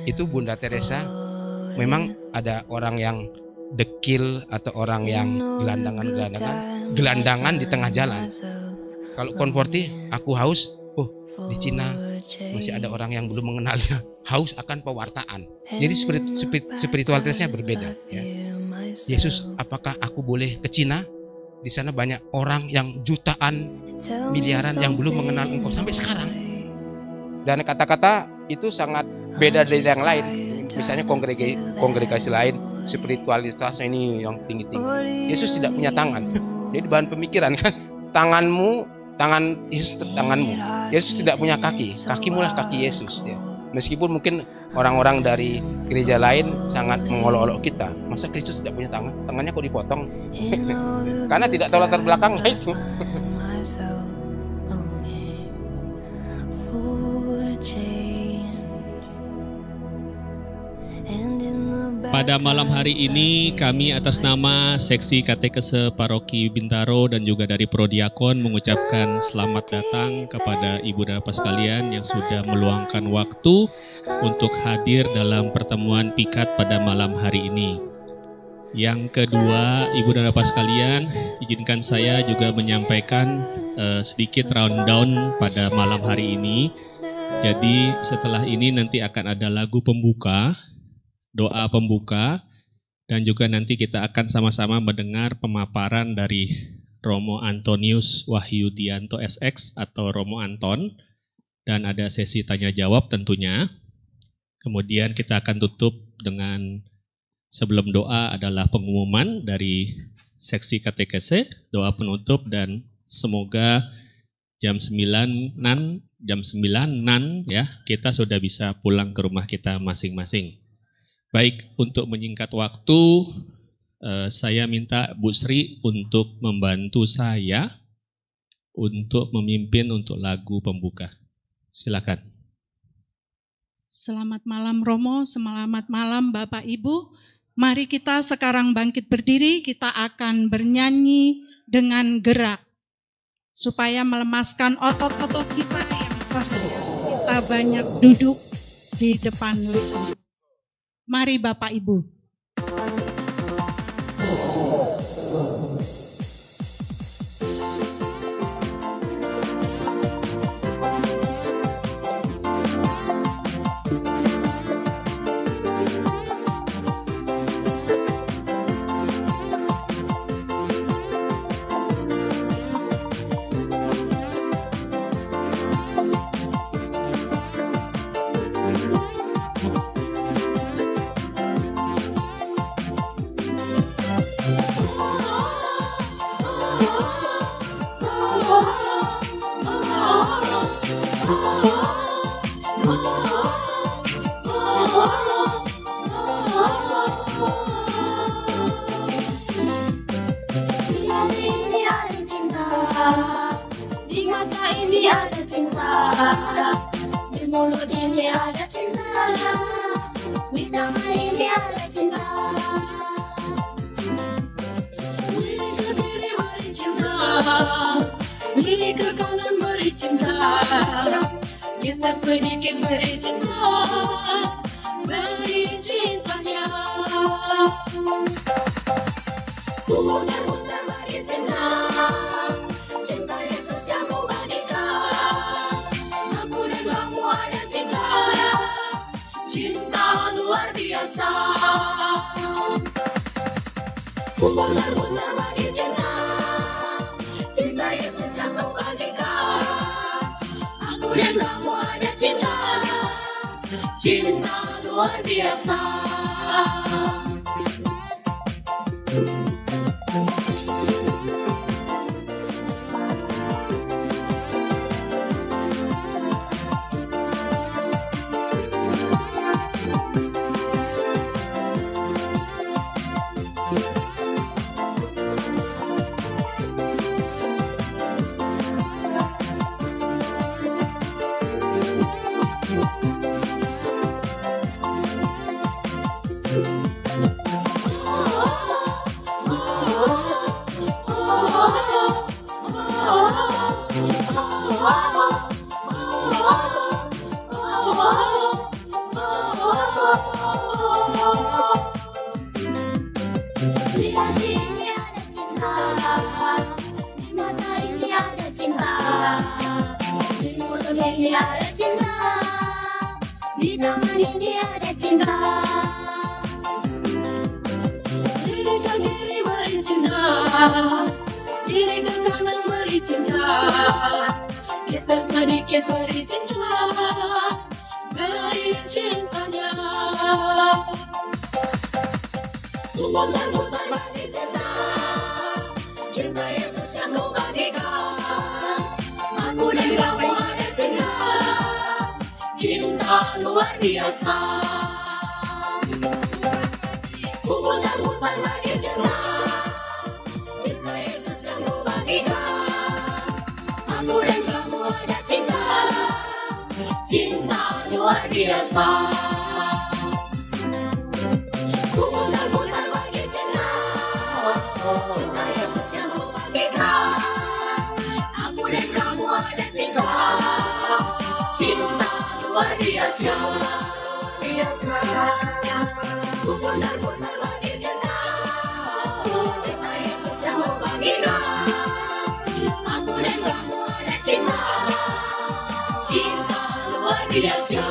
itu Bunda Teresa memang ada orang yang dekil atau orang yang gelandangan di tengah jalan. Kalau konforti, aku haus, di Cina masih ada orang yang belum mengenalnya, haus akan pewartaan. Jadi spiritualitasnya berbeda. Ya. Yesus, apakah aku boleh ke Cina? Di sana banyak orang yang jutaan, miliaran yang belum mengenal Engkau sampai sekarang. Dan kata-kata itu sangat beda dari yang lain. Misalnya kongregasi lain, spiritualitasnya ini yang tinggi-tinggi. Yesus tidak punya tangan. Jadi bahan pemikiran kan, tangan Yesus tanganmu. Yesus tidak punya kaki, kakimulah kaki Yesus. Ya. Meskipun mungkin orang-orang dari gereja lain sangat mengolok-olok kita, masa Kristus tidak punya tangan? Tangannya kok dipotong? Karena tidak tahu latar belakangnya itu. Pada malam hari ini kami atas nama Seksi Katekese Paroki Bintaro dan juga dari Prodiakon mengucapkan selamat datang kepada Ibu dan Bapak sekalian yang sudah meluangkan waktu untuk hadir dalam pertemuan Pikat pada malam hari ini. Yang kedua, Ibu dan Bapak sekalian, izinkan saya juga menyampaikan sedikit rundown pada malam hari ini. Jadi setelah ini nanti akan ada lagu pembuka, doa pembuka, dan juga nanti kita akan sama-sama mendengar pemaparan dari Romo Antonius Wahyudianto SX atau Romo Anton, dan ada sesi tanya jawab tentunya. Kemudian kita akan tutup dengan sebelum doa adalah pengumuman dari Seksi Katekese, doa penutup, dan semoga jam 9-an ya kita sudah bisa pulang ke rumah kita masing-masing. Baik, untuk menyingkat waktu, saya minta Bu Sri untuk membantu saya untuk memimpin untuk lagu pembuka. Silakan. Selamat malam Romo, selamat malam Bapak Ibu. Mari kita sekarang bangkit berdiri, kita akan bernyanyi dengan gerak. Supaya melemaskan otot-otot kita yang sakit. Kita banyak duduk di depan lift. Mari Bapak Ibu. Sedikit beri cintanya, putar-putar beri cinta, cinta Yesus yang ku bagikan. Aku dan kamu ada cinta, cinta luar biasa. Putar-putar beri cinta, cinta Yesus yang ku bagikan. Aku dan kamu ada cinta, cinta luar biasa. Di tangan ini ada cinta. Diri ke kiri beri cinta, diri ke kanan beri cinta. Geser sedikit beri cinta, beri cintanya. Putar-putar bagi cinta, cinta Yesus yang kau bagikan. Aku dan kamu ada cinta, cinta luar biasa. Putar-putar bagi cinta, cinta Yesus yang kau bagikan. Aku dan kamu ada cinta, cinta luar biasa. Putar-putar bagi cinta, cinta Yesus yang kau bagikan. Aku dan kamu ada cinta, cinta luar biasa. Putar-putar bagi cinta, cinta Yesus yang kau bagikan. Aku dan kamu ada cinta, cinta luar biasa.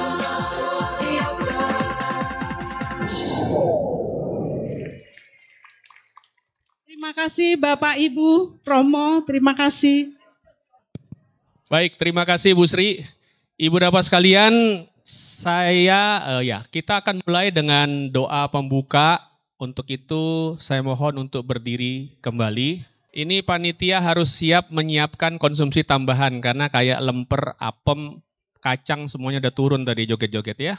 Terima kasih Bapak Ibu Romo, terima kasih. Baik, terima kasih Bu Sri. Ibu dan Bapak sekalian, kita akan mulai dengan doa pembuka. Untuk itu saya mohon untuk berdiri kembali. Ini panitia harus siap menyiapkan konsumsi tambahan karena kayak lemper, apem, kacang semuanya udah turun tadi joget-joget ya.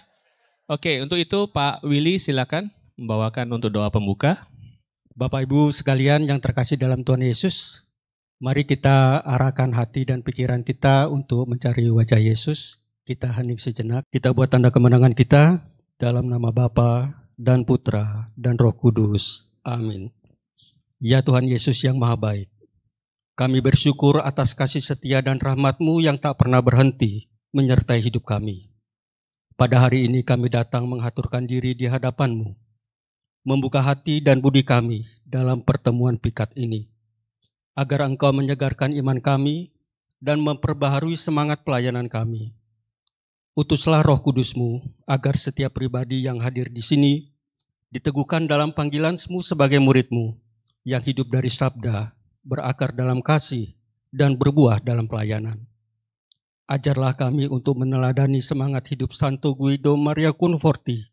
Oke, untuk itu Pak Willy silakan membawakan untuk doa pembuka. Bapak Ibu sekalian yang terkasih dalam Tuhan Yesus, mari kita arahkan hati dan pikiran kita untuk mencari wajah Yesus. Kita hening sejenak, kita buat tanda kemenangan kita dalam nama Bapa dan Putra dan Roh Kudus. Amin. Ya Tuhan Yesus yang Maha Baik, kami bersyukur atas kasih setia dan rahmat-Mu yang tak pernah berhenti menyertai hidup kami. Pada hari ini kami datang menghaturkan diri di hadapan-Mu, membuka hati dan budi kami dalam pertemuan pikat ini, agar Engkau menyegarkan iman kami dan memperbaharui semangat pelayanan kami. Utuslah Roh Kudus-Mu agar setiap pribadi yang hadir di sini diteguhkan dalam panggilan-Mu sebagai murid-Mu yang hidup dari sabda, berakar dalam kasih, dan berbuah dalam pelayanan. Ajarlah kami untuk meneladani semangat hidup Santo Guido Maria Conforti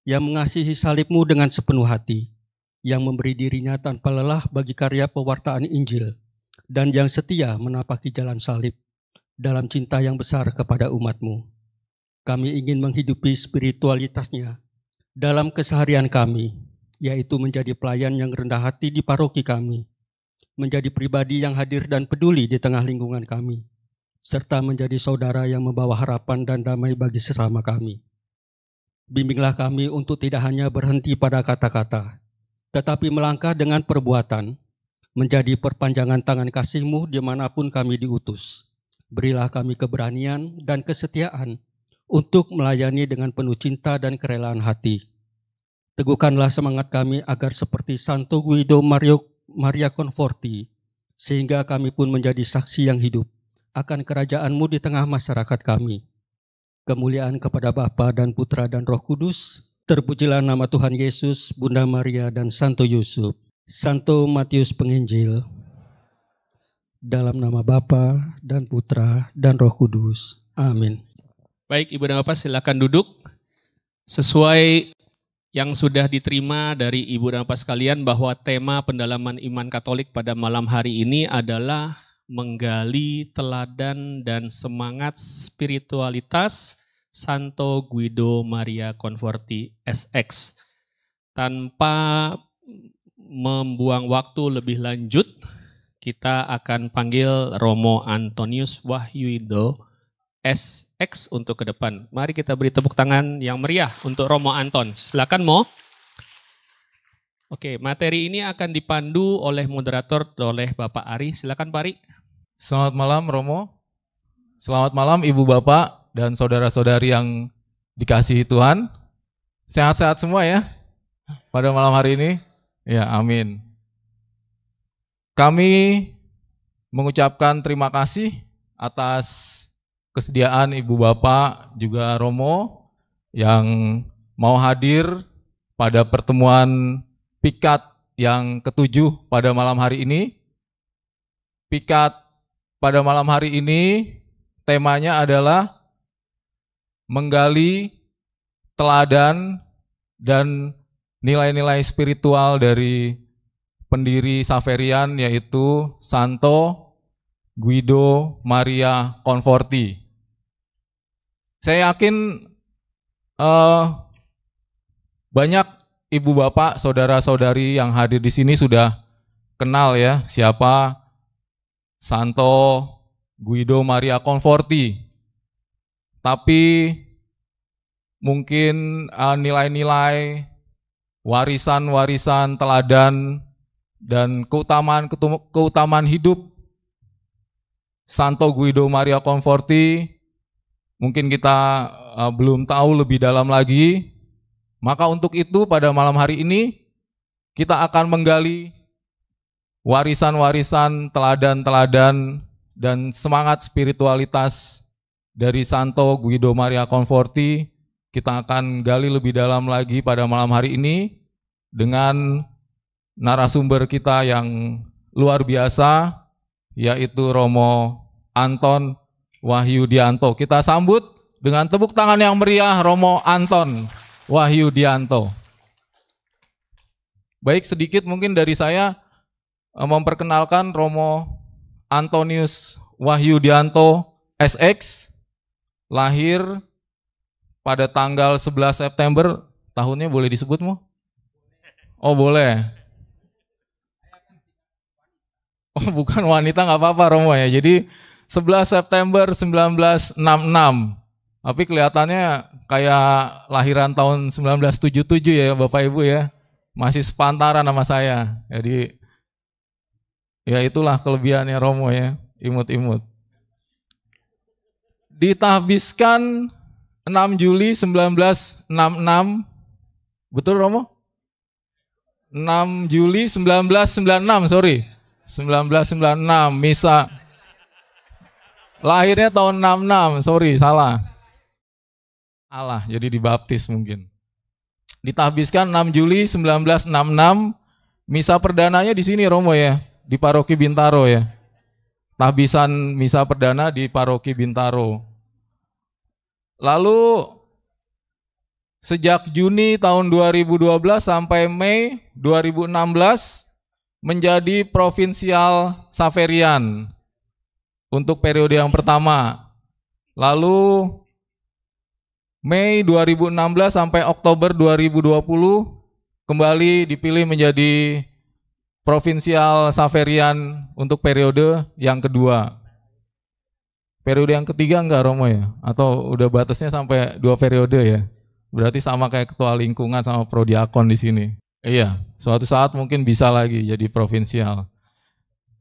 yang mengasihi salib-Mu dengan sepenuh hati, yang memberi dirinya tanpa lelah bagi karya pewartaan Injil, dan yang setia menapaki jalan salib dalam cinta yang besar kepada umat-Mu. Kami ingin menghidupi spiritualitasnya dalam keseharian kami, yaitu menjadi pelayan yang rendah hati di paroki kami, menjadi pribadi yang hadir dan peduli di tengah lingkungan kami, serta menjadi saudara yang membawa harapan dan damai bagi sesama kami. Bimbinglah kami untuk tidak hanya berhenti pada kata-kata, tetapi melangkah dengan perbuatan, menjadi perpanjangan tangan kasih-Mu dimanapun kami diutus. Berilah kami keberanian dan kesetiaan untuk melayani dengan penuh cinta dan kerelaan hati. Teguhkanlah semangat kami agar seperti Santo Guido Maria Conforti, sehingga kami pun menjadi saksi yang hidup akan kerajaan-Mu di tengah masyarakat kami. Kemuliaan kepada Bapa dan Putra dan Roh Kudus. Terpujilah nama Tuhan Yesus, Bunda Maria dan Santo Yusuf. Santo Matius Penginjil. Dalam nama Bapa dan Putra dan Roh Kudus. Amin. Baik, Ibu dan Bapak silakan duduk. Sesuai yang sudah diterima dari Ibu dan Bapak sekalian bahwa tema pendalaman iman Katolik pada malam hari ini adalah menggali teladan dan semangat spiritualitas Santo Guido Maria Conforti SX. Tanpa membuang waktu lebih lanjut, kita akan panggil Romo Antonius Wahyuido SX untuk ke depan. Mari kita beri tepuk tangan yang meriah untuk Romo Anton. Silakan Mo. Oke, materi ini akan dipandu oleh moderator oleh Bapak Ari. Silakan Pak Ari. Selamat malam Romo. Selamat malam Ibu Bapak dan saudara-saudari yang dikasihi Tuhan. Sehat-sehat semua ya pada malam hari ini. Ya, amin. Kami mengucapkan terima kasih atas kesediaan Ibu Bapak juga Romo yang mau hadir pada pertemuan pikat yang ke-7 pada malam hari ini. Pikat pada malam hari ini temanya adalah menggali teladan dan nilai-nilai spiritual dari pendiri Xaverian, yaitu Santo Guido Maria Conforti. Saya yakin banyak ibu bapak, saudara-saudari yang hadir di sini sudah kenal ya siapa Santo Guido Maria Conforti. Tapi mungkin nilai-nilai, warisan-warisan teladan dan keutamaan hidup Santo Guido Maria Conforti mungkin kita belum tahu lebih dalam lagi. Maka untuk itu pada malam hari ini kita akan menggali warisan-warisan, teladan-teladan dan semangat spiritualitas dari Santo Guido Maria Conforti. Kita akan gali lebih dalam lagi pada malam hari ini dengan narasumber kita yang luar biasa, yaitu Romo Anton Wahyudianto. Kita sambut dengan tepuk tangan yang meriah Romo Anton Wahyudianto. Baik, sedikit mungkin dari saya memperkenalkan Romo Antonius Wahyudianto SX, lahir pada tanggal 11 September, tahunnya boleh disebut Mo? Oh boleh. Oh bukan wanita, nggak apa-apa Romo ya. Jadi 11 September 1966. Tapi kelihatannya kayak lahiran tahun 1977 ya Bapak Ibu ya. Masih sepantaran sama saya. Jadi ya itulah kelebihannya Romo ya, imut-imut. Ditahbiskan 6 Juli 1966. Betul Romo? 6 Juli 1996, sorry. 1996, misa. Lahirnya tahun 66, sorry, salah. Allah, jadi dibaptis mungkin. Ditahbiskan 6 Juli 1966, misa perdananya di sini Romo ya, di Paroki Bintaro ya. Tahbisan misa perdana di Paroki Bintaro. Lalu sejak Juni tahun 2012 sampai Mei 2016 menjadi provinsial Xaverian untuk periode yang pertama. Lalu Mei 2016 sampai Oktober 2020 kembali dipilih menjadi provinsial Xaverian untuk periode yang kedua. Periode yang ketiga enggak Romo ya? Atau udah batasnya sampai 2 periode ya? Berarti sama kayak ketua lingkungan sama prodiakon di sini. Iya, suatu saat mungkin bisa lagi jadi provinsial.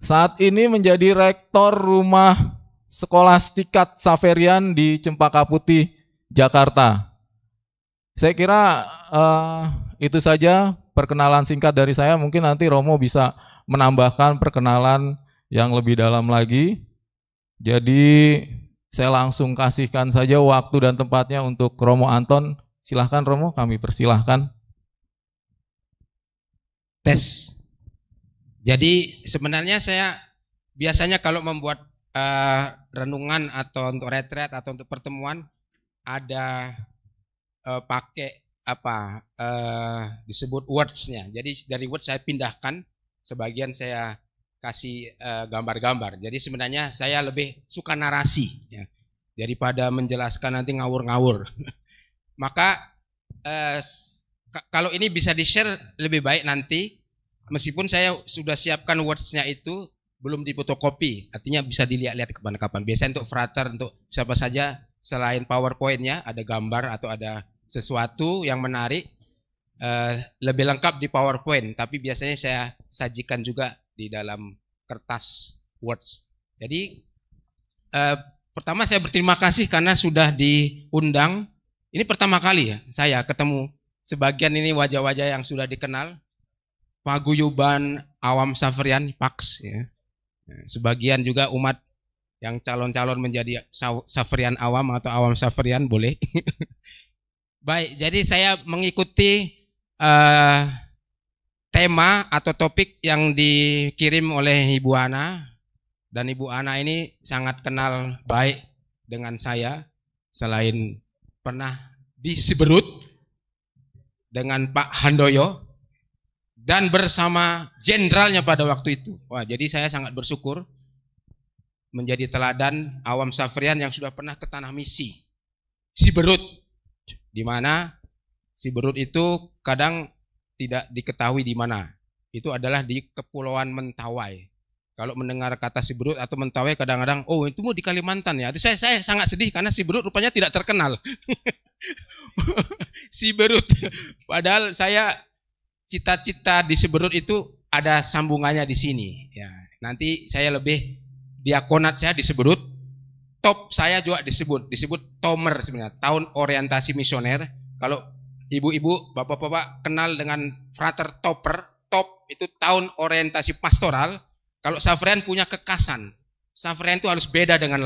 Saat ini menjadi rektor rumah skolastikat Xaverian di Cempaka Putih, Jakarta. Saya kira itu saja perkenalan singkat dari saya. Mungkin nanti Romo bisa menambahkan perkenalan yang lebih dalam lagi. Jadi saya langsung kasihkan saja waktu dan tempatnya untuk Romo Anton. Silahkan Romo, kami persilahkan. Tes. Jadi sebenarnya saya biasanya kalau membuat renungan atau untuk retret atau untuk pertemuan ada pakai apa disebut words-nya. Jadi dari words saya pindahkan, sebagian saya kasih gambar-gambar. Jadi sebenarnya saya lebih suka narasi ya, daripada menjelaskan nanti ngawur-ngawur. Maka kalau ini bisa di-share lebih baik nanti, meskipun saya sudah siapkan words-nya itu belum difotokopi, artinya bisa dilihat-lihat kapan-kapan. Biasanya untuk frater, untuk siapa saja, selain PowerPoint-nya ada gambar atau ada sesuatu yang menarik, lebih lengkap di PowerPoint, tapi biasanya saya sajikan juga di dalam kertas words. Jadi pertama saya berterima kasih karena sudah diundang. Ini pertama kali ya saya ketemu sebagian ini wajah-wajah yang sudah dikenal. Paguyuban Awam Xaverian, PAX ya. Sebagian juga umat yang calon-calon menjadi Xaverian awam atau awam Xaverian boleh. Baik, jadi saya mengikuti tema atau topik yang dikirim oleh Ibu Ana. Dan Ibu Ana ini sangat kenal baik dengan saya. Selain pernah di Siberut dengan Pak Handoyo. Dan bersama jenderalnya pada waktu itu. Wah, jadi saya sangat bersyukur menjadi teladan awam Safrian yang sudah pernah ke tanah misi. Siberut. Di mana Siberut itu kadang tidak diketahui di mana. Itu adalah di Kepulauan Mentawai. Kalau mendengar kata Siberut atau Mentawai kadang-kadang, oh itu mau di Kalimantan ya. Itu saya sangat sedih karena Siberut rupanya tidak terkenal. Siberut. Padahal saya cita-cita di Siberut itu ada sambungannya di sini. Ya, nanti saya lebih diakonat saya di Siberut. Top saya juga disebut Tomer sebenarnya, tahun orientasi misioner. Kalau ibu-ibu, bapak-bapak kenal dengan Frater Topper, top itu tahun orientasi pastoral. Kalau Safrian punya kekasan. Safrian itu harus beda dengan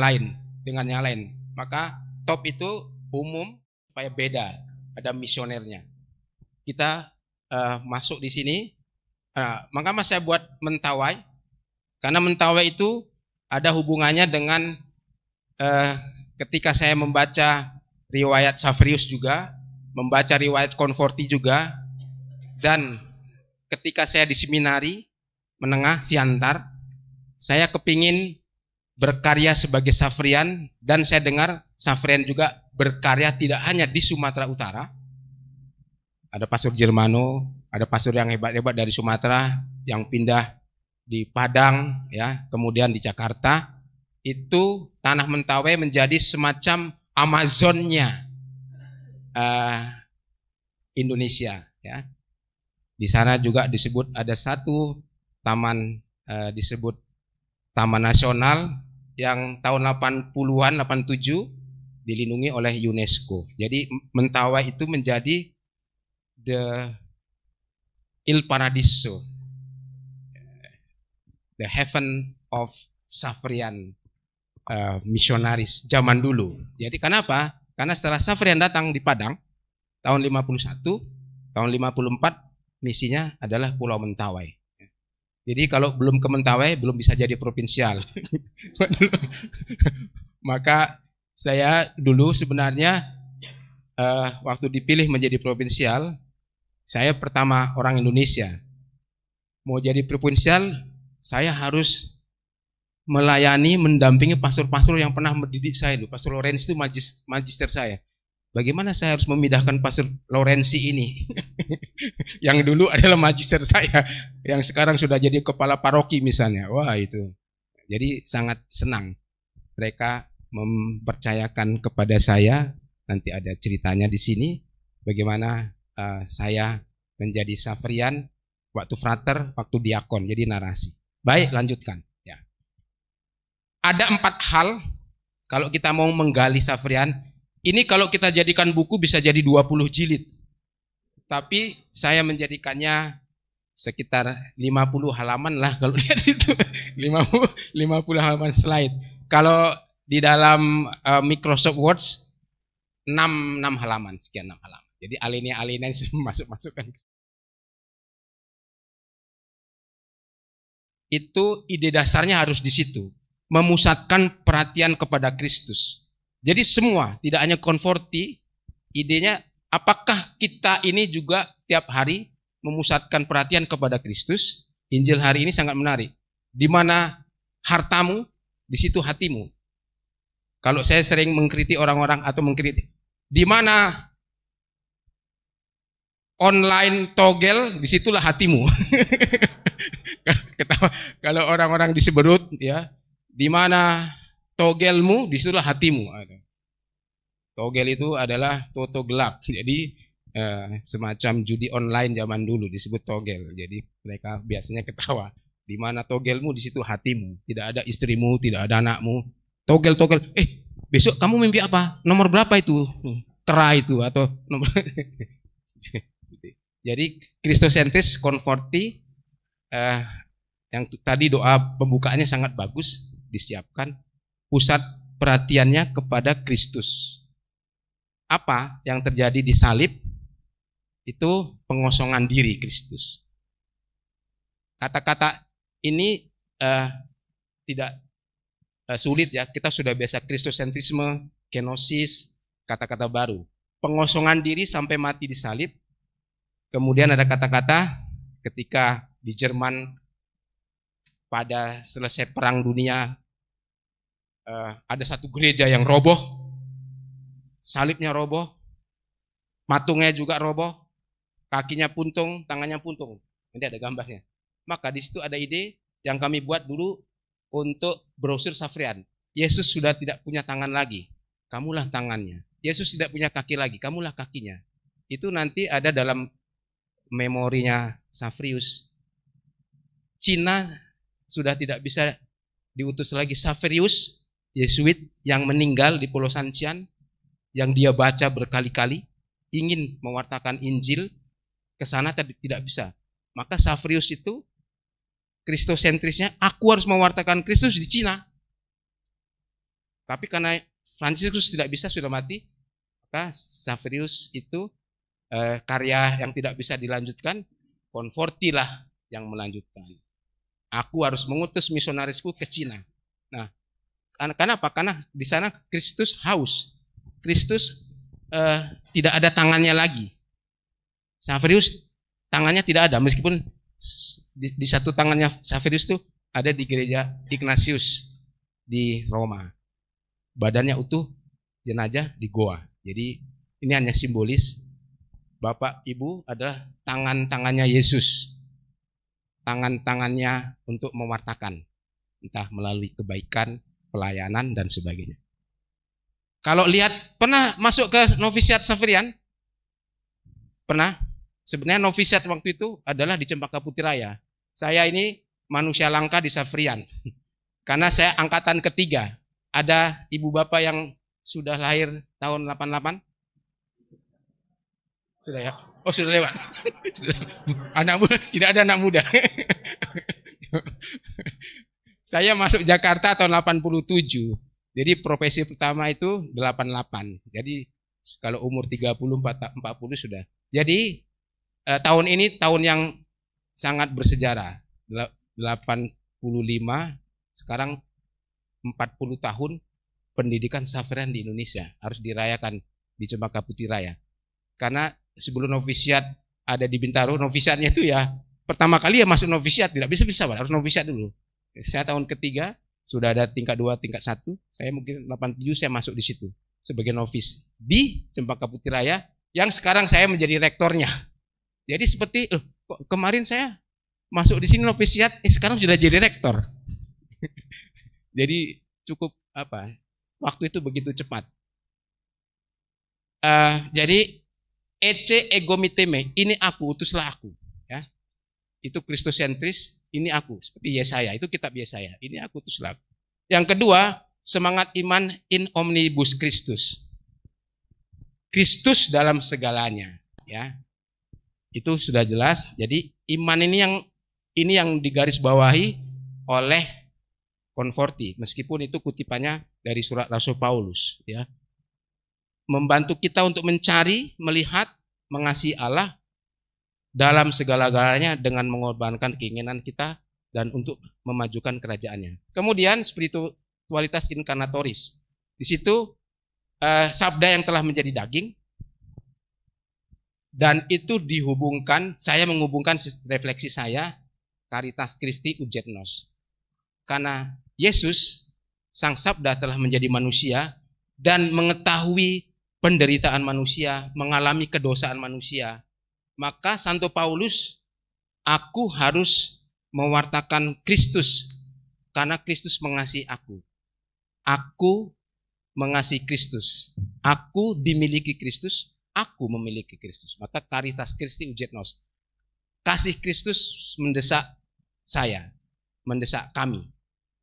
yang lain. Maka top itu umum supaya beda, ada misionernya. Kita masuk di sini. Maka mas saya buat Mentawai, karena Mentawai itu ada hubungannya dengan ketika saya membaca riwayat Safrius juga, membaca riwayat Konforti juga, dan ketika saya di seminari menengah Siantar, saya kepingin berkarya sebagai Safrian, dan saya dengar Safrian juga berkarya tidak hanya di Sumatera Utara. Ada pastor Germano, ada pastor yang hebat-hebat dari Sumatera yang pindah di Padang, ya, kemudian di Jakarta. Itu tanah Mentawai menjadi semacam Amazonnya Indonesia, ya. Di sana juga disebut ada satu taman disebut Taman Nasional yang tahun 80-an, 87 dilindungi oleh UNESCO. Jadi Mentawai itu menjadi Il Paradiso, the heaven of Safrian misionaris zaman dulu. Jadi kenapa? Karena setelah Safrian datang di Padang tahun 51, tahun 54 misinya adalah Pulau Mentawai. Jadi kalau belum ke Mentawai belum bisa jadi provinsial. Maka saya dulu sebenarnya waktu dipilih menjadi provinsial, saya pertama orang Indonesia. Mau jadi provinsial, saya harus melayani, mendampingi pastor-pastor yang pernah mendidik saya. Pastor Lorenzi itu magister saya. Bagaimana saya harus memindahkan Pastor Lorenzi ini? Yang dulu adalah magister saya, yang sekarang sudah jadi kepala paroki misalnya. Wah itu. Jadi sangat senang mereka mempercayakan kepada saya. Nanti ada ceritanya di sini. Bagaimana saya menjadi Safrian, waktu frater, waktu diakon, jadi narasi. Baik, lanjutkan. Ya. Ada 4 hal kalau kita mau menggali Safrian. Ini kalau kita jadikan buku bisa jadi 20 jilid. Tapi saya menjadikannya sekitar 50 halaman lah kalau lihat itu. 50 halaman slide. Kalau di dalam Microsoft Word 6 halaman, sekian 6 halaman. Jadi alinea-alinea masuk-masukkan. Itu ide dasarnya harus di situ. Memusatkan perhatian kepada Kristus. Jadi semua, tidak hanya Konforti, idenya apakah kita ini juga tiap hari memusatkan perhatian kepada Kristus? Injil hari ini sangat menarik. Di mana hartamu, di situ hatimu. Kalau saya sering mengkritik orang-orang atau mengkritik, di mana online togel, disitulah hatimu. Kalau orang-orang diseberut, ya, di mana togelmu, disitulah hatimu. Togel itu adalah toto gelap. Jadi semacam judi online zaman dulu disebut togel. Jadi mereka biasanya ketawa. Di mana togelmu, di situ hatimu. Tidak ada istrimu, tidak ada anakmu. Togel. Besok kamu mimpi apa? Nomor berapa itu? Kera itu atau nomor. Jadi Kristosentris Konforti yang tadi doa pembukaannya sangat bagus disiapkan. Pusat perhatiannya kepada Kristus. apa yang terjadi di salib? Itu pengosongan diri Kristus. Kata-kata ini tidak sulit ya, kita sudah biasa kristosentrisme, kenosis, kata-kata baru. Pengosongan diri sampai mati di salib. Kemudian ada kata-kata ketika di Jerman pada selesai perang dunia ada satu gereja yang roboh, salibnya roboh, matungnya juga roboh, kakinya puntung, tangannya puntung. Ini ada gambarnya. Maka di situ ada ide yang kami buat dulu untuk brosur Safrian. Yesus sudah tidak punya tangan lagi, kamulah tangannya. Yesus tidak punya kaki lagi, kamulah kakinya. Itu nanti ada dalam memorinya Safrius. Cina sudah tidak bisa diutus lagi. Safrius, Yesuit yang meninggal di Pulau Sancian, yang dia baca berkali-kali, ingin mewartakan Injil, ke sana tidak bisa. Maka Safrius itu kristosentrisnya, aku harus mewartakan Kristus di Cina. Tapi karena Fransiskus tidak bisa, sudah mati, maka Safrius itu karya yang tidak bisa dilanjutkan, Conforti lah yang melanjutkan. Aku harus mengutus misionarisku ke Cina. Nah, kenapa? Karena di sana Kristus haus. Kristus tidak ada tangannya lagi. Safrius tangannya tidak ada, meskipun di satu tangannya Safrius itu ada di gereja Ignatius di Roma. Badannya utuh, jenazah di goa. Jadi ini hanya simbolis. Bapak Ibu adalah tangan-tangannya Yesus. Tangan-tangannya untuk mewartakan. Entah melalui kebaikan, pelayanan, dan sebagainya. Kalau lihat, pernah masuk ke novisiat Safrian? Pernah? Sebenarnya novisiat waktu itu adalah di Cempaka Putih Raya. Saya ini manusia langka di Safrian. Karena saya angkatan ketiga. Ada ibu bapak yang sudah lahir tahun 88? Sudah ya? Oh, sudah lewat. Anak muda, tidak ada anak muda. Saya masuk Jakarta tahun 87. Jadi profesi pertama itu 88. Jadi kalau umur 30, 40 sudah. Jadi tahun ini tahun yang sangat bersejarah. 85, sekarang 40 tahun pendidikan Safrian di Indonesia harus dirayakan di Cempaka Putih Raya. Karena sebelum novisiat ada di Bintaro, novisiatnya itu ya pertama kali ya masuk novisiat, tidak bisa harus novisiat dulu. Saya tahun ketiga sudah ada tingkat 2, tingkat 1. Saya mungkin 87 saya masuk di situ sebagai novis di Cempaka Putih Raya yang sekarang saya menjadi rektornya. Jadi seperti kok kemarin saya masuk di sini novisiat, sekarang sudah jadi rektor. Jadi cukup waktu itu begitu cepat. Jadi ece ego miteme, ini aku, utuslah aku. Ya, itu kristosentris, ini aku. Seperti Yesaya, itu kitab Yesaya. Ini aku, utuslah aku. Yang kedua, semangat iman in omnibus Christus. Kristus dalam segalanya. Ya, itu sudah jelas. Jadi iman ini yang digarisbawahi oleh Conforti, meskipun itu kutipannya dari surat Rasul Paulus, ya. Membantu kita untuk mencari, melihat, mengasihi Allah dalam segala-galanya dengan mengorbankan keinginan kita dan untuk memajukan kerajaannya. Kemudian spiritualitas inkarnatoris. Di situ sabda yang telah menjadi daging, dan itu dihubungkan, saya menghubungkan refleksi saya, Caritas Christi Ujet Nos. Karena Yesus, Sang Sabda telah menjadi manusia dan mengetahui penderitaan manusia, mengalami kedosaan manusia. Maka Santo Paulus, aku harus mewartakan Kristus karena Kristus mengasihi aku. Aku mengasihi Kristus. Aku dimiliki Kristus, aku memiliki Kristus. Maka Caritas Christi Ujet Nos. Kasih Kristus mendesak saya, mendesak kami.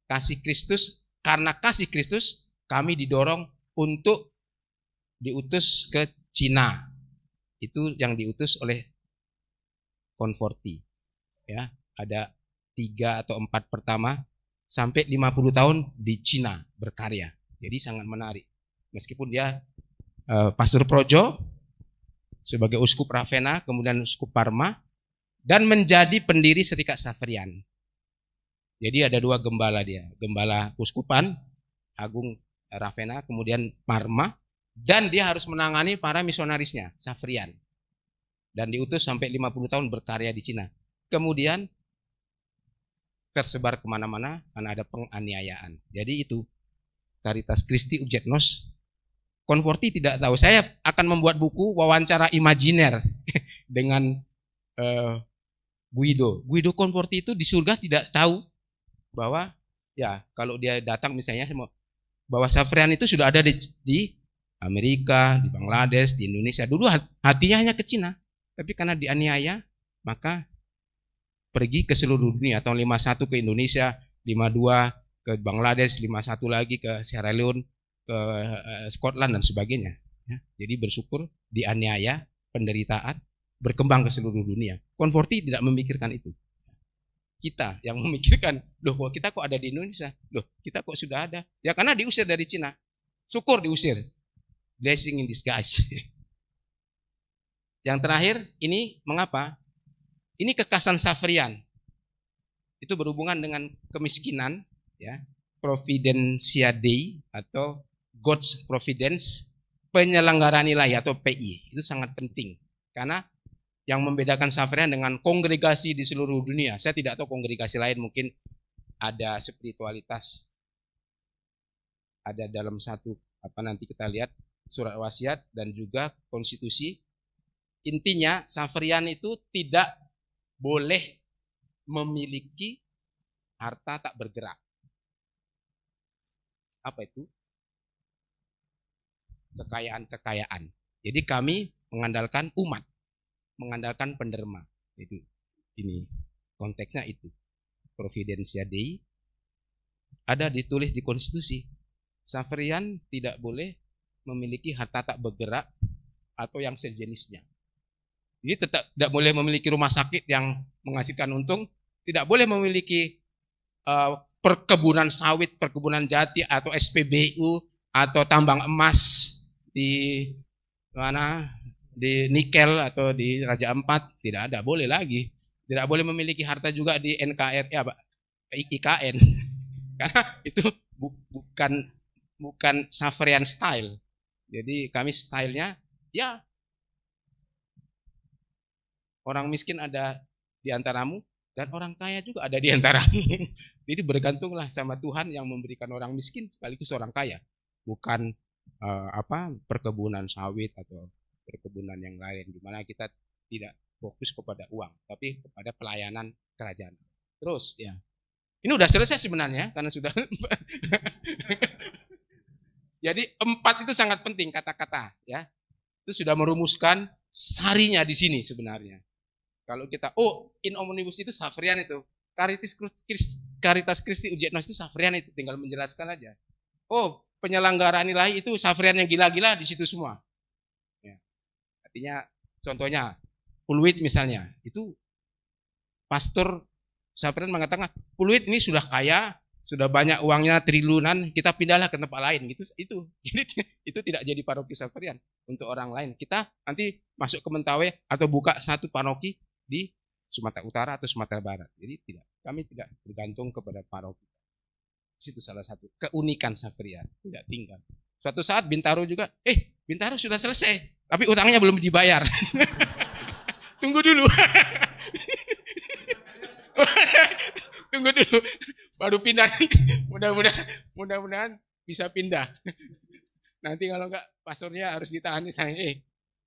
Kasih Kristus, karena kasih Kristus kami didorong untuk diutus ke Cina. Itu yang diutus oleh Conforti. Ya, ada 3 atau 4 pertama sampai 50 tahun di Cina berkarya. Jadi sangat menarik. Meskipun dia Pastor Projo sebagai uskup Ravenna, kemudian uskup Parma, dan menjadi pendiri Serikat Xaverian. Jadi ada 2 gembala dia, gembala uskupan Agung Ravenna, kemudian Parma, dan dia harus menangani para misionarisnya, Xaverian. Dan diutus sampai 50 tahun berkarya di Cina. Kemudian tersebar kemana-mana karena ada penganiayaan. Jadi itu Caritas Christi Ujetnos. Konforti tidak tahu. Saya akan membuat buku wawancara imajiner dengan Guido. Guido Conforti itu di surga tidak tahu bahwa ya kalau dia datang misalnya bahwa Xaverian itu sudah ada di Amerika, di Bangladesh, di Indonesia. Dulu hatinya hanya ke Cina, tapi karena dianiaya maka pergi ke seluruh dunia. Tahun 51 ke Indonesia, 52 ke Bangladesh, 51 lagi ke Sierra Leone, ke Scotland dan sebagainya. Ya, jadi bersyukur dianiaya, penderitaan, berkembang ke seluruh dunia. Conforti tidak memikirkan itu. Kita yang memikirkan, loh kita kok ada di Indonesia? Loh kita kok sudah ada? Ya karena diusir dari Cina. Syukur diusir. Blessing in disguise. Yang terakhir, ini mengapa? Ini kekasan Xaverian. Itu berhubungan dengan kemiskinan, ya. Providentia Dei atau God's Providence, penyelenggaraan ilahi atau PI. Itu sangat penting. Karena yang membedakan Xaverian dengan kongregasi di seluruh dunia. Saya tidak tahu kongregasi lain mungkin ada spiritualitas. Ada dalam satu, nanti kita lihat, surat wasiat dan juga konstitusi. Intinya Xaverian itu tidak boleh memiliki harta tak bergerak. Apa itu? Kekayaan-kekayaan. Jadi kami mengandalkan umat, mengandalkan penderma. Itu ini konteksnya itu. Providentia Dei ada ditulis di konstitusi. Xaverian tidak boleh memiliki harta tak bergerak atau yang sejenisnya. Jadi tetap tidak boleh memiliki rumah sakit yang menghasilkan untung, tidak boleh memiliki perkebunan sawit, perkebunan jati atau SPBU atau tambang emas di mana, di nikel atau di Raja Ampat, tidak ada, boleh lagi. Tidak boleh memiliki harta juga di NKRI, IKN, karena itu bukan Xaverian style. Jadi kami stylenya ya orang miskin ada di antaramu dan orang kaya juga ada di antaramu. Jadi bergantunglah sama Tuhan yang memberikan orang miskin sekaligus orang kaya, bukan perkebunan sawit atau perkebunan yang lain, di mana kita tidak fokus kepada uang, tapi kepada pelayanan kerajaan. Terus ya, ini udah selesai sebenarnya karena sudah. Jadi 4 itu sangat penting kata-kata, ya. Itu sudah merumuskan sarinya di sini sebenarnya. Kalau kita, in omnibus itu Xaverian itu, Caritas Christi Ujetnos itu Xaverian itu, tinggal menjelaskan aja. Penyelenggaraan ilahi itu Xaverian yang gila-gila di situ semua. Ya. Artinya, contohnya, Puluit misalnya, itu pastor Xaverian mengatakan, Puluit ini sudah kaya, sudah banyak uangnya triliunan, kita pindahlah ke tempat lain. Itu. Jadi itu tidak jadi paroki Xaverian untuk orang lain. Kita nanti masuk ke Mentawai atau buka satu paroki di Sumatera Utara atau Sumatera Barat. Jadi kami tidak bergantung kepada paroki. Itu salah satu keunikan Xaverian, tidak tinggal. Suatu saat Bintaro juga, Bintaro sudah selesai, tapi utangnya belum dibayar. Tunggu dulu. Tunggu dulu, baru pindah. Mudah-mudahan bisa pindah. Nanti kalau enggak pasornya harus ditahan misalnya,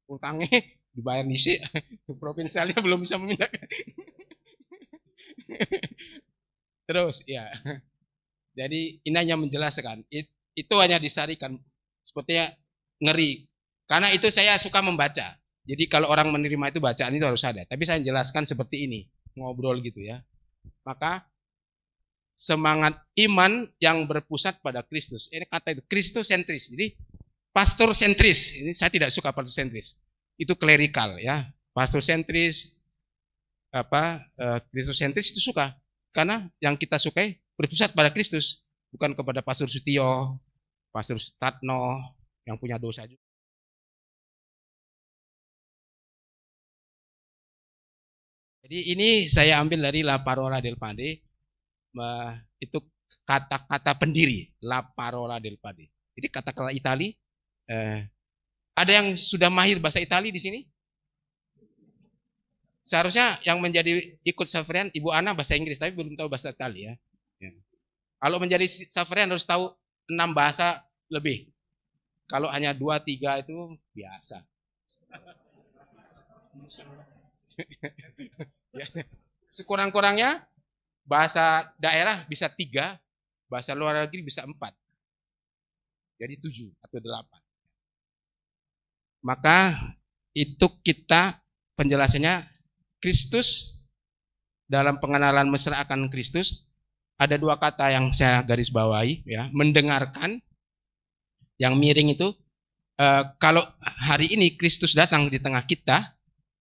utangnya dibayar nisi, provinsialnya belum bisa memindahkan. Terus ya, jadi ini hanya menjelaskan, itu hanya disarikan, sepertinya ngeri. Karena itu saya suka membaca. Jadi kalau orang menerima itu bacaan itu harus ada. Tapi saya jelaskan seperti ini, ngobrol gitu ya. Maka semangat iman yang berpusat pada Kristus. Ini kata itu Kristosentris. Jadi pastor sentris. Ini saya tidak suka pastor sentris. Itu klerikal ya. Pastor sentris Kristosentris itu suka. Karena yang kita sukai berpusat pada Kristus, bukan kepada Pastor Sutio, Pastor Sutatno yang punya dosa juga. Jadi ini saya ambil dari La Parola del Padre, itu kata-kata pendiri La Parola del Padre. Jadi kata-kata Itali. Ada yang sudah mahir bahasa Itali di sini? Seharusnya yang menjadi ikut Saverian Ibu Ana bahasa Inggris, tapi belum tahu bahasa Itali ya. Kalau menjadi Saverian harus tahu 6 bahasa lebih. Kalau hanya 2-3 itu biasa. Sekurang-kurangnya bahasa daerah bisa 3, bahasa luar negeri bisa 4. Jadi 7 atau 8. Maka itu kita penjelasannya Kristus, dalam pengenalan mesra akan Kristus ada 2 kata yang saya garis bawahi ya, mendengarkan. Yang miring itu kalau hari ini Kristus datang di tengah kita,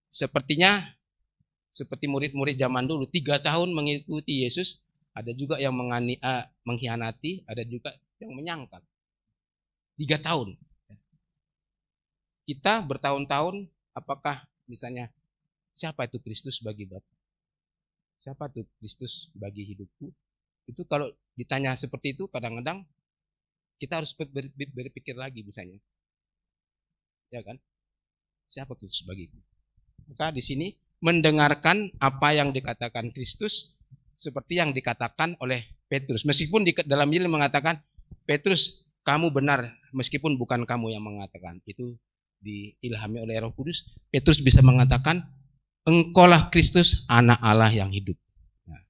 sepertinya seperti murid-murid zaman dulu 3 tahun mengikuti Yesus, ada juga yang mengkhianati, ada juga yang menyangkal. 3 tahun. Kita bertahun-tahun, apakah misalnya siapa itu Kristus bagi Bapak? Siapa itu Kristus bagi hidupku? Itu kalau ditanya seperti itu kadang-kadang kita harus berpikir lagi misalnya. Ya kan? Siapa Kristus bagiku? Maka di sini mendengarkan apa yang dikatakan Kristus seperti yang dikatakan oleh Petrus. Meskipun di dalam Injil mengatakan, Petrus kamu benar meskipun bukan kamu yang mengatakan. Itu diilhami oleh Roh Kudus. Petrus bisa mengatakan, engkaulah Kristus anak Allah yang hidup. Nah,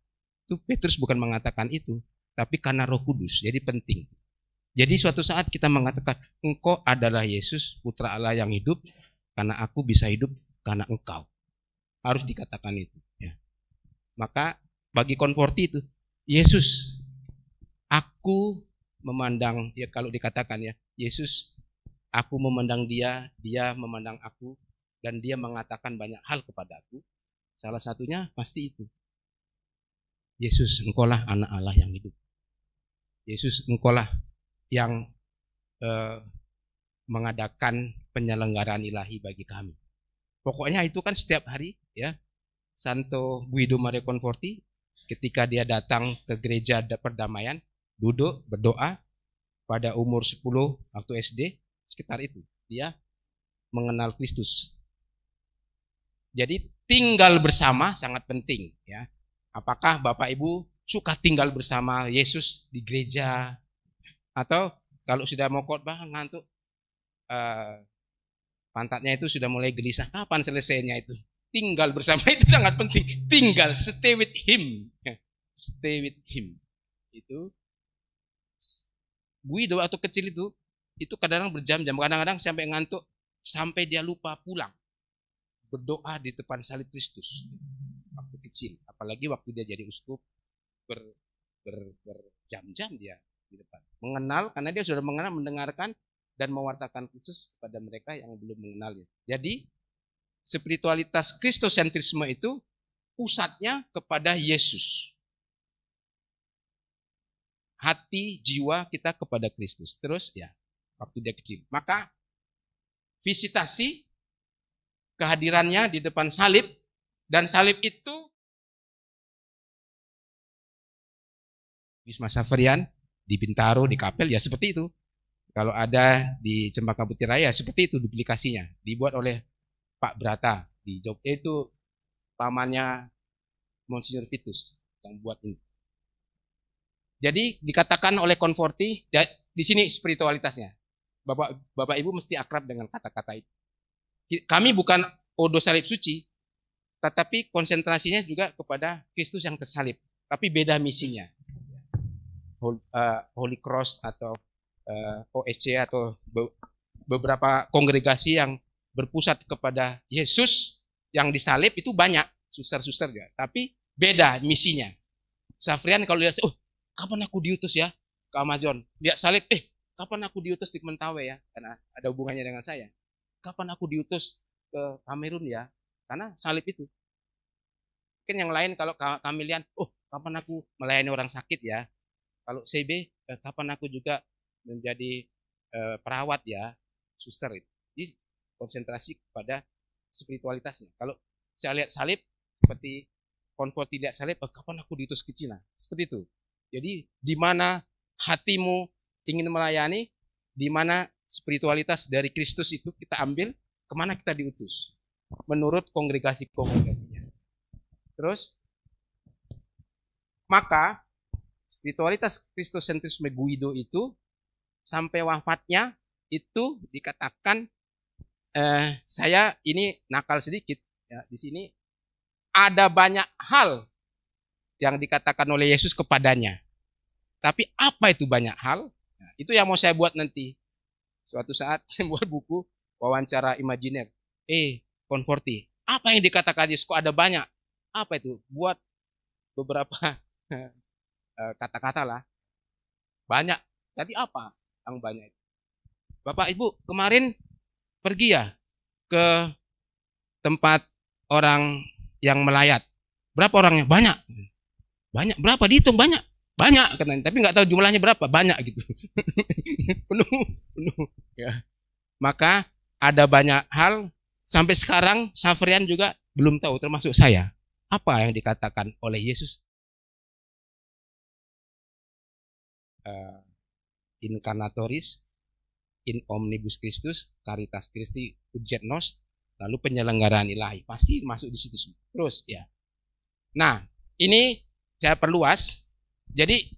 itu Petrus bukan mengatakan itu, tapi karena Roh Kudus. Jadi penting. Jadi suatu saat kita mengatakan, engkau adalah Yesus putra Allah yang hidup, karena aku bisa hidup karena engkau. Harus dikatakan itu. Ya. Maka bagi konforti itu, Yesus, aku memandang, ya kalau dikatakan ya, Yesus, aku memandang dia, dia memandang aku, dan dia mengatakan banyak hal kepada aku. Salah satunya pasti itu. Yesus, engkaulah anak Allah yang hidup. Yesus, engkaulah yang mengadakan penyelenggaraan ilahi bagi kami. Pokoknya itu kan setiap hari ya. Santo Guido Maria Conforti ketika dia datang ke gereja perdamaian, duduk berdoa pada umur 10 waktu SD, sekitar itu. Dia mengenal Kristus. Jadi tinggal bersama sangat penting ya. Apakah Bapak Ibu suka tinggal bersama Yesus di gereja? Atau kalau sudah mau khotbah ngantuk, pantatnya itu sudah mulai gelisah, kapan selesainya itu? Tinggal bersama itu sangat penting. Tinggal, stay with him. Stay with him. Itu Guido waktu kecil itu kadang-kadang berjam-jam, kadang-kadang sampai ngantuk, sampai dia lupa pulang. Berdoa di depan salib Kristus. Waktu kecil, apalagi waktu dia jadi uskup, berjam-jam dia di depan. Mengenal, karena dia sudah mengenal, mendengarkan, dan mewartakan Kristus kepada mereka yang belum mengenalnya. Jadi, spiritualitas kristosentrisme itu pusatnya kepada Yesus. Hati, jiwa kita kepada Kristus. Terus ya, waktu dia kecil. Maka, visitasi, kehadirannya di depan salib, dan salib itu Wisma Saverian, di Bintaro, di Kapel, ya seperti itu. Kalau ada di Cempaka Putih Raya, seperti itu duplikasinya. Dibuat oleh Pak Brata di Jogja, itu pamannya Monsignor Vitus yang buat ini. Jadi dikatakan oleh Conforti, di sini spiritualitasnya. Bapak Ibu mesti akrab dengan kata-kata itu. Kami bukan odo salib suci, tetapi konsentrasinya juga kepada Kristus yang tersalib. Tapi beda misinya. Holy Cross atau OSC atau beberapa kongregasi yang berpusat kepada Yesus yang disalib itu banyak, suster-suster ya, tapi beda misinya. Saverian kalau lihat, oh kapan aku diutus ya ke Amazon, lihat salib, kapan aku diutus di Mentawai ya, karena ada hubungannya dengan saya. Kapan aku diutus ke Kamerun ya, karena salib itu. Mungkin yang lain kalau kami lihat, oh kapan aku melayani orang sakit ya. Kalau CB, kapan aku juga menjadi perawat ya, suster itu. Jadi konsentrasi kepada spiritualitasnya. Kalau saya lihat salib seperti konverti lihat salib, kapan aku diutus ke Cina? Seperti itu. Jadi di mana hatimu ingin melayani, di mana spiritualitas dari Kristus itu kita ambil, kemana kita diutus? Menurut kongregasinya. Terus, maka spiritualitas Kristosentrisme Guido itu sampai wafatnya itu dikatakan, saya ini nakal sedikit ya, di sini ada banyak hal yang dikatakan oleh Yesus kepadanya. Tapi apa itu banyak hal? Nah, itu yang mau saya buat nanti. Suatu saat saya buat buku wawancara imajiner. Konforti. Apa yang dikatakan Yesus? Kok ada banyak? Apa itu? Buat beberapa kata-kata lah. Banyak. Tadi apa yang banyak? Bapak Ibu kemarin pergi ya ke tempat orang yang melayat. Berapa orangnya? Banyak. Banyak. Berapa? Dihitung banyak. Banyak katanya, tapi nggak tahu jumlahnya berapa, banyak gitu. penuh ya. Maka ada banyak hal sampai sekarang Safrian juga belum tahu, termasuk saya, apa yang dikatakan oleh Yesus incarnatoris in omnibus Christus caritas Christi udjet nos, lalu penyelenggaraan ilahi, pasti masuk di situ semua. Terus ya. Nah, ini saya perluas. Jadi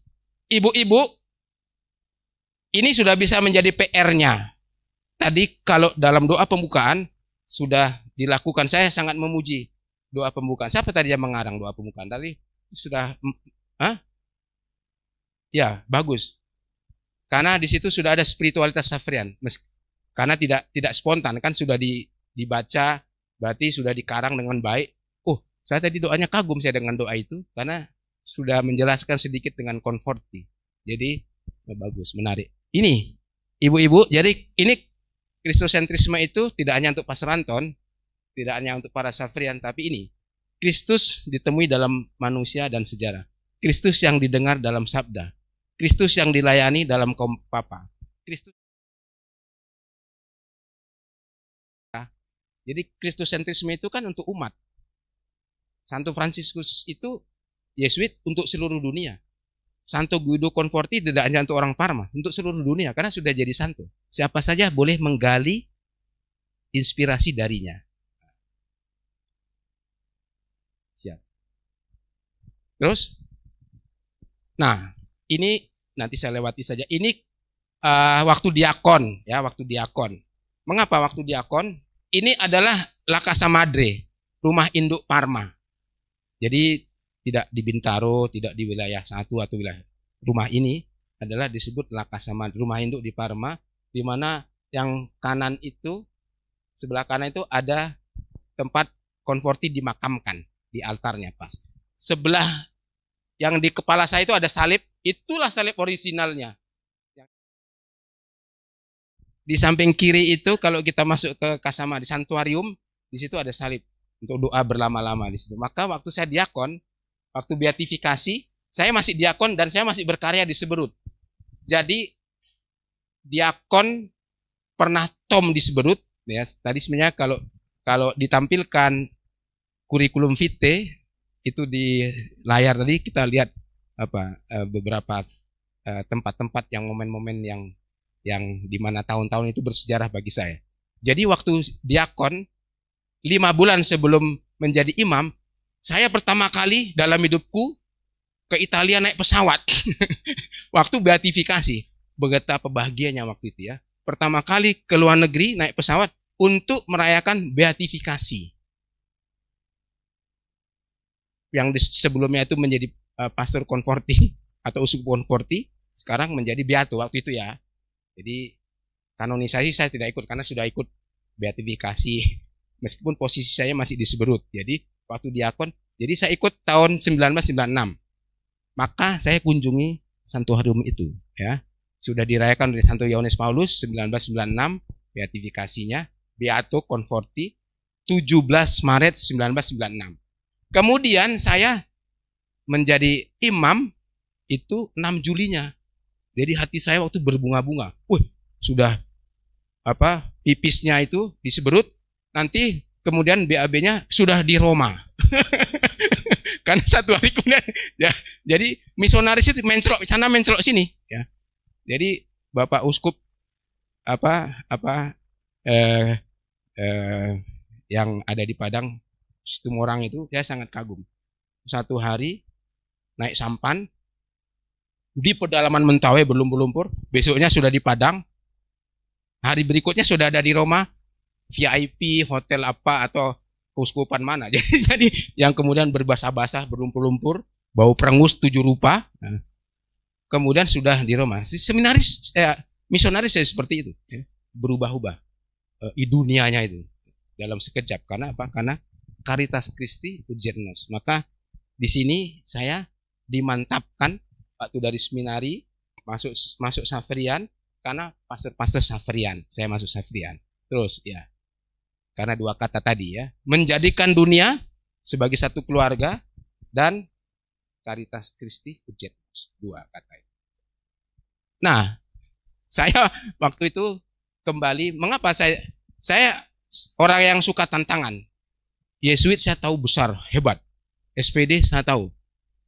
ibu-ibu ini sudah bisa menjadi PR-nya. Tadi kalau dalam doa pembukaan sudah dilakukan, saya sangat memuji doa pembukaan. Siapa tadi yang mengarang doa pembukaan? Tadi sudah, ya bagus. Karena di situ sudah ada spiritualitas Safrian. Karena tidak spontan, kan sudah dibaca, berarti sudah dikarang dengan baik. Saya tadi doanya kagum saya dengan doa itu, karena sudah menjelaskan sedikit dengan konforti. Jadi bagus, menarik. Ini ibu-ibu, jadi ini Kristosentrisme itu tidak hanya untuk Pastor Anton, tidak hanya untuk para Safrian, tapi ini Kristus ditemui dalam manusia dan sejarah. Kristus yang didengar dalam sabda. Kristus yang dilayani dalam kaum papa. Kristus. Jadi Kristosentrisme itu kan untuk umat. Santo Fransiskus itu Yesuit untuk seluruh dunia. Santo Guido Conforti tidak hanya untuk orang Parma, untuk seluruh dunia, karena sudah jadi santo. Siapa saja boleh menggali inspirasi darinya. Siap. Terus, nah ini nanti saya lewati saja. Ini waktu diakon, ya, waktu diakon. Mengapa waktu diakon? Ini adalah La Casa Madre, rumah induk Parma. Jadi tidak di Bintaro, tidak di wilayah satu atau wilayah. Rumah ini adalah disebut La Casa Madre, rumah induk di Parma, di mana yang kanan itu, sebelah kanan itu ada tempat Conforti dimakamkan di altarnya pas. Sebelah yang di kepala saya itu ada salib, itulah salib orisinalnya. Di samping kiri itu kalau kita masuk ke Kasama di santuarium, di situ ada salib untuk doa berlama-lama di situ. Maka waktu saya diakon, waktu beatifikasi, saya masih diakon dan saya masih berkarya di Seberut. Jadi diakon pernah tom di Seberut, ya. Tadi sebenarnya kalau ditampilkan kurikulum vitae itu di layar tadi kita lihat beberapa tempat-tempat yang momen-momen yang di mana tahun-tahun itu bersejarah bagi saya. Jadi waktu diakon 5 bulan sebelum menjadi imam, saya pertama kali dalam hidupku ke Italia naik pesawat. Waktu beatifikasi. Betapa bahagianya waktu itu ya. Pertama kali ke luar negeri naik pesawat untuk merayakan beatifikasi. Yang sebelumnya itu menjadi pastor Conforti atau uskup Conforti, sekarang menjadi beato waktu itu ya. Jadi kanonisasi saya tidak ikut karena sudah ikut beatifikasi. Meskipun posisi saya masih di Seberut. Jadi waktu diakon, jadi saya ikut tahun 1996. Maka saya kunjungi santuarium itu, ya. Sudah dirayakan oleh Santo Yohanes Paulus 1996 beatifikasinya, Beato Conforti 17 Maret 1996. Kemudian saya menjadi imam itu 6 Julinya. Jadi hati saya waktu berbunga-bunga. Sudah pipisnya itu di Seberut, nanti kemudian BAB-nya sudah di Roma. Karena 1 hari kemudian ya, jadi misionaris itu menclok sana menclok sini ya. Jadi Bapak Uskup yang ada di Padang Situmorang itu saya sangat kagum. 1 hari naik sampan di pedalaman Mentawai berlumpur-lumpur, besoknya sudah di Padang, hari berikutnya sudah ada di Roma, VIP, hotel apa atau keuskupan mana. Jadi yang kemudian berbasah-basah, berlumpur-lumpur, bau perengus 7 rupa, kemudian sudah di Roma. Seminaris, misionaris seperti itu, berubah-ubah dunianya itu dalam sekejap. Karena apa? Karena Caritas Christi Urgent Nos. Maka di sini saya dimantapkan waktu dari seminari masuk Saverian, karena pastor Saverian, saya masuk Saverian. Terus ya, karena 2 kata tadi ya, menjadikan dunia sebagai satu keluarga dan Caritas Christi Urgent Nos, 2 kata itu. Nah, saya waktu itu kembali, mengapa saya orang yang suka tantangan. Yesuit saya tahu besar, hebat. SPD saya tahu.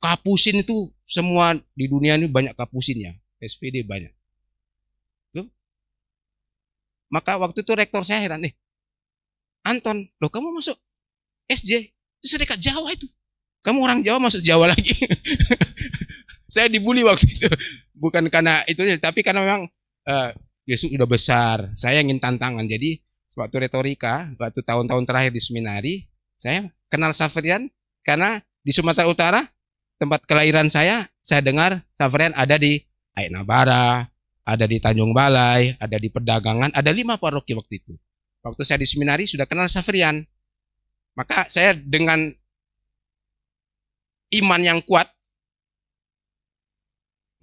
Kapusin itu semua di dunia ini banyak kapusinnya. SPD banyak. Loh? Maka waktu itu rektor saya heran, Anton, loh kamu masuk SJ, itu sedekat Jawa itu. Kamu orang Jawa masuk Jawa lagi. Saya dibully waktu itu. Bukan karena itu, tapi karena memang Yesus udah besar. Saya ingin tantangan. Jadi waktu retorika, waktu tahun-tahun terakhir di seminari, saya kenal Saverian karena di Sumatera Utara, tempat kelahiran saya dengar Saverian ada di Aitnabara, ada di Tanjung Balai, ada di Perdagangan, ada 5 paroki waktu itu. Waktu saya di seminari sudah kenal Saverian. Maka saya dengan iman yang kuat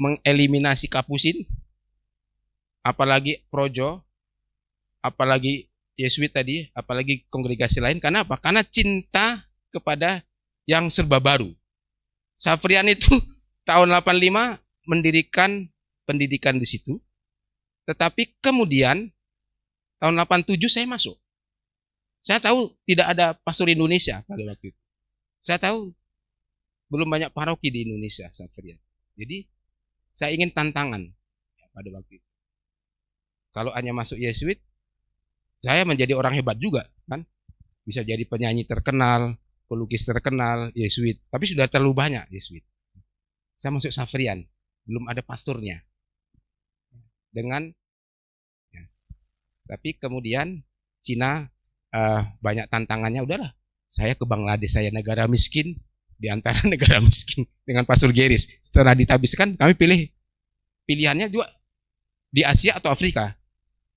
mengeliminasi kapusin, apalagi projo, apalagi Yesuit tadi, apalagi kongregasi lain. Karena apa? Karena cinta kepada yang serba baru. Saverian itu tahun 85 mendirikan pendidikan di situ. Tetapi kemudian tahun 87 saya masuk. Saya tahu tidak ada pastor Indonesia pada waktu itu. Saya tahu belum banyak paroki di Indonesia Saverian. Jadi saya ingin tantangan pada waktu itu. Kalau hanya masuk Yesuit, saya menjadi orang hebat juga, kan? Bisa jadi penyanyi terkenal, pelukis terkenal, Yesuit. Tapi sudah terlalu banyak Yesuit. Saya masuk Saverian, belum ada pastornya. Tapi kemudian Cina banyak tantangannya, udahlah. Saya ke Bangladesh, saya negara miskin di antara negara miskin dengan Pastor Geris. Setelah ditabiskan, kami pilihannya juga di Asia atau Afrika.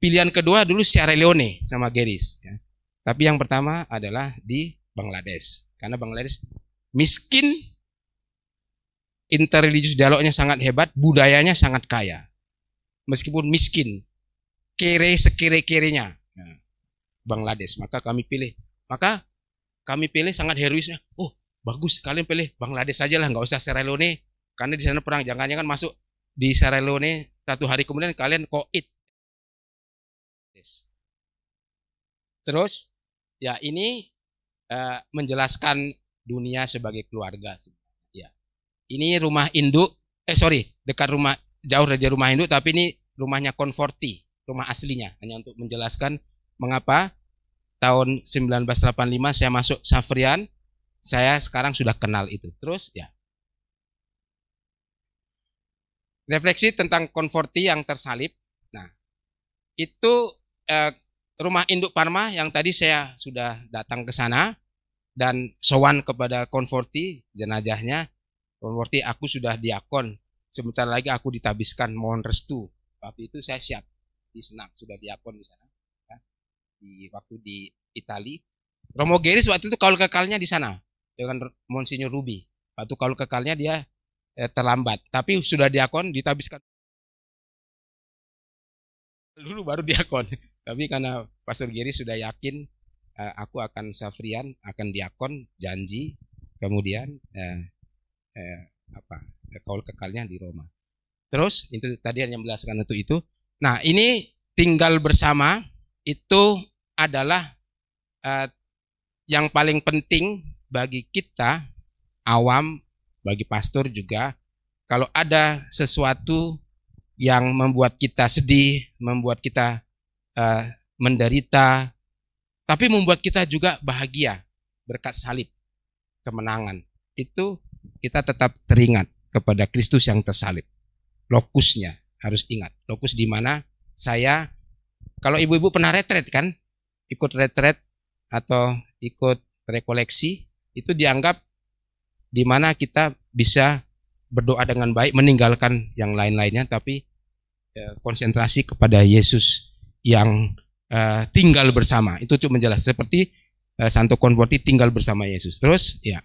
Pilihan kedua dulu Sierra Leone sama Geris. Ya. Tapi yang pertama adalah di Bangladesh. Karena Bangladesh miskin, interreligious dialognya sangat hebat, budayanya sangat kaya. Meskipun miskin, kere sekere-kerenya. Nah, Bangladesh. Maka kami pilih sangat heroisnya. Oh, bagus, kalian pilih Bangladesh saja lah, nggak usah Sierra Leone. Karena di sana perang, jangan-jangan masuk di Sierra Leone 1 hari kemudian kalian koit. Terus ya ini menjelaskan dunia sebagai keluarga. Ya, ini rumah induk, dekat rumah, jauh dari rumah induk, tapi ini rumahnya Conforti, rumah aslinya. Hanya untuk menjelaskan mengapa tahun 1985 saya masuk Saverian, saya sekarang sudah kenal itu. Terus ya, refleksi tentang Conforti yang tersalib. Nah, itu rumah induk Parma yang tadi saya sudah datang ke sana dan sowan kepada Conforti, jenazahnya. Conforti, aku sudah diakon, sebentar lagi aku ditabiskan, mohon restu. Waktu itu saya siap di Senang, sudah diakon di sana. Ya. Waktu di Itali. Romo Geris waktu itu kaul kekalnya di sana dengan Monsignor Ruby. Waktu kaul kekalnya dia terlambat, tapi sudah diakon, ditabiskan dulu baru diakon. Tapi karena Pastor Giri sudah yakin aku akan Saverian, akan diakon, janji, kemudian kaul kekalnya di Roma. Terus itu tadi hanya menjelaskan untuk itu. Nah, ini tinggal bersama itu adalah yang paling penting bagi kita awam, bagi pastor juga, kalau ada sesuatu yang membuat kita sedih, membuat kita menderita, tapi membuat kita juga bahagia berkat salib, kemenangan, itu kita tetap teringat kepada Kristus yang tersalib. Lokusnya harus ingat, lokus di mana saya, kalau ibu-ibu pernah retret kan, ikut retret atau ikut rekoleksi, itu dianggap di mana kita bisa berdoa dengan baik, meninggalkan yang lain-lainnya, tapi konsentrasi kepada Yesus yang tinggal bersama. Itu cuma menjelaskan seperti Santo Conforti tinggal bersama Yesus. Terus ya.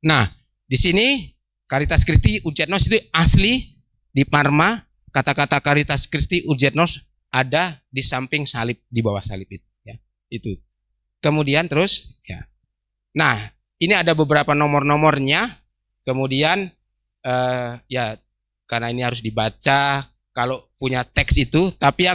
Nah, di sini Caritas Christi Urgent Nos itu asli di Parma. Kata-kata Caritas Christi Urgent Nos ada di samping salib, di bawah salib itu ya. Itu. Kemudian terus ya. Nah, ini ada beberapa nomor-nomornya. Kemudian ya karena ini harus dibaca kalau punya teks itu, tapi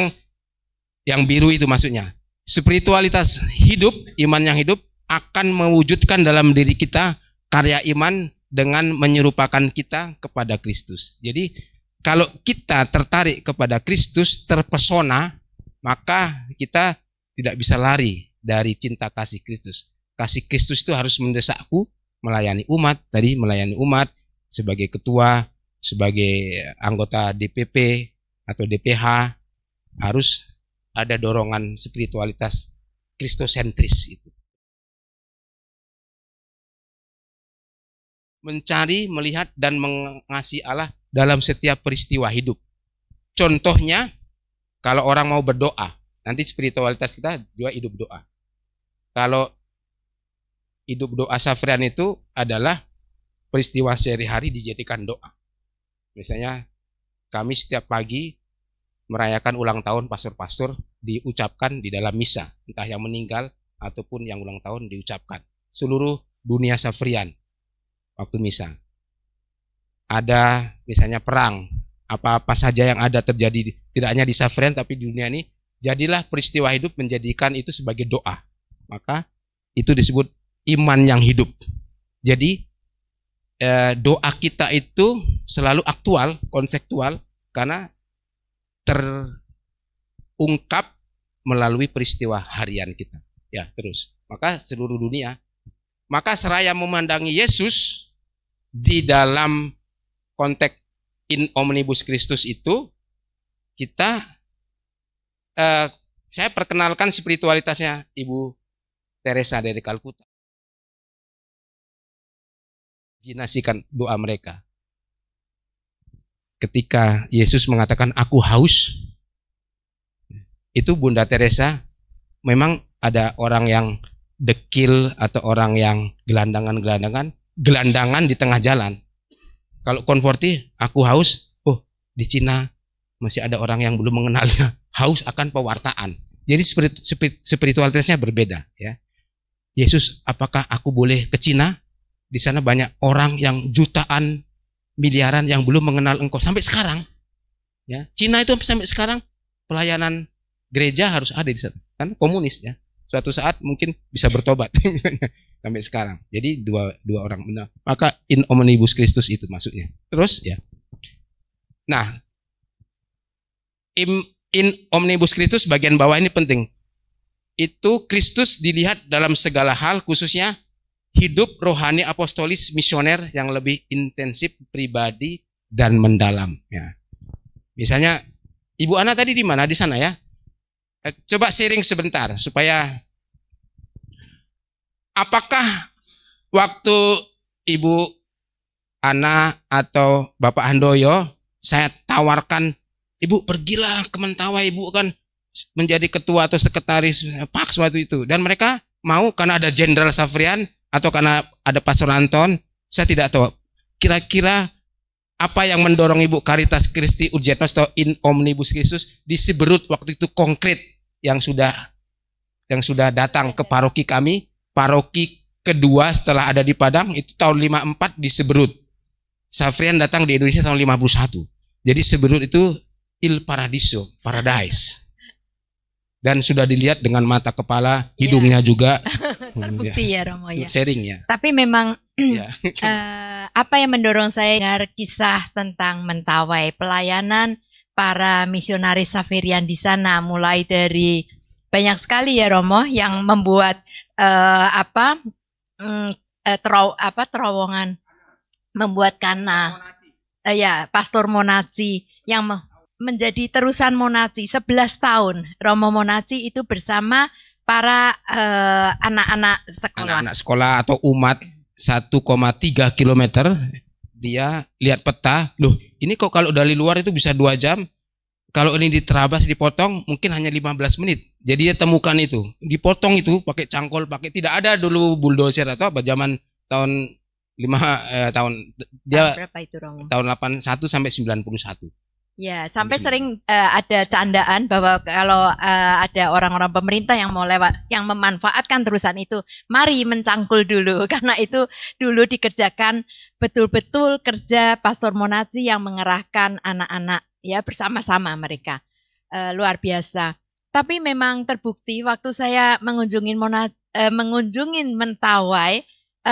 yang biru itu maksudnya. Spiritualitas hidup, iman yang hidup akan mewujudkan dalam diri kita karya iman dengan menyerupakan kita kepada Kristus. Jadi kalau kita tertarik kepada Kristus, terpesona, maka kita tidak bisa lari dari cinta kasih Kristus. Kasih Kristus itu harus mendesakku melayani umat, tadi melayani umat sebagai ketua, sebagai anggota DPP atau DPH, harus ada dorongan spiritualitas kristosentris itu. Mencari, melihat, dan mengasihi Allah dalam setiap peristiwa hidup. Contohnya, kalau orang mau berdoa, nanti spiritualitas kita juga hidup doa. Kalau hidup doa Safrian itu adalah peristiwa sehari-hari dijadikan doa. Misalnya, kami setiap pagi merayakan ulang tahun pastor-pastor diucapkan di dalam misa, entah yang meninggal ataupun yang ulang tahun diucapkan. Seluruh dunia Safrian waktu misa. Ada misalnya perang, apa-apa saja yang ada terjadi tidak hanya di Safrian tapi di dunia ini, jadilah peristiwa hidup menjadikan itu sebagai doa. Maka itu disebut iman yang hidup. Jadi doa kita itu selalu aktual, konseptual, karena terungkap melalui peristiwa harian kita. Ya, terus. Maka seluruh dunia, maka seraya memandangi Yesus di dalam konteks in omnibus Christus itu, kita saya perkenalkan spiritualitasnya Ibu Teresa dari Kalkuta. Imajinasikan doa mereka. Ketika Yesus mengatakan aku haus, itu Bunda Teresa memang ada orang yang dekil atau orang yang gelandangan di tengah jalan. Kalau Conforti, aku haus, oh di Cina masih ada orang yang belum mengenalnya, haus akan pewartaan. Jadi spiritualitasnya berbeda ya. Yesus, apakah aku boleh ke Cina? Di sana banyak orang yang jutaan, miliaran yang belum mengenal engkau sampai sekarang. Ya, Cina itu sampai sekarang pelayanan gereja harus ada di sana. Kan komunis ya. Suatu saat mungkin bisa bertobat misalnya sampai sekarang. Jadi dua orang benar. Maka in omnibus Christus itu maksudnya. Terus ya. Nah, in omnibus Christus bagian bawah ini penting. Itu Kristus dilihat dalam segala hal, khususnya hidup rohani apostolis misioner yang lebih intensif, pribadi dan mendalam ya. Misalnya Ibu Ana tadi di mana? Di sana ya. Coba sharing sebentar supaya apakah waktu Ibu Ana atau Bapak Handoyo saya tawarkan, Ibu pergilah ke Mentawai, Ibu kan menjadi ketua atau sekretaris Pax waktu itu, dan mereka mau karena ada Jenderal Safrian atau karena ada Pastor Anton, saya tidak tahu. Kira-kira apa yang mendorong Ibu Caritas Christi Urgent Nos atau in omnibus Christus di Siberut waktu itu konkret yang sudah datang ke paroki kami, paroki kedua setelah ada di Padang itu tahun 54 di Siberut. Safrian datang di Indonesia tahun 51. Jadi Siberut itu Il Paradiso, paradise. dan sudah dilihat dengan mata kepala, hidungnya juga. Terbukti ya Romo ya. Sharing ya. Tapi memang Ya. apa yang mendorong saya dengar kisah tentang Mentawai, pelayanan para misionaris Xaverian di sana, mulai dari banyak sekali ya Romo yang membuat terowongan, membuat kana, ya Pastor Monaci yang menjadi terusan Monaci 11 tahun. Romo Monaci itu bersama para anak-anak sekolah. Anak-anak sekolah atau umat 1,3 kilometer, dia lihat peta, loh ini kok kalau dari luar itu bisa 2 jam, kalau ini diterabas dipotong mungkin hanya 15 menit. Jadi dia temukan itu, dipotong itu pakai cangkol, pakai, tidak ada dulu bulldozer atau apa, zaman tahun 5 tahun dia Berapa itu Romo? tahun 81 sampai 91. Ya, sampai sering ada candaan bahwa kalau ada orang-orang pemerintah yang mau lewat, yang memanfaatkan terusan itu, mari mencangkul dulu, karena itu dulu dikerjakan betul-betul kerja Pastor Monaci yang mengerahkan anak-anak ya bersama-sama mereka, luar biasa. Tapi memang terbukti waktu saya mengunjungin Mentawai,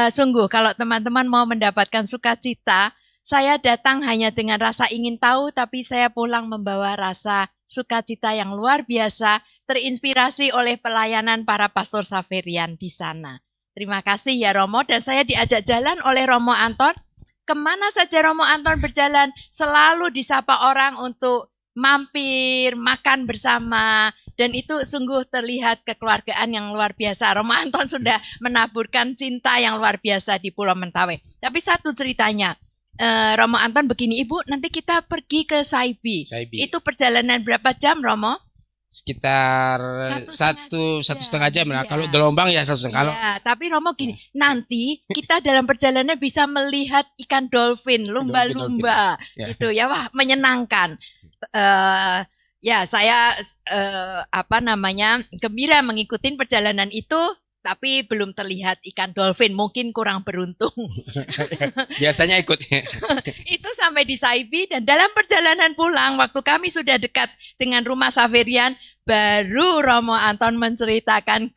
sungguh kalau teman-teman mau mendapatkan sukacita, saya datang hanya dengan rasa ingin tahu, tapi saya pulang membawa rasa sukacita yang luar biasa, terinspirasi oleh pelayanan para pastor Xaverian di sana. Terima kasih ya Romo, dan saya diajak jalan oleh Romo Anton. Kemana saja Romo Anton berjalan, selalu disapa orang untuk mampir, makan bersama, dan itu sungguh terlihat kekeluargaan yang luar biasa. Romo Anton sudah menaburkan cinta yang luar biasa di Pulau Mentawai. Tapi satu ceritanya, Romo Anton begini, Ibu, nanti kita pergi ke Saibi. Itu perjalanan berapa jam, Romo? Sekitar satu setengah jam lah. Kalau gelombang ya 1,5 jam. Ya, tapi Romo gini, nanti kita dalam perjalanan bisa melihat ikan dolphin, lumba-lumba, gitu ya, wah menyenangkan. Ya, saya gembira mengikuti perjalanan itu. Tapi belum terlihat ikan dolphin, mungkin kurang beruntung. Biasanya ikut. Itu sampai di Saibi, dan dalam perjalanan pulang, waktu kami sudah dekat dengan rumah Xaverian, baru Romo Anton menceritakan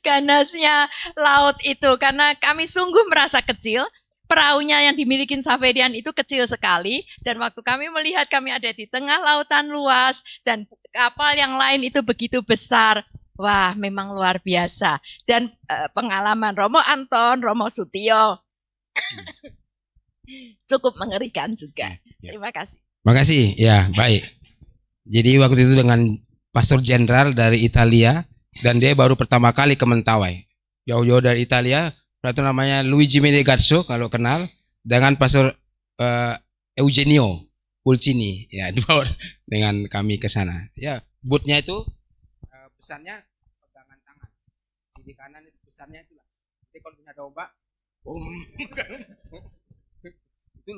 ganasnya laut itu. Karena kami sungguh merasa kecil, perahunya yang dimiliki Xaverian itu kecil sekali, dan waktu kami melihat kami ada di tengah lautan luas, dan kapal yang lain itu begitu besar. Wah, memang luar biasa. Dan pengalaman Romo Anton, Romo Sutio cukup mengerikan juga. Terima kasih. Makasih, ya baik. Jadi waktu itu dengan Pastor Jenderal dari Italia, dan dia baru pertama kali ke Mentawai. Jauh-jauh dari Italia, itu namanya Luigi Menegasso kalau kenal, dengan Pastor Eugenio Pulcini, ya dua orang dengan kami ke sana. Ya, bootnya itu besarnya pegangan tangan, di kanan itu besarnya itulah. Jadi kalau punya domba, itu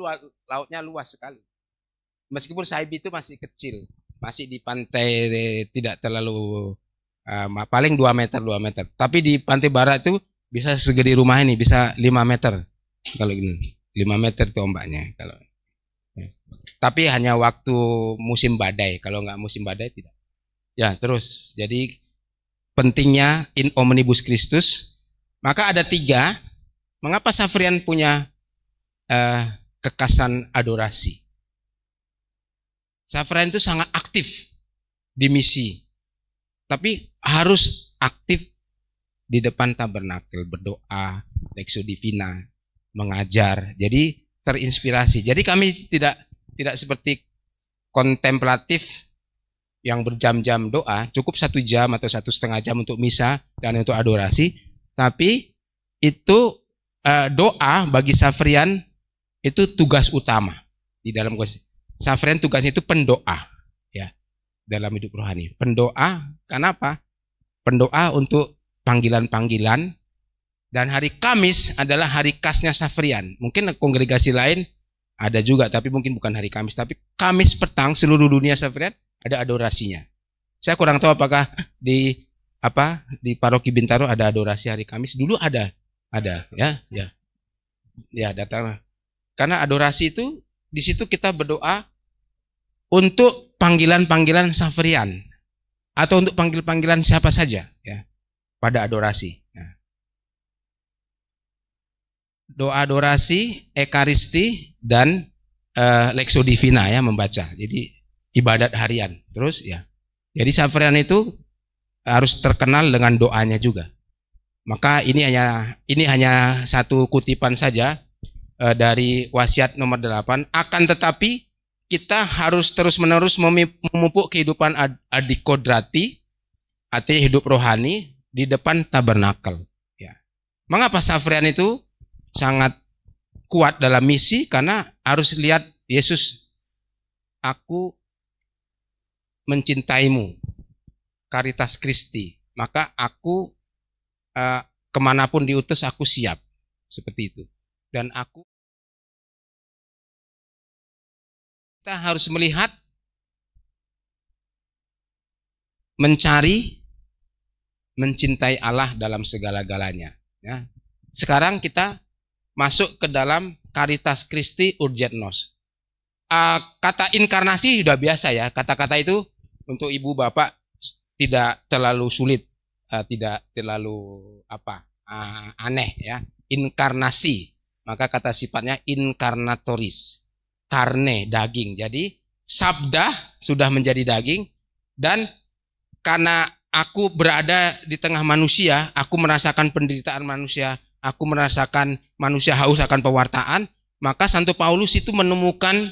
lautnya luas sekali. Meskipun Saibi itu masih kecil, masih di pantai, tidak terlalu paling 2 meter. Tapi di pantai barat itu bisa segede rumah ini, bisa 5 meter. Kalau gini, 5 meter itu ombaknya. Kalau tapi hanya waktu musim badai. Kalau nggak musim badai tidak. Ya, terus. Jadi pentingnya in omnibus Christus. Maka ada 3. Mengapa Xaverian punya kekasan adorasi? Xaverian itu sangat aktif di misi. Tapi harus aktif di depan tabernakel, berdoa, Lexio Divina, mengajar. Jadi terinspirasi. Jadi kami tidak seperti kontemplatif yang berjam-jam doa, cukup 1 jam atau 1,5 jam untuk misa dan untuk adorasi. Tapi itu doa bagi Xaverian itu tugas utama di dalam Xaverian. Tugasnya itu pendoa, ya, dalam hidup rohani. Pendoa, kenapa? Pendoa untuk panggilan-panggilan. Dan hari Kamis adalah hari khasnya Xaverian. Mungkin kongregasi lain ada juga, tapi mungkin bukan hari Kamis. Tapi Kamis petang seluruh dunia Xaverian ada adorasinya. Saya kurang tahu apakah di Paroki Bintaro ada adorasi hari Kamis. Dulu ada, ya datang. Karena adorasi itu di situ kita berdoa untuk panggilan-panggilan Xaverian. atau untuk panggil-panggilan siapa saja ya pada adorasi. Nah, doa adorasi, ekaristi, dan Lexio Divina ya membaca. Jadi ibadat harian. Terus ya. Jadi Safrian itu harus terkenal dengan doanya juga. Maka ini hanya satu kutipan saja dari wasiat nomor 8. Akan tetapi kita harus terus-menerus memupuk kehidupan adikodrati, artinya hidup rohani di depan tabernakel. Ya. Mengapa Safrian itu sangat kuat dalam misi? Karena harus lihat Yesus, aku mencintaimu, Caritas Christi, maka aku kemanapun diutus aku siap, seperti itu. Dan kita harus melihat, mencari, mencintai Allah dalam segala-galanya. Ya. Sekarang kita masuk ke dalam Caritas Christi Urget Nos. Kata inkarnasi sudah biasa ya. Kata-kata itu untuk ibu bapak tidak terlalu sulit, tidak terlalu aneh ya. Inkarnasi, maka kata sifatnya inkarnatoris, karne, daging. Jadi sabda sudah menjadi daging, dan karena aku berada di tengah manusia, aku merasakan penderitaan manusia, aku merasakan manusia haus akan pewartaan, maka Santo Paulus itu menemukan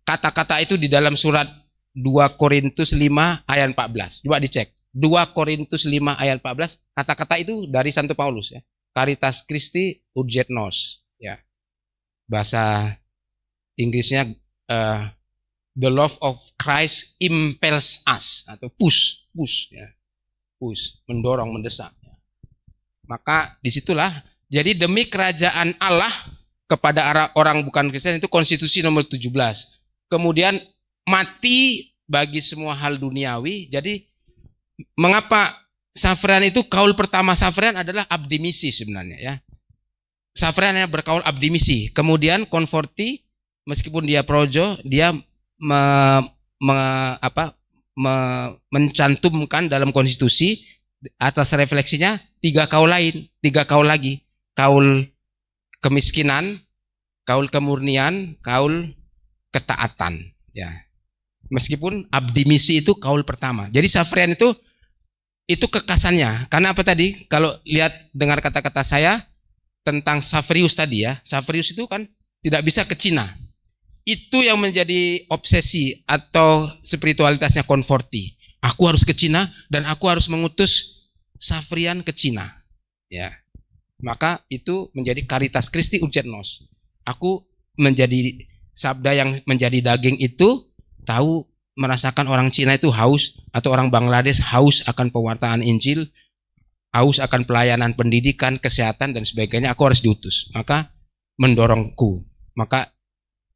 kata-kata itu di dalam surat 2 Korintus 5 ayat 14. Coba dicek. 2 Korintus 5 ayat 14, kata-kata itu dari Santo Paulus ya. Caritas Christi Urget Nos ya. Bahasa Inggrisnya the love of Christ impels us, atau push ya. Push, mendorong, mendesak ya. Maka disitulah, jadi demi kerajaan Allah kepada orang bukan Kristen, itu konstitusi nomor 17. Kemudian mati bagi semua hal duniawi. Jadi mengapa Safrian itu kaul pertama Safrian adalah abdi misi sebenarnya ya. Safrian yang berkaul abdi misi. Kemudian Conforti, meskipun dia projo, dia mencantumkan dalam konstitusi atas refleksinya 3 kaul lain, 3 kaul lagi. Kaul kemiskinan, kaul kemurnian, kaul ketaatan ya. Meskipun abdi misi itu kaul pertama. Jadi Safrian itu kekasannya. Karena apa tadi? Kalau lihat dengar kata-kata saya tentang Safrius tadi ya. Safrius itu kan tidak bisa ke Cina. Itu yang menjadi obsesi atau spiritualitasnya Conforti. Aku harus ke Cina dan aku harus mengutus Safrian ke Cina. Ya. Maka itu menjadi Caritas Christi Urget Nos. Aku menjadi sabda yang menjadi daging itu, tahu merasakan orang Cina itu haus, atau orang Bangladesh haus akan pewartaan Injil, haus akan pelayanan pendidikan, kesehatan dan sebagainya, aku harus diutus. Maka mendorongku. Maka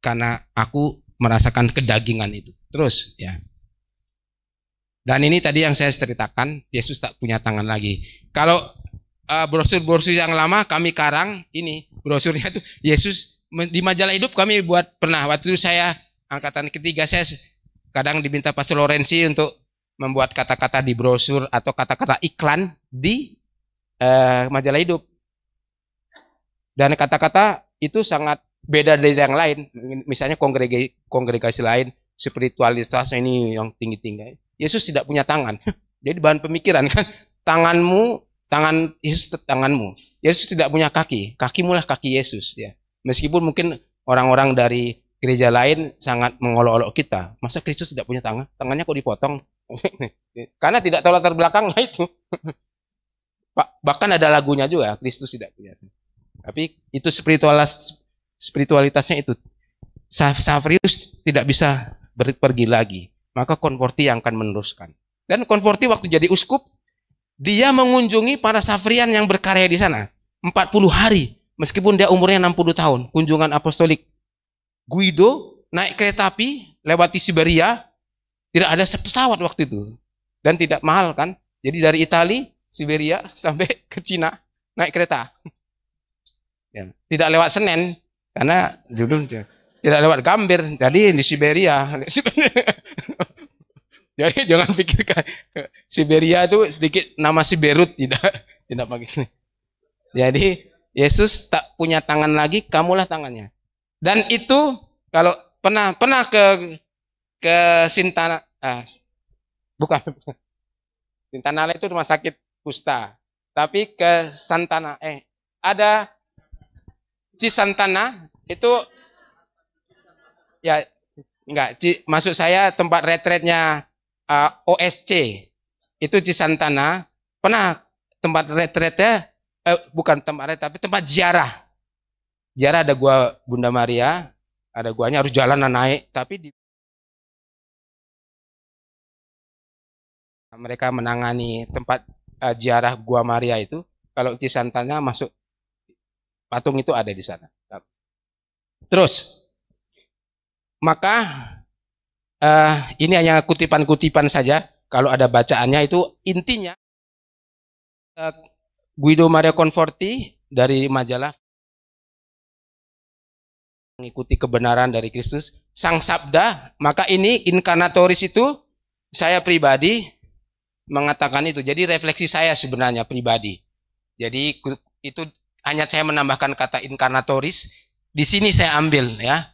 karena aku merasakan kedagingan itu. Terus ya. Dan ini tadi yang saya ceritakan, Yesus tak punya tangan lagi. Kalau brosur-brosur yang lama kami karang, ini brosurnya itu Yesus di majalah Hidup kami buat pernah. Waktu itu saya angkatan ketiga, saya kadang diminta Pastor Lorenzi untuk membuat kata-kata di brosur atau kata-kata iklan di majalah Hidup. Dan kata-kata itu sangat beda dari yang lain. Misalnya kongregasi lain, spiritualitasnya ini yang tinggi-tinggi. Yesus tidak punya tangan. Jadi bahan pemikiran kan, tangan Yesus tanganmu. Yesus tidak punya kaki, kakimu lah kaki Yesus ya. Meskipun mungkin orang-orang dari gereja lain sangat mengolok-olok kita. Masa Kristus tidak punya tangan? Tangannya kok dipotong? Karena tidak tahu latar belakangnya itu. Bahkan ada lagunya juga, Kristus tidak punya. Tapi itu spiritualitasnya itu. Safrius tidak bisa pergi lagi. Maka Conforti yang akan meneruskan. Dan Conforti waktu jadi uskup, dia mengunjungi para Safrian yang berkarya di sana. 40 hari. Meskipun dia umurnya 60 tahun. Kunjungan apostolik. Guido naik kereta api lewati Siberia, tidak ada pesawat waktu itu dan tidak mahal kan. Jadi dari Italia, Siberia sampai ke Cina naik kereta. Ya, tidak lewat Senen karena dulu tidak lewat Gambir. Jadi di Siberia Jadi jangan pikirkan Siberia itu sedikit nama Siberut, tidak pakai. Jadi Yesus tak punya tangan lagi, kamulah tangannya. Dan itu kalau pernah ke Sintana, bukan Sintanala itu rumah sakit kusta. Tapi ke Santana, ada Cisantana itu ya enggak, maksud saya tempat retretnya OSC itu Cisantana. Pernah tempat retretnya bukan tempat retret tapi tempat ziarah. Ziarah ada gua Bunda Maria, ada guanya harus jalan naik, tapi mereka menangani tempat ziarah Gua Maria itu. Kalau Cisantana masuk patung itu ada di sana. Terus, maka ini hanya kutipan-kutipan saja. Kalau ada bacaannya itu intinya Guido Maria Conforti dari majalah mengikuti kebenaran dari Kristus, Sang Sabda. Maka ini inkarnatoris itu saya pribadi mengatakan itu. Jadi refleksi saya sebenarnya pribadi. Jadi itu hanya saya menambahkan kata inkarnatoris. Di sini saya ambil ya.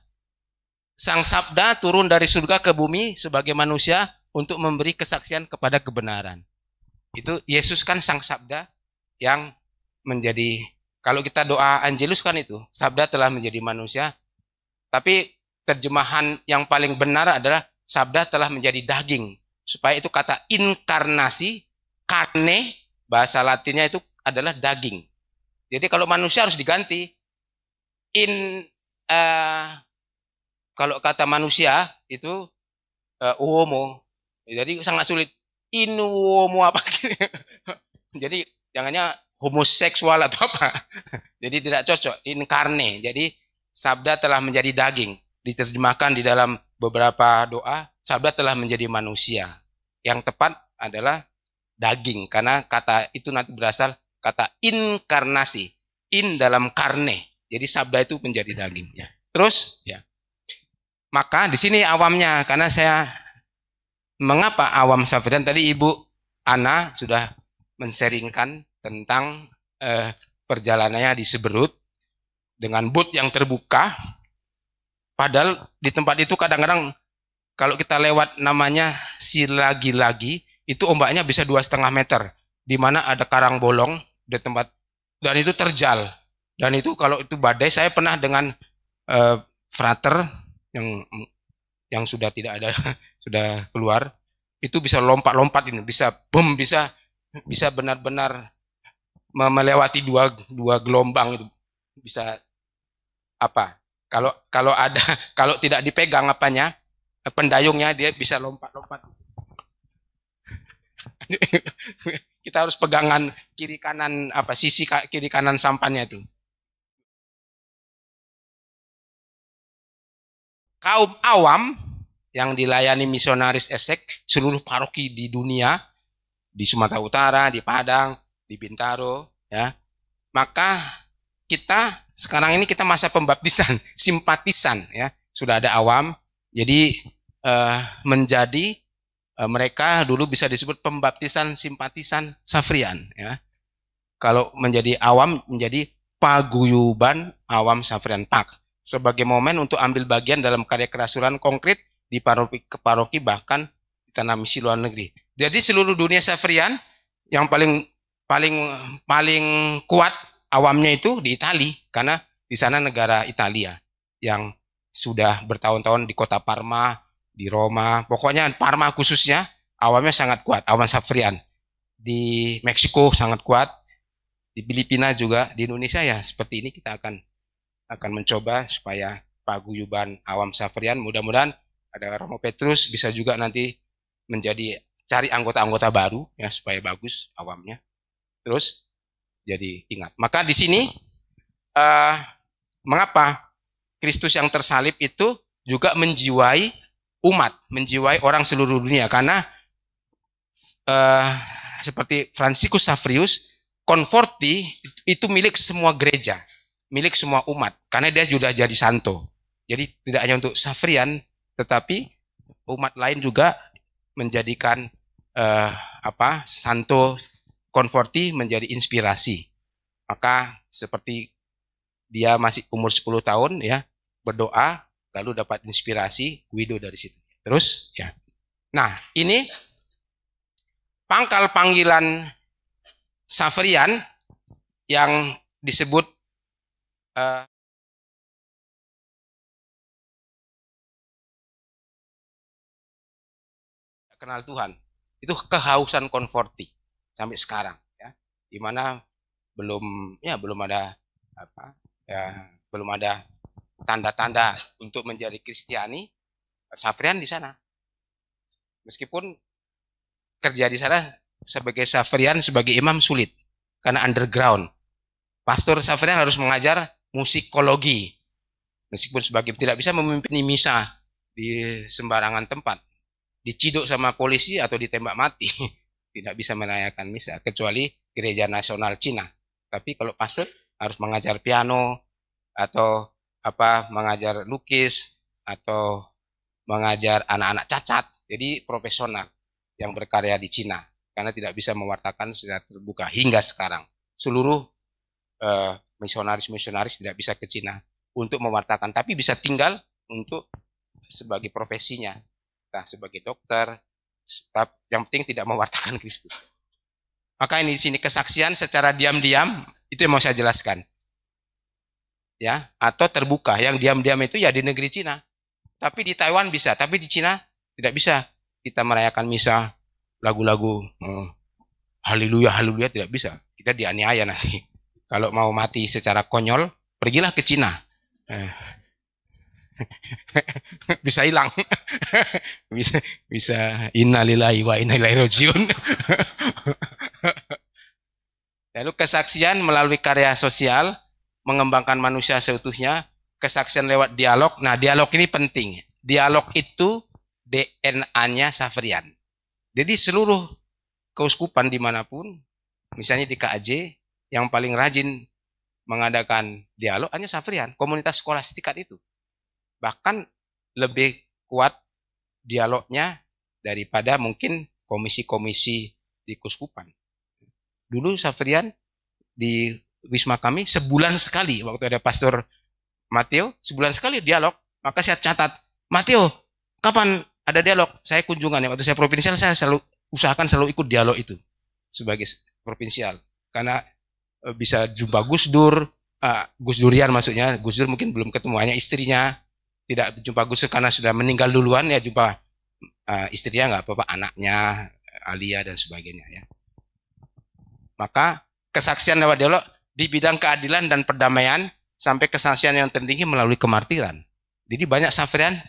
Sang Sabda turun dari surga ke bumi sebagai manusia untuk memberi kesaksian kepada kebenaran. Itu Yesus kan Sang Sabda yang menjadi, kalau kita doa Angelus kan itu, Sabda telah menjadi manusia. Tapi terjemahan yang paling benar adalah Sabda telah menjadi daging. Supaya itu kata inkarnasi, carne, bahasa Latinnya itu adalah daging. Jadi kalau manusia harus diganti. Kalau kata manusia itu uomo. Jadi sangat sulit. Inuomo apa? Jadi jangannya homoseksual atau apa. Jadi tidak cocok. Inkarne. Jadi Sabda telah menjadi daging. Diterjemahkan di dalam beberapa doa. Sabda telah menjadi manusia. Yang tepat adalah daging. Karena kata itu nanti berasal kata inkarnasi. In dalam karne. Jadi Sabda itu menjadi daging. Ya. Terus, ya. Maka di sini awamnya. Karena saya, mengapa awam Safrian? Tadi Ibu Ana sudah men-sharingkan tentang perjalanannya di Seberut. Dengan booth yang terbuka. Padahal di tempat itu kadang-kadang kalau kita lewat namanya Silagi-lagi, itu ombaknya bisa 2,5 meter. Di mana ada karang bolong di tempat, dan itu terjal. Dan itu kalau itu badai, saya pernah dengan frater yang sudah tidak ada, sudah keluar, itu bisa lompat-lompat ini, bisa benar-benar melewati dua gelombang itu. Bisa apa? Kalau tidak dipegang apanya, pendayungnya, dia bisa lompat-lompat. Kita harus pegangan kiri kanan sisi kiri kanan sampannya itu. Kaum awam yang dilayani misionaris ESEK seluruh paroki di dunia, di Sumatera Utara, di Padang, di Bintaro, ya. Maka kita sekarang ini kita masa pembaptisan, simpatisan, ya. Sudah ada awam. Jadi menjadi mereka dulu bisa disebut pembaptisan simpatisan Safrian, ya. Kalau menjadi awam menjadi paguyuban awam Safrian Pax sebagai momen untuk ambil bagian dalam karya kerasulan konkret di paroki bahkan di tanah misi luar negeri. Jadi seluruh dunia Safrian yang paling kuat awamnya itu di Italia, karena di sana negara Italia yang sudah bertahun-tahun di kota Parma, di Roma, pokoknya Parma khususnya awamnya sangat kuat, awam Safrian. Di Meksiko sangat kuat, di Filipina juga, di Indonesia ya seperti ini kita akan mencoba supaya paguyuban awam Safrian, mudah-mudahan ada Romo Petrus bisa juga nanti menjadi cari anggota-anggota baru ya supaya bagus awamnya. Terus jadi ingat. Maka di sini mengapa Kristus yang tersalib itu juga menjiwai umat, menjiwai orang seluruh dunia, karena seperti Franciscus Safrius, Conforti itu milik semua gereja, milik semua umat, karena dia sudah jadi santo. Jadi tidak hanya untuk Safrian, tetapi umat lain juga menjadikan Santo Conforti menjadi inspirasi. Maka seperti dia masih umur 10 tahun ya, berdoa lalu dapat inspirasi Guido dari situ. Terus ya. Nah, ini pangkal panggilan Xaverian yang disebut kenal Tuhan. Itu kehausan Conforti sampai sekarang ya. Di mana belum ada belum ada tanda-tanda untuk menjadi Kristiani. Xaverian di sana. Meskipun kerja di sana sebagai Xaverian, sebagai imam sulit karena underground. Pastor Xaverian harus mengajar musikologi. Meskipun sebagai tidak bisa memimpin misa di sembarangan tempat. Diciduk sama polisi atau ditembak mati. Tidak bisa merayakan misa kecuali Gereja Nasional Cina. Tapi kalau pastor harus mengajar piano atau mengajar lukis atau mengajar anak-anak cacat. Jadi profesional yang berkarya di Cina karena tidak bisa mewartakan secara terbuka hingga sekarang. Seluruh misionaris tidak bisa ke Cina untuk mewartakan, tapi bisa tinggal untuk sebagai profesinya. Nah, sebagai dokter, yang penting tidak mewartakan Kristus. Maka ini di sini kesaksian secara diam-diam itu yang mau saya jelaskan. Ya, atau terbuka. Yang diam-diam itu ya di negeri Cina. Tapi di Taiwan bisa, tapi di Cina tidak bisa. Kita merayakan misa lagu-lagu haleluya haleluya tidak bisa. Kita dianiaya nanti. Kalau mau mati secara konyol, pergilah ke Cina. Bisa hilang. bisa innalillahi wa inna ilaihi rajiun. Lalu kesaksian melalui karya sosial, mengembangkan manusia seutuhnya, kesaksian lewat dialog. Nah, dialog ini penting. Dialog itu DNA-nya Xaverian. Jadi seluruh keuskupan dimanapun, misalnya di KAJ, yang paling rajin mengadakan dialog hanya Xaverian, komunitas skolastikat itu. Bahkan lebih kuat dialognya daripada mungkin komisi-komisi di keuskupan. Dulu Xaverian di Wisma kami sebulan sekali, waktu ada Pastor Mateo, sebulan sekali dialog. Maka saya catat, Mateo, kapan ada dialog? Saya kunjungan ya, waktu saya provinsial saya selalu usahakan selalu ikut dialog itu sebagai provinsial. Karena bisa jumpa Gus Dur, Gus Durian maksudnya, Gus Dur mungkin belum ketemu, hanya istrinya. Tidak jumpa Gus Dur karena sudah meninggal duluan, ya jumpa istrinya nggak apa-apa, anaknya, Alia dan sebagainya ya. Maka kesaksian lewat dialog di bidang keadilan dan perdamaian sampai kesaksian yang tertinggi melalui kemartiran. Jadi banyak Xaverian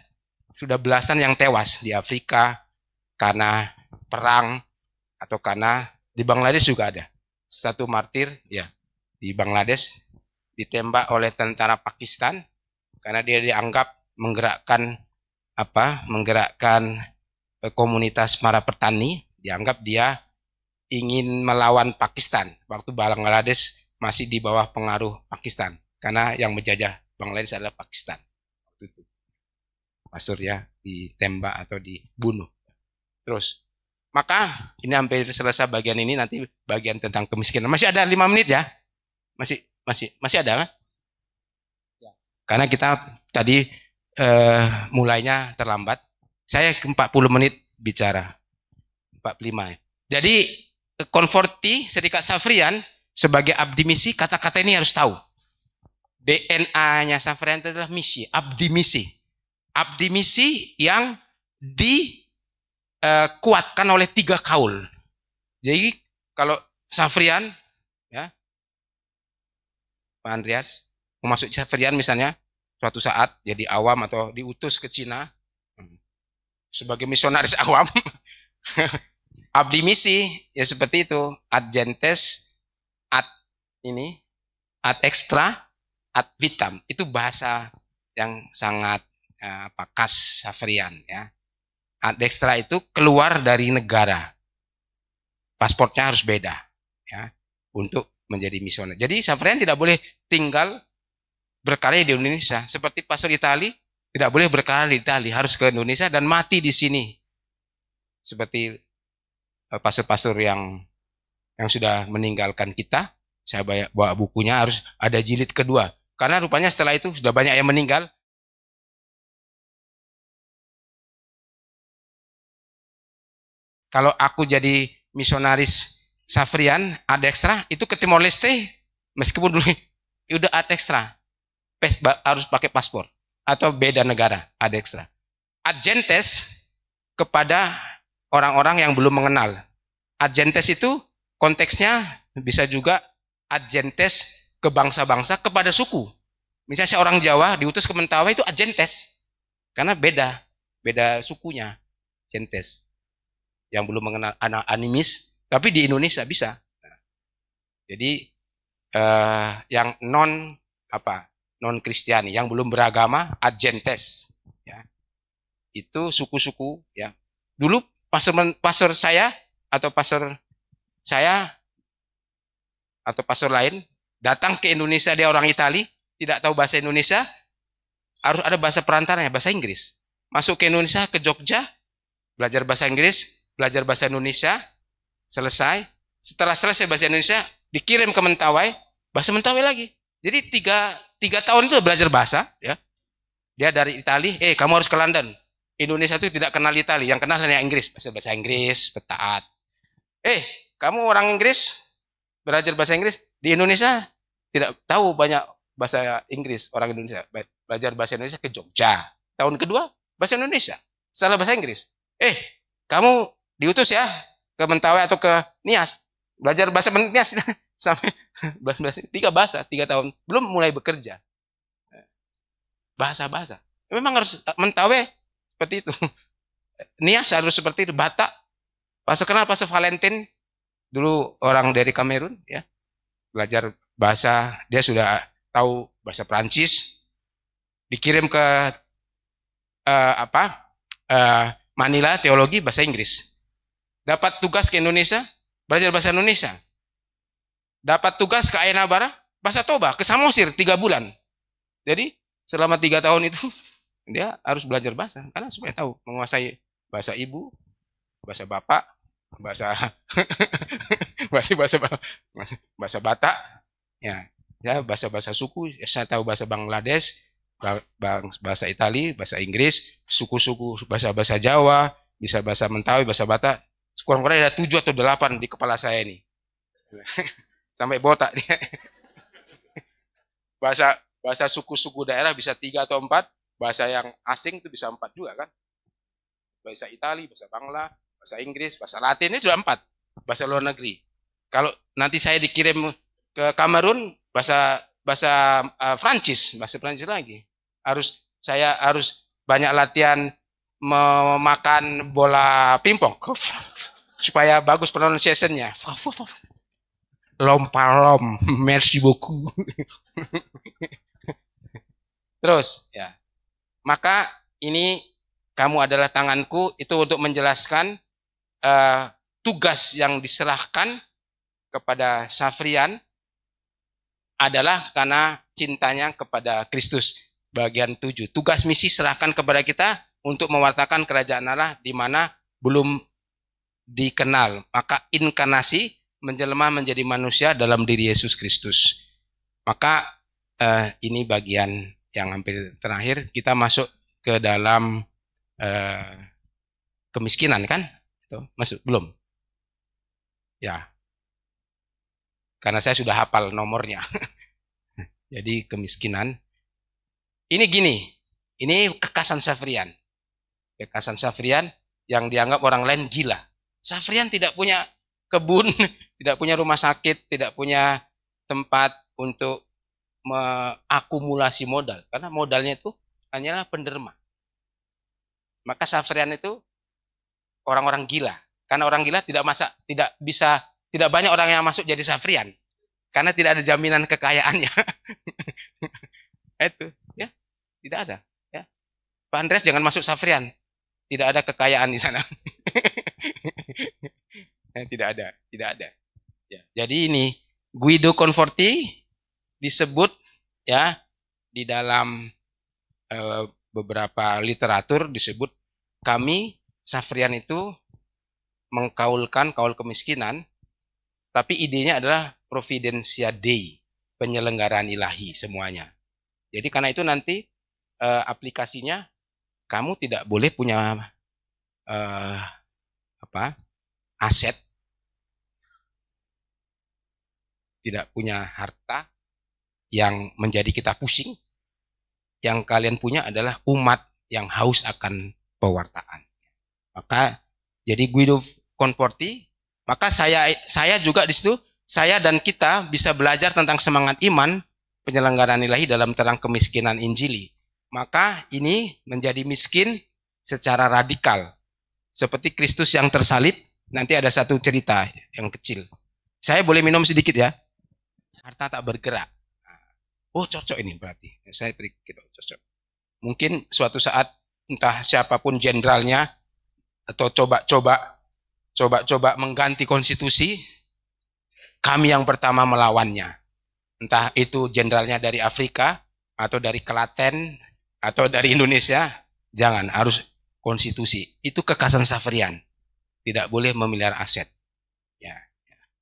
sudah belasan yang tewas di Afrika karena perang atau karena di Bangladesh juga ada. Satu martir ya di Bangladesh ditembak oleh tentara Pakistan karena dia dianggap menggerakkan komunitas para petani, dianggap dia ingin melawan Pakistan waktu Bangladesh masih di bawah pengaruh Pakistan karena yang menjajah Bangladesh adalah Pakistan waktu itu. Pastor ya ditembak atau dibunuh. Terus maka ini hampir selesai bagian ini, nanti bagian tentang kemiskinan. Masih ada 5 menit ya? Masih ada kan? Karena kita tadi mulainya terlambat. Saya 40 menit bicara. 45. Jadi Conforti, Serikat Xaverian sebagai abdi misi, kata-kata ini harus tahu. DNA-nya Xaverian itu adalah misi, abdi misi. Abdi misi yang dikuatkan oleh 3 kaul. Jadi kalau Xaverian ya, Pak Andreas mau masuk Xaverian misalnya, suatu saat jadi awam atau diutus ke Cina sebagai misionaris awam, abdi misi ya seperti itu, ad gentes, ad extra, ad vitam. Itu bahasa yang sangat khas Xaverian ya. Ad extra itu keluar dari negara, pasportnya harus beda ya untuk menjadi misioner. Jadi Xaverian tidak boleh tinggal berkarya di Indonesia. Seperti Pastor Itali tidak boleh berkarya di Itali, harus ke Indonesia dan mati di sini. seperti pastor-pastor yang sudah meninggalkan kita. Saya bawa bukunya, harus ada jilid kedua. Karena rupanya setelah itu sudah banyak yang meninggal. Kalau aku jadi misionaris Safrian, ada ekstra, itu ke Timor Leste, meskipun dulu udah ada ekstra. Harus pakai paspor. Atau beda negara, ada ekstra. Adjentes kepada orang-orang yang belum mengenal. Adjentes itu konteksnya bisa juga adjentes ke bangsa-bangsa, kepada suku. Misalnya seorang Jawa diutus ke Mentawai, itu adjentes. Karena beda sukunya, adjentes. Yang belum mengenal anak animis, tapi di Indonesia bisa. Jadi yang non Kristiani, yang belum beragama, adjentes. Ya. Itu suku-suku. Ya. Dulu pastor saya atau pastor lain datang ke Indonesia, dia orang Itali, tidak tahu bahasa Indonesia, harus ada bahasa perantaranya, bahasa Inggris. Masuk ke Indonesia, ke Jogja, belajar bahasa Inggris, belajar bahasa Indonesia, selesai. Setelah selesai bahasa Indonesia, dikirim ke Mentawai, bahasa Mentawai lagi. Jadi tiga tahun itu belajar bahasa. Ya. Dia dari Itali, kamu harus ke London. Indonesia itu tidak kenal Itali, yang kenal hanya Inggris, bahasa Inggris, petaat. Kamu orang Inggris, belajar bahasa Inggris, di Indonesia tidak tahu banyak bahasa Inggris, orang Indonesia. Belajar bahasa Indonesia ke Jogja. Tahun kedua, bahasa Indonesia. Setelah bahasa Inggris. Kamu diutus ya ke Mentawai atau ke Nias. Belajar bahasa Nias sampai 3 bahasa, 3 tahun. Belum mulai bekerja. Bahasa-bahasa. Memang harus Mentawai seperti itu. Nias harus seperti itu. Batak. Kenal Pastor Valentin. Dulu orang dari Kamerun, ya. Belajar bahasa, dia sudah tahu bahasa Prancis, dikirim ke Manila, teologi, bahasa Inggris. Dapat tugas ke Indonesia, belajar bahasa Indonesia. Dapat tugas ke Ayana Bara, bahasa Toba, ke Samosir 3 bulan. Jadi selama 3 tahun itu dia harus belajar bahasa, karena supaya tahu menguasai bahasa ibu, bahasa bapak, bahasa Batak, ya bahasa suku. Saya tahu bahasa Bangladesh, bahasa Itali, bahasa Inggris, suku-suku, bahasa Jawa, bisa bahasa Mentawai, bahasa Batak. Kurang-kurang ada 7 atau 8 di kepala saya ini. Sampai botak dia. Bahasa suku-suku daerah bisa 3 atau 4, bahasa yang asing itu bisa 4 juga kan. Bahasa Itali, bahasa Bangla, bahasa Inggris, bahasa Latin ini sudah 4. Bahasa luar negeri. Kalau nanti saya dikirim ke Kamerun, bahasa Prancis, bahasa Prancis lagi. Saya harus banyak latihan memakan bola pingpong supaya bagus pronunciation-nya. Lompalom, merci beaucoup. Terus, ya. Maka ini kamu adalah tanganku, itu untuk menjelaskan tugas yang diserahkan kepada Safrian adalah karena cintanya kepada Kristus. Bagian 7. Tugas misi serahkan kepada kita untuk mewartakan kerajaan Allah di mana belum dikenal. Maka inkarnasi menjelma menjadi manusia dalam diri Yesus Kristus. Maka ini bagian yang hampir terakhir. Kita masuk ke dalam kemiskinan kan? Itu masuk belum? Ya. Karena saya sudah hafal nomornya. Jadi kemiskinan. Ini gini. Ini kekasan Safrian. Kekasan Safrian yang dianggap orang lain gila. Safrian tidak punya kebun, tidak punya rumah sakit, tidak punya tempat untuk mengakumulasi modal. Karena modalnya itu hanyalah penderma. Maka Safrian itu orang-orang gila. Karena orang gila tidak banyak orang yang masuk jadi Safrian. Karena tidak ada jaminan kekayaannya. Itu, ya. Tidak ada, ya. Pak Andres jangan masuk Safrian. Tidak ada kekayaan di sana. Tidak ada. Ya. Jadi ini Guido Conforti disebut ya di dalam beberapa literatur disebut kami Safrian itu mengkaulkan kaul kemiskinan, tapi idenya adalah Providentia Dei, penyelenggaraan ilahi semuanya. Jadi karena itu nanti aplikasinya kamu tidak boleh punya aset, tidak punya harta yang menjadi kita pusing. Yang kalian punya adalah umat yang haus akan pewartaan. Maka jadi Guido Conforti, maka saya juga di situ, saya dan kita bisa belajar tentang semangat iman penyelenggaraan ilahi dalam terang kemiskinan Injili. Maka ini menjadi miskin secara radikal. Seperti Kristus yang tersalib, nanti ada satu cerita yang kecil. Saya boleh minum sedikit ya? Harta tak bergerak. Oh cocok ini berarti. Saya pikir cocok. Mungkin suatu saat entah siapapun jenderalnya atau coba mengganti konstitusi, kami yang pertama melawannya. Entah itu jenderalnya dari Afrika atau dari Klaten atau dari Indonesia, jangan, harus konstitusi. Itu kekasan Xaverian. Tidak boleh memelihara aset. Ya.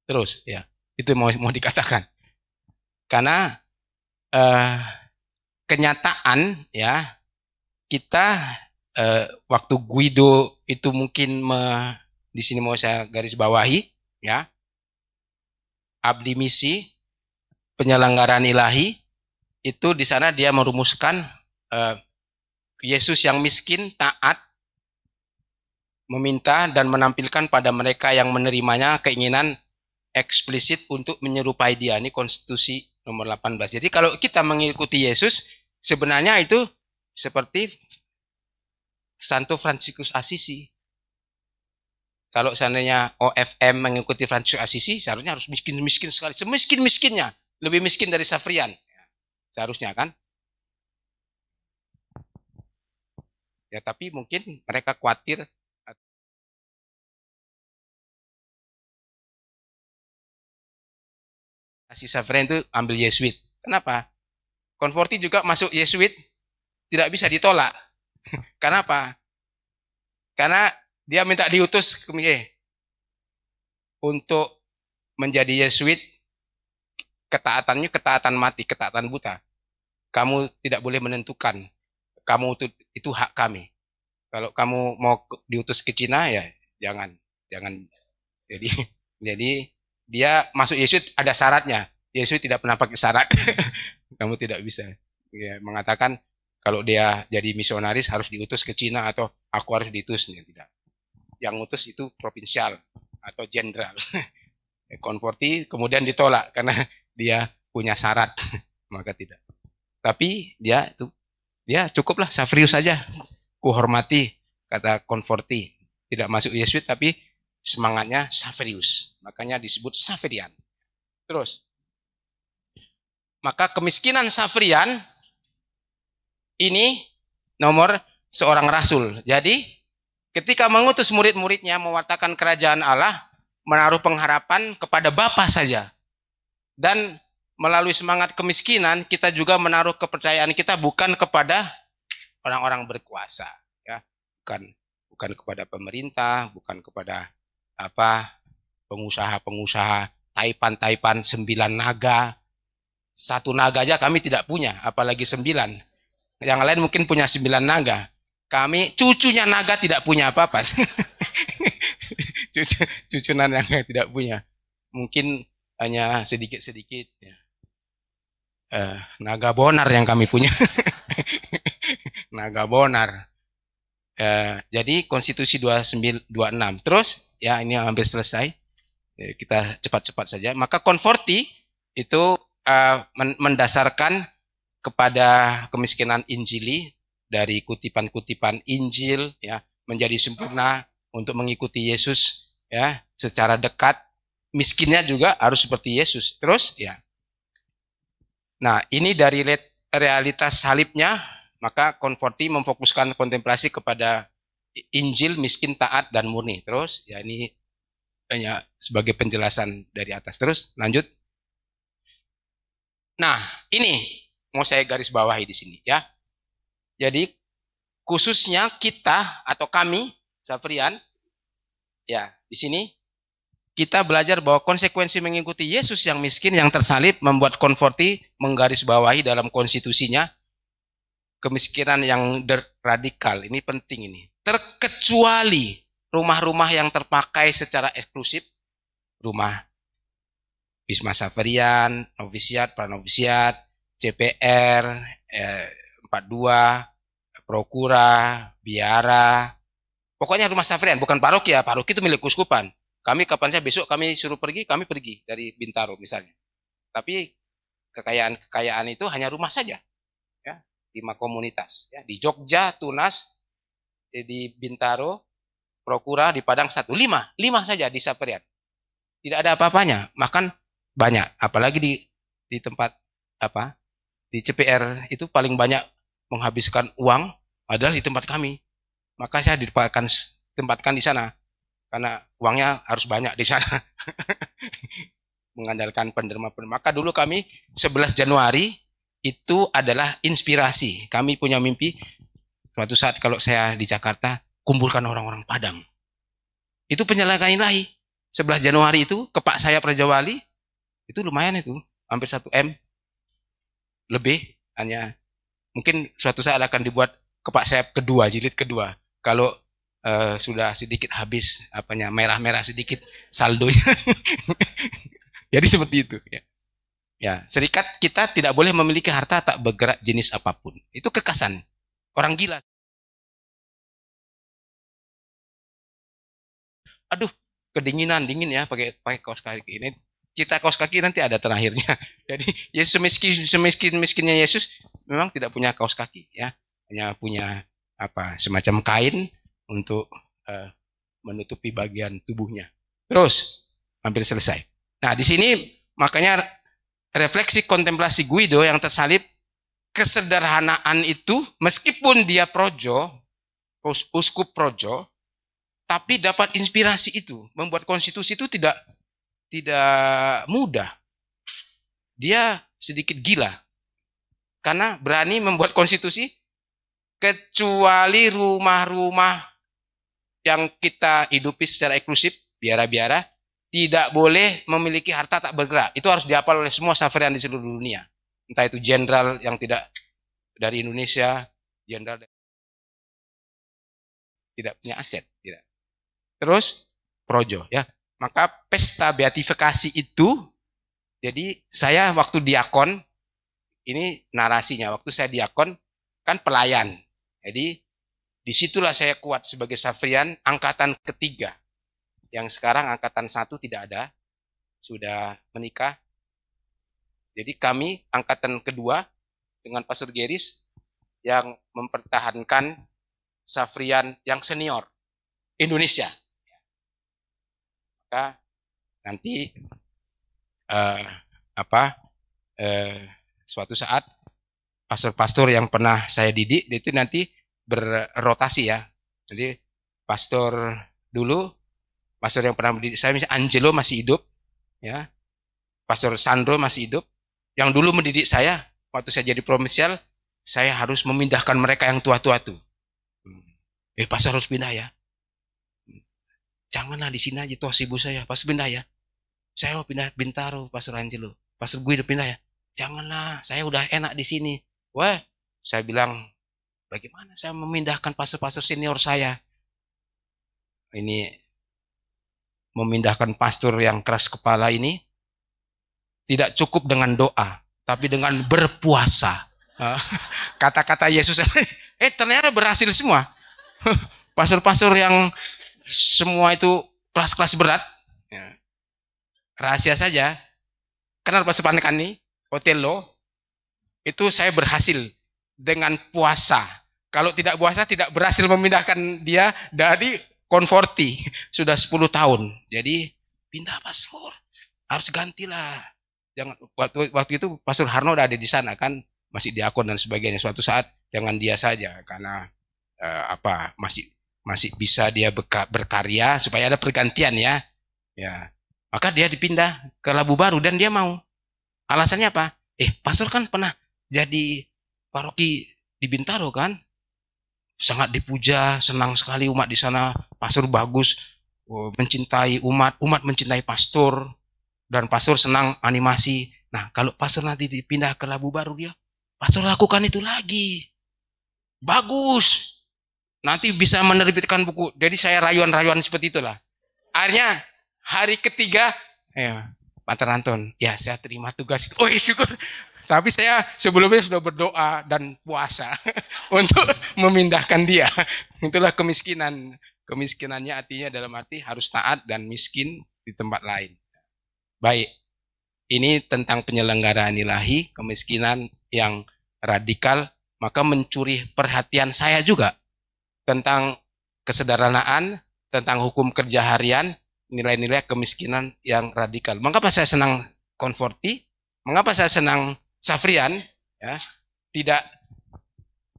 Terus ya, itu mau dikatakan. Karena kenyataan ya, kita waktu Guido itu mungkin di sini mau saya garis bawahi ya, abdi misi penyelenggaraan ilahi itu di sana dia merumuskan Yesus yang miskin taat meminta dan menampilkan pada mereka yang menerimanya keinginan eksplisit untuk menyerupai dia. Ini konstitusi nomor 18. Jadi kalau kita mengikuti Yesus sebenarnya itu seperti Santo Fransiskus Assisi. Kalau seandainya OFM mengikuti Fransiskus Assisi, seharusnya harus miskin-miskin sekali. Semiskin-miskinnya. Lebih miskin dari Xaverian. Seharusnya kan. Ya tapi mungkin mereka khawatir. Si Xaverian itu ambil Yesuit. Kenapa? Conforti juga masuk Yesuit. Tidak bisa ditolak. Kenapa? Karena dia minta diutus untuk menjadi Yesuit, ketaatannya ketaatan mati, ketaatan buta. Kamu tidak boleh menentukan. Kamu itu hak kami. Kalau kamu mau diutus ke Cina ya jangan. Jadi dia masuk Yesuit ada syaratnya. Yesuit tidak pernah pakai syarat. Kamu tidak bisa. Ya, mengatakan kalau dia jadi misionaris harus diutus ke Cina atau aku harus diutus. Ya, tidak. Yang utus itu provinsial atau jenderal. Conforti kemudian ditolak karena dia punya syarat. Maka tidak. Tapi dia cukuplah Xaverius saja. Kuhormati kata Conforti. Tidak masuk Yesuit tapi semangatnya Xaverius. Makanya disebut Xaverian. Terus. Maka kemiskinan Xaverian ini nomor seorang rasul. Jadi ketika mengutus murid-muridnya mewartakan kerajaan Allah, menaruh pengharapan kepada Bapa saja. Dan melalui semangat kemiskinan, kita juga menaruh kepercayaan kita bukan kepada orang-orang berkuasa, ya. Bukan kepada pemerintah, bukan kepada pengusaha-pengusaha taipan 9 naga. 1 naga aja kami tidak punya, apalagi 9. Yang lain mungkin punya 9 naga. Kami cucunya naga tidak punya apa-apa. Cucu naga tidak punya. Mungkin hanya sedikit-sedikit. Ya. Naga bonar yang kami punya. Naga bonar. Jadi konstitusi 26. Terus ya ini hampir selesai. Kita cepat-cepat saja. Maka Conforti itu mendasarkan kepada kemiskinan Injili dari kutipan-kutipan Injil ya menjadi sempurna untuk mengikuti Yesus ya secara dekat. Miskinnya juga harus seperti Yesus. Terus ya. Nah, ini dari realitas salibnya, maka Conforti memfokuskan kontemplasi kepada Injil miskin, taat dan murni. Terus ya ini hanya sebagai penjelasan dari atas. Terus lanjut. Nah, ini mau saya garis bawahi di sini ya. Jadi khususnya kita atau kami Xaverian Ya, di sini kita belajar bahwa konsekuensi mengikuti Yesus yang miskin, yang tersalib, membuat Konforti menggarisbawahi dalam konstitusinya kemiskinan yang radikal. Ini penting ini. Terkecuali rumah-rumah yang terpakai secara eksklusif, rumah Wisma Saferian, novisiat, pranovisiat, CPR, 42, Prokura, Biara. Pokoknya rumah Saferian, bukan paroki ya. Paroki itu milik keuskupan. Kami kapan saja besok kami suruh pergi, kami pergi dari Bintaro misalnya. Tapi kekayaan itu hanya rumah saja. Ya, 5 komunitas. Ya. Di Jogja, Tunas, di Bintaro, Prokura, di Padang 1. 5 saja di Saferian. Tidak ada apa-apanya, makan banyak. Apalagi di tempat di CPR itu paling banyak menghabiskan uang adalah di tempat kami. Maka saya ditempatkan di sana karena uangnya harus banyak di sana. Mengandalkan penderma. Maka dulu kami 11 Januari itu adalah inspirasi. Kami punya mimpi suatu saat kalau saya di Jakarta kumpulkan orang-orang Padang. Itu penyelenggaraan ilahi. 11 Januari itu kepak saya Praja Wali itu lumayan itu, hampir 1 M lebih. Hanya mungkin suatu saat akan dibuat kepak sayap kedua, jilid kedua. Kalau sudah sedikit habis merah-merah sedikit saldonya. Jadi seperti itu ya. Ya, serikat kita tidak boleh memiliki harta tak bergerak jenis apapun. Itu kekasan. Orang gila. Aduh, kedinginan, dingin ya pakai kaos kaki ini. Kita kaos kaki nanti ada terakhirnya. Jadi Yesus semiskin-miskinnya Yesus memang tidak punya kaos kaki ya. Hanya punya semacam kain untuk menutupi bagian tubuhnya. Terus hampir selesai. Nah, di sini makanya refleksi kontemplasi Guido yang tersalib, kesederhanaan itu meskipun dia projo, uskup projo, tapi dapat inspirasi itu, membuat konstitusi itu tidak mudah. Dia sedikit gila karena berani membuat konstitusi kecuali rumah-rumah yang kita hidupi secara eksklusif, biara-biara, tidak boleh memiliki harta tak bergerak. Itu harus dihafal oleh semua Saferian di seluruh dunia. Entah itu jenderal yang tidak dari Indonesia, jenderal tidak punya aset, tidak. Terus projo ya. Maka pesta beatifikasi itu, jadi saya waktu diakon, ini narasinya, waktu saya diakon kan pelayan. Jadi disitulah saya kuat sebagai Saferian angkatan ketiga. Yang sekarang angkatan 1 tidak ada, sudah menikah. Jadi kami angkatan kedua dengan Pastor Geris yang mempertahankan Saferian yang senior Indonesia. Maka nanti suatu saat pastor-pastor yang pernah saya didik itu nanti berrotasi ya. Jadi pastor dulu, pastor yang pernah mendidik saya, misalnya Angelo masih hidup, ya. Pastor Sandro masih hidup. Yang dulu mendidik saya waktu saya jadi provinsial, saya harus memindahkan mereka yang tua-tua tuh. Pastor harus pindah ya. Janganlah di sini aja toh ibu saya, pastor pindah ya. Saya mau pindah Bintaro, Pastor Angelo. Pastor gue udah pindah ya. Janganlah, saya udah enak di sini. Wah, saya bilang, bagaimana saya memindahkan pastor-pastor senior saya? Ini memindahkan pastor yang keras kepala ini tidak cukup dengan doa, tapi dengan berpuasa. Kata-kata Yesus, ternyata berhasil semua. Pastor-pastor yang semua itu kelas-kelas berat, rahasia saja. Kenal Pastor Panekani, Otello, itu saya berhasil dengan puasa. Kalau tidak puasa tidak berhasil memindahkan dia dari Konforti. Sudah 10 tahun. Jadi pindah pastor. Harus gantilah. Jangan waktu itu Pastor Harno udah ada di sana kan, masih diakon dan sebagainya. Suatu saat jangan dia saja karena masih bisa dia berkarya supaya ada pergantian ya. Ya. Maka dia dipindah ke Labu Baru dan dia mau. Alasannya apa? Pastor kan pernah jadi paroki di Bintaro kan? Sangat dipuja, senang sekali umat di sana, pastor bagus. mencintai umat, umat mencintai pastor, dan pastor senang animasi. Nah, kalau pastor nanti dipindah ke Labu Baru, dia, pastor lakukan itu lagi. Bagus. Nanti bisa menerbitkan buku. Jadi saya rayuan-rayuan seperti itulah. Akhirnya hari ketiga, Pak Teranton, ya saya terima tugas itu. Oh syukur. Tapi saya sebelumnya sudah berdoa dan puasa untuk memindahkan dia. Itulah kemiskinan. Kemiskinannya artinya dalam arti harus taat dan miskin di tempat lain. Baik, ini tentang penyelenggaraan ilahi, kemiskinan yang radikal, maka mencuri perhatian saya juga tentang kesederhanaan, tentang hukum kerja harian, nilai-nilai kemiskinan yang radikal. Mengapa saya senang Konforti? Mengapa saya senang Safrian? Ya, tidak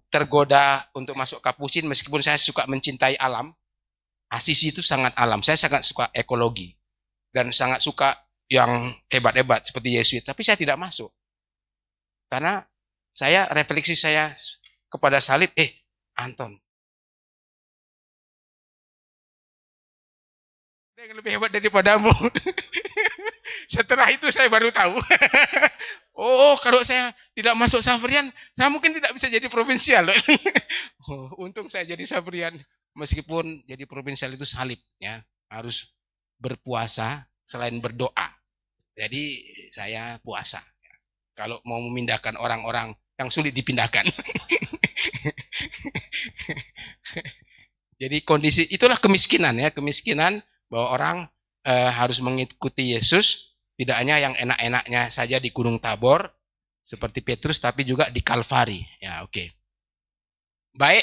tergoda untuk masuk Kapusin meskipun saya suka mencintai alam. Asisi itu sangat alam. Saya sangat suka ekologi dan sangat suka yang hebat-hebat seperti Yesuit. Tapi saya tidak masuk karena saya refleksi saya kepada salib. Anton, yang lebih hebat daripadamu. Setelah itu saya baru tahu. Oh, kalau saya tidak masuk Safrian, saya mungkin tidak bisa jadi provinsial. Untung saya jadi Safrian. Meskipun jadi provinsial itu salib, ya, harus berpuasa selain berdoa. Jadi saya puasa. Kalau mau memindahkan orang-orang yang sulit dipindahkan. Jadi kondisi itulah kemiskinan, ya, kemiskinan bahwa orang harus mengikuti Yesus, tidak hanya yang enak-enaknya saja di Gunung Tabor seperti Petrus, tapi juga di Kalvari. Ya, oke. Baik.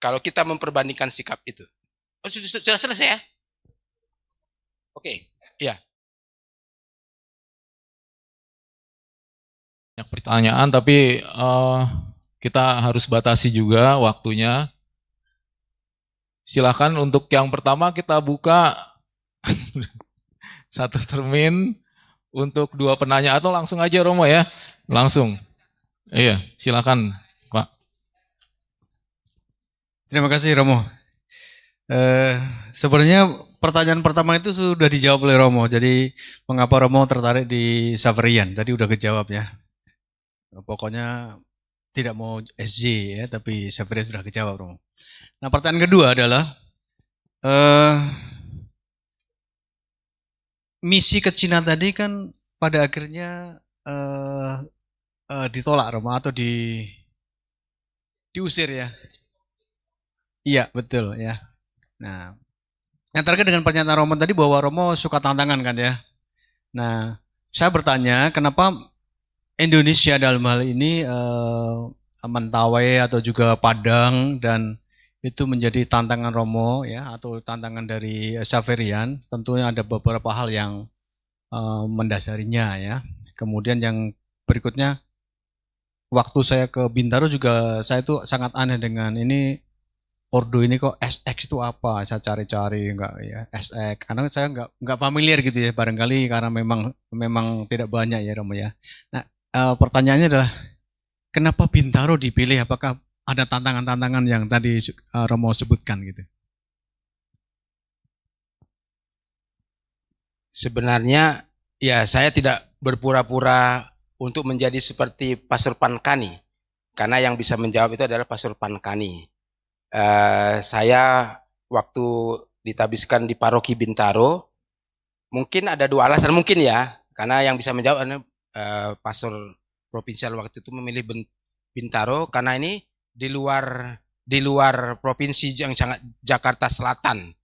Kalau kita memperbandingkan sikap itu. Oh, sudah selesai ya? Oke, iya. Banyak pertanyaan, tapi kita harus batasi juga waktunya. Silakan untuk yang pertama kita buka satu termin untuk 2 penanya atau langsung aja Romo ya? Langsung. Iya, silakan Pak. Terima kasih Romo. Sebenarnya pertanyaan pertama itu sudah dijawab oleh Romo. Jadi mengapa Romo tertarik di Safrian? Tadi udah kejawab ya. Pokoknya tidak mau SJ ya, tapi Safrian sudah kejawab Romo. Nah pertanyaan kedua adalah misi ke Cina tadi kan pada akhirnya ditolak Romo atau diusir ya. Iya, betul ya. Nah, yang terkait dengan pernyataan Romo tadi bahwa Romo suka tantangan kan ya. Nah, saya bertanya kenapa Indonesia dalam hal ini Mentawai atau juga Padang dan itu menjadi tantangan Romo ya atau tantangan dari Safrian. Tentunya ada beberapa hal yang mendasarinya ya. Kemudian yang berikutnya waktu saya ke Bintaro juga saya itu sangat aneh dengan ini. Ordo ini kok SX itu apa? Saya cari-cari enggak ya SX. Karena saya enggak familiar gitu ya, barangkali karena memang tidak banyak ya Romo ya. Nah, pertanyaannya adalah kenapa Bintaro dipilih? Apakah ada tantangan-tantangan yang tadi Romo sebutkan gitu? Sebenarnya ya saya tidak berpura-pura untuk menjadi seperti Pastor Pankani. Karena yang bisa menjawab itu adalah Pastor Pankani. Saya waktu ditabiskan di Paroki Bintaro, mungkin ada 2 alasan mungkin ya, karena yang bisa menjawab adalah pastor provinsial waktu itu memilih Bintaro karena ini di luar provinsi yang sangat Jakarta Selatan,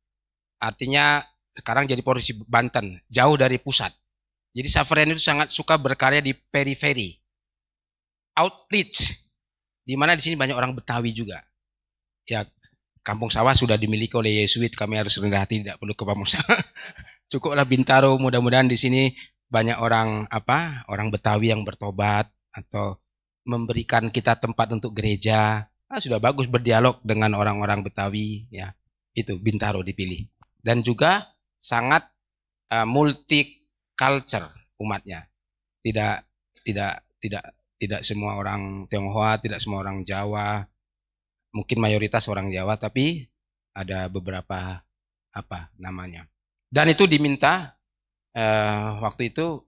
artinya sekarang jadi provinsi Banten, jauh dari pusat. Jadi Safrian itu sangat suka berkarya di periferi, outreach, di mana di sini banyak orang Betawi juga. Ya, Kampung Sawah sudah dimiliki oleh Yesuit, kami harus rendah hati, tidak perlu ke Kampung Sawah. Cukuplah Bintaro, mudah-mudahan di sini banyak orang orang Betawi yang bertobat atau memberikan kita tempat untuk gereja. Sudah bagus berdialog dengan orang-orang Betawi ya. Itu Bintaro dipilih. Dan juga sangat multicultural umatnya. Tidak semua orang Tionghoa, tidak semua orang Jawa. Mungkin mayoritas orang Jawa, tapi ada beberapa apa namanya. Dan itu diminta waktu itu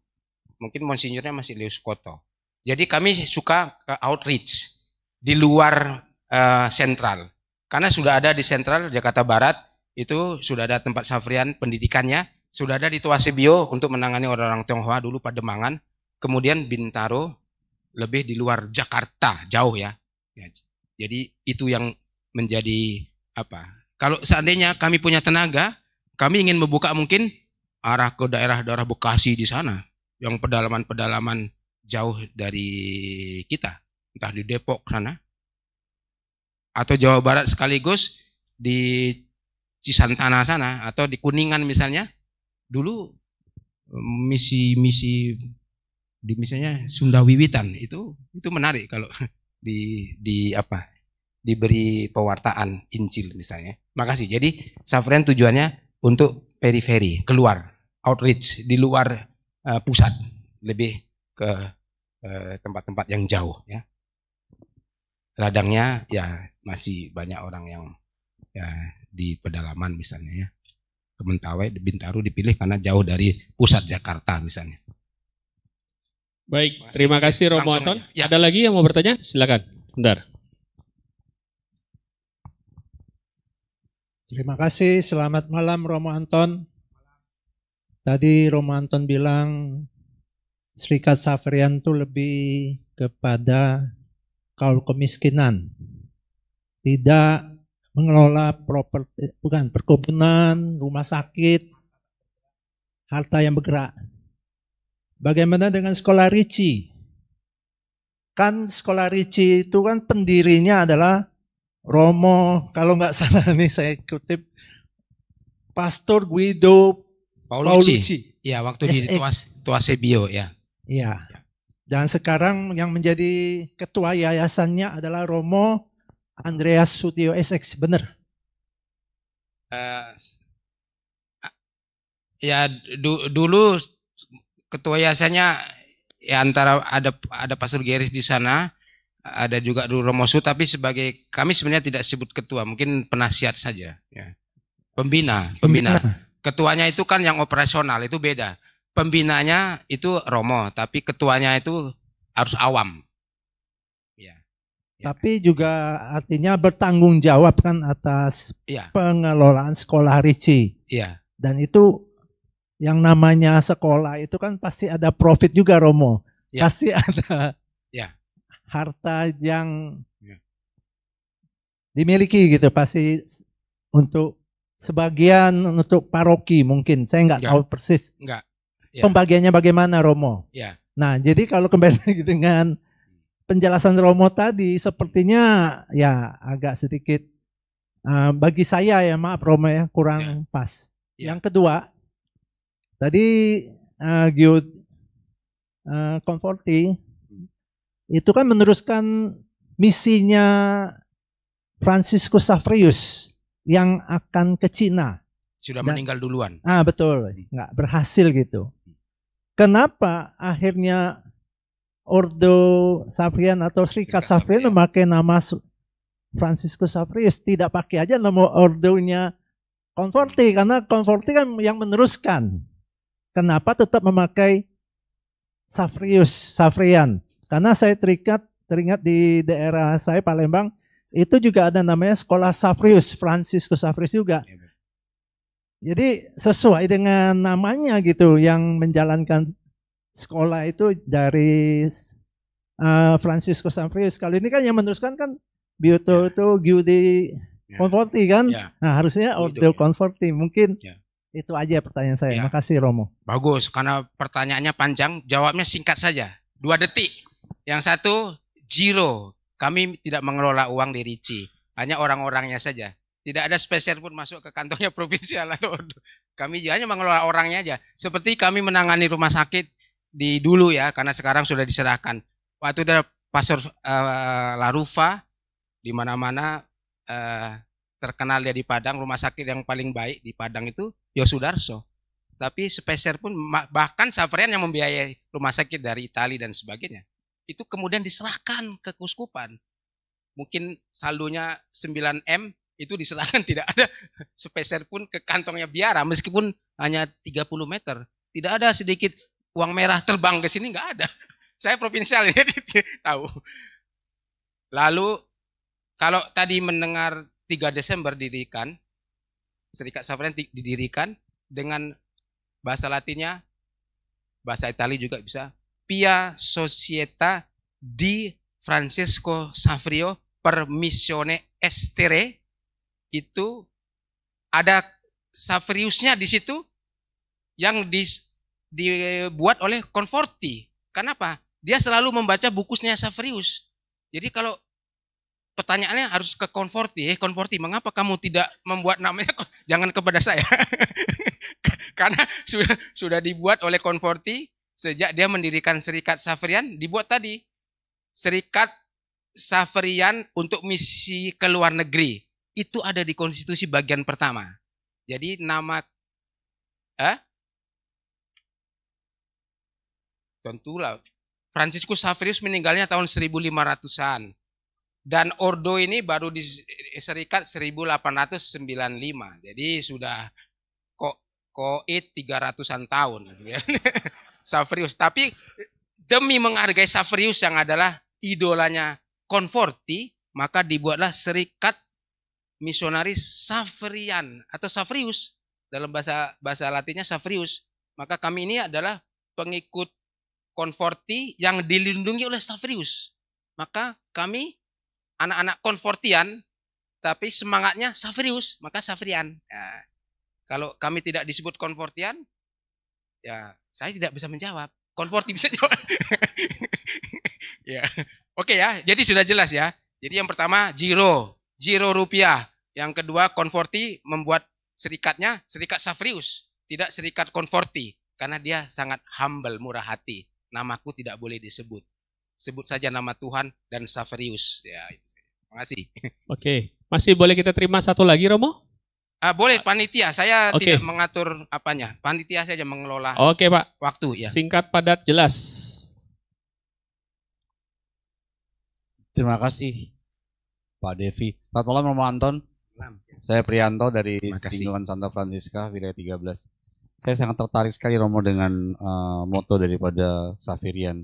mungkin monsinyornya masih Leus Koto. Jadi kami suka ke outreach di luar sentral. Karena sudah ada di sentral Jakarta Barat, itu sudah ada tempat Safrian pendidikannya, sudah ada di Tuasebio untuk menangani orang-orang Tionghoa dulu Pademangan, kemudian Bintaro lebih di luar Jakarta, jauh ya. Jadi itu yang menjadi apa? Kalau seandainya kami punya tenaga, kami ingin membuka mungkin arah ke daerah-daerah Bekasi di sana, yang pedalaman-pedalaman jauh dari kita, entah di Depok sana, atau Jawa Barat sekaligus di Cisantana sana, atau di Kuningan misalnya. Dulu misi-misi di misalnya Sunda Wiwitan itu menarik kalau diberi pewartaan Injil misalnya. Makasih. Jadi Safrian tujuannya untuk periferi, keluar, outreach di luar pusat, lebih ke tempat-tempat yang jauh ya. Ladangnya ya masih banyak orang yang ya di pedalaman misalnya ya. Ke Mentawai, Bintaro dipilih karena jauh dari pusat Jakarta misalnya. Baik, terima kasih Romo Anton. Ya. Ada lagi yang mau bertanya? Silakan. Bentar. Terima kasih, selamat malam Romo Anton. Tadi Romo Anton bilang Serikat Safrian itu lebih kepada kaum kemiskinan. Tidak mengelola properti, bukan perkebunan, rumah sakit, harta yang bergerak. Bagaimana dengan sekolah Ricci? Kan sekolah Ricci itu kan pendirinya adalah Romo, kalau nggak salah nih saya kutip, Pastor Guido Paulucci. Ya, waktu di Tuasebio ya. Iya. Dan sekarang yang menjadi ketua yayasannya adalah Romo Andreas Sutio SX, benar? Ya dulu ketua yayasannya ya antara ada Pastor Geris di sana, ada juga dulu Romo Su, tapi sebagai kami sebenarnya tidak sebut ketua, mungkin penasihat saja. Ya. Pembina. Ketuanya itu kan yang operasional, itu beda. Pembinanya itu Romo, tapi ketuanya itu harus awam. Ya. Tapi juga artinya bertanggung jawab kan atas pengelolaan sekolah Ricci. Iya. Dan itu yang namanya sekolah itu kan pasti ada profit juga Romo. Ya. Pasti ada harta yang dimiliki gitu, pasti untuk sebagian untuk paroki mungkin. Saya nggak tahu persis. Enggak. Ya. Pembagiannya bagaimana Romo? Ya. Nah, jadi kalau kembali lagi dengan penjelasan Romo tadi, sepertinya ya agak sedikit bagi saya ya, maaf Romo ya, kurang pas. Yang kedua, tadi Conforti itu kan meneruskan misinya Franciscus Safrius yang akan ke Cina. Sudah meninggal duluan. Betul, nggak berhasil gitu. Kenapa akhirnya Ordo Safrian atau Serikat Safrian memakai nama Franciscus Safrius, tidak pakai aja nama ordonya Conforti, karena Conforti kan yang meneruskan. Kenapa tetap memakai Safrian? Karena saya teringat di daerah saya Palembang itu juga ada namanya sekolah Safrius, Franciscus Safrius juga. Jadi sesuai dengan namanya gitu, yang menjalankan sekolah itu dari Franciscus Safrius. Kalau ini kan yang meneruskan kan Bioto itu Giudi Conforti kan. Nah harusnya Ordo Conforti. Mungkin itu aja pertanyaan saya. Makasih Romo. Bagus, karena pertanyaannya panjang, jawabnya singkat saja. 2 detik. Yang satu, Jiro. Kami tidak mengelola uang di Ricci. Hanya orang-orangnya saja. Tidak ada spesial pun masuk ke kantongnya provinsial atau ordo. Kami hanya mengelola orangnya aja. Seperti kami menangani rumah sakit di dulu ya, karena sekarang sudah diserahkan. Waktu ada Pastor Larufa, di mana-mana terkenal dia di Padang, rumah sakit yang paling baik di Padang itu Yosudarso. Tapi spesial pun bahkan Safrian yang membiayai rumah sakit dari Italia dan sebagainya. Itu kemudian diserahkan ke keuskupan. Mungkin saldonya 9M, itu diserahkan, tidak ada sepeser pun ke kantongnya biara, meskipun hanya 30 meter. Tidak ada sedikit uang merah terbang ke sini, nggak ada. Saya provinsial, jadi tahu. Lalu kalau tadi mendengar 3 Desember didirikan, Serikat Safrian didirikan dengan bahasa Latinnya, bahasa Italia juga bisa, Pia Società di Francesco Savrio per Missione Estere. Itu ada Savriusnya di situ yang dibuat oleh Conforti. Kenapa? Dia selalu membaca bukunya Savrius. Jadi kalau pertanyaannya harus ke Conforti, Conforti, mengapa kamu tidak membuat namanya? Jangan kepada saya. Karena sudah dibuat oleh Conforti sejak dia mendirikan Serikat Savrian, dibuat tadi Serikat Savrian untuk misi ke luar negeri. Itu ada di konstitusi bagian pertama. Jadi nama tentulah Franciscus Savrius meninggalnya tahun 1500-an. Dan Ordo ini baru diserikat 1895. Jadi sudah koit 300-an tahun. Savrius. Tapi demi menghargai Savrius yang adalah idolanya Conforti, maka dibuatlah Serikat Misionaris Savrian atau Savrius, dalam bahasa Latinnya Savrius. Maka kami ini adalah pengikut Conforti yang dilindungi oleh Savrius. Maka kami anak-anak Confortian tapi semangatnya Savrius, maka Savrian. Ya, kalau kami tidak disebut Confortian, ya saya tidak bisa menjawab. Conforti bisa jawab. Ya. Oke ya, jadi sudah jelas ya. Jadi yang pertama Giro rupiah. Yang kedua Conforti membuat serikatnya Serikat Savrius, tidak Serikat Conforti, karena dia sangat humble, murah hati. Namaku tidak boleh disebut. Sebut saja nama Tuhan dan Savrius. Ya, itu saja. Terima kasih. Oke, masih boleh kita terima satu lagi, Romo? Boleh, panitia. Saya Oke. tidak mengatur apanya. Panitia saja mengelola Oke, Pak. waktu. Ya. Singkat, padat, jelas. Terima kasih Pak Devi. Selamat malam Romo Anton. Saya Prianto dari Lingkungan Santa Francisca, wilayah 13. Saya sangat tertarik sekali Romo dengan moto daripada Savrian.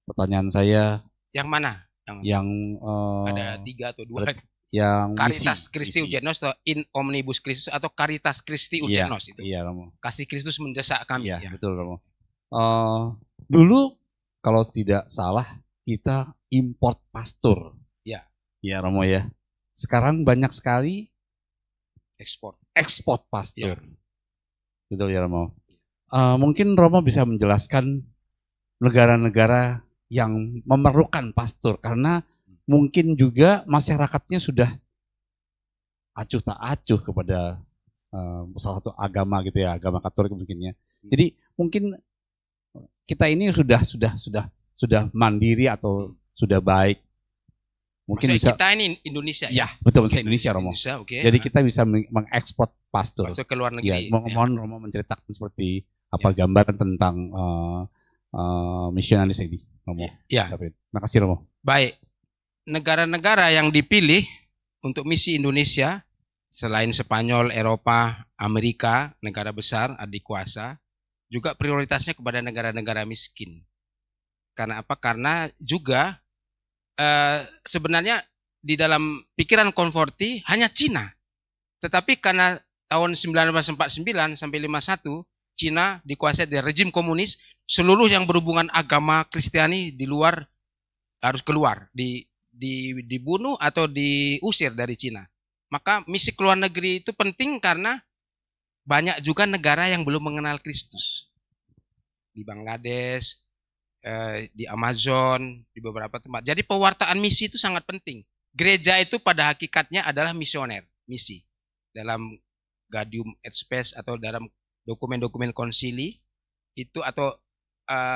Pertanyaan saya, yang mana? Yang ada 3 atau 2. Yang Caritas misi, Christi misi. Ugenos atau In Omnibus Christus atau Caritas Christi Ugenos itu. Iya, Romo. Kasih Kristus mendesak kami. Iya, Ya. betul Romo. Dulu kalau tidak salah kita import pastor. Ya. Iya, Romo ya. Sekarang banyak sekali ekspor pastor. Ya. Betul ya Romo. Mungkin Romo bisa menjelaskan negara-negara yang memerlukan pastor karena mungkin juga masyarakatnya sudah acuh tak acuh kepada salah satu agama gitu ya, agama Katolik mungkinnya. Jadi mungkin kita ini sudah mandiri atau sudah baik. Mungkin Maksudnya bisa kita ini Indonesia ya, betul saya Indonesia Romo. Indonesia, oke. Jadi kita bisa mengekspor pastor. Masuk ke luar Ya, negeri. mohon Romo menceritakan seperti apa gambaran tentang misionaris ini, Romo. Ya. Terima kasih Romo. Baik. Negara-negara yang dipilih untuk misi Indonesia selain Spanyol, Eropa, Amerika, negara besar, adik kuasa, juga prioritasnya kepada negara-negara miskin. Karena apa? Karena juga sebenarnya di dalam pikiran Conforti hanya Cina. Tetapi karena tahun 1949 sampai 51 Cina dikuasai dari rejim komunis, seluruh yang berhubungan agama Kristiani di luar harus keluar, dibunuh atau diusir dari Cina. Maka misi keluar negeri itu penting karena banyak juga negara yang belum mengenal Kristus. Di Bangladesh, di Amazon, di beberapa tempat. Jadi pewartaan misi itu sangat penting. Gereja itu pada hakikatnya adalah misioner, misi. Dalam Gaudium et Spes atau dalam dokumen-dokumen konsili itu atau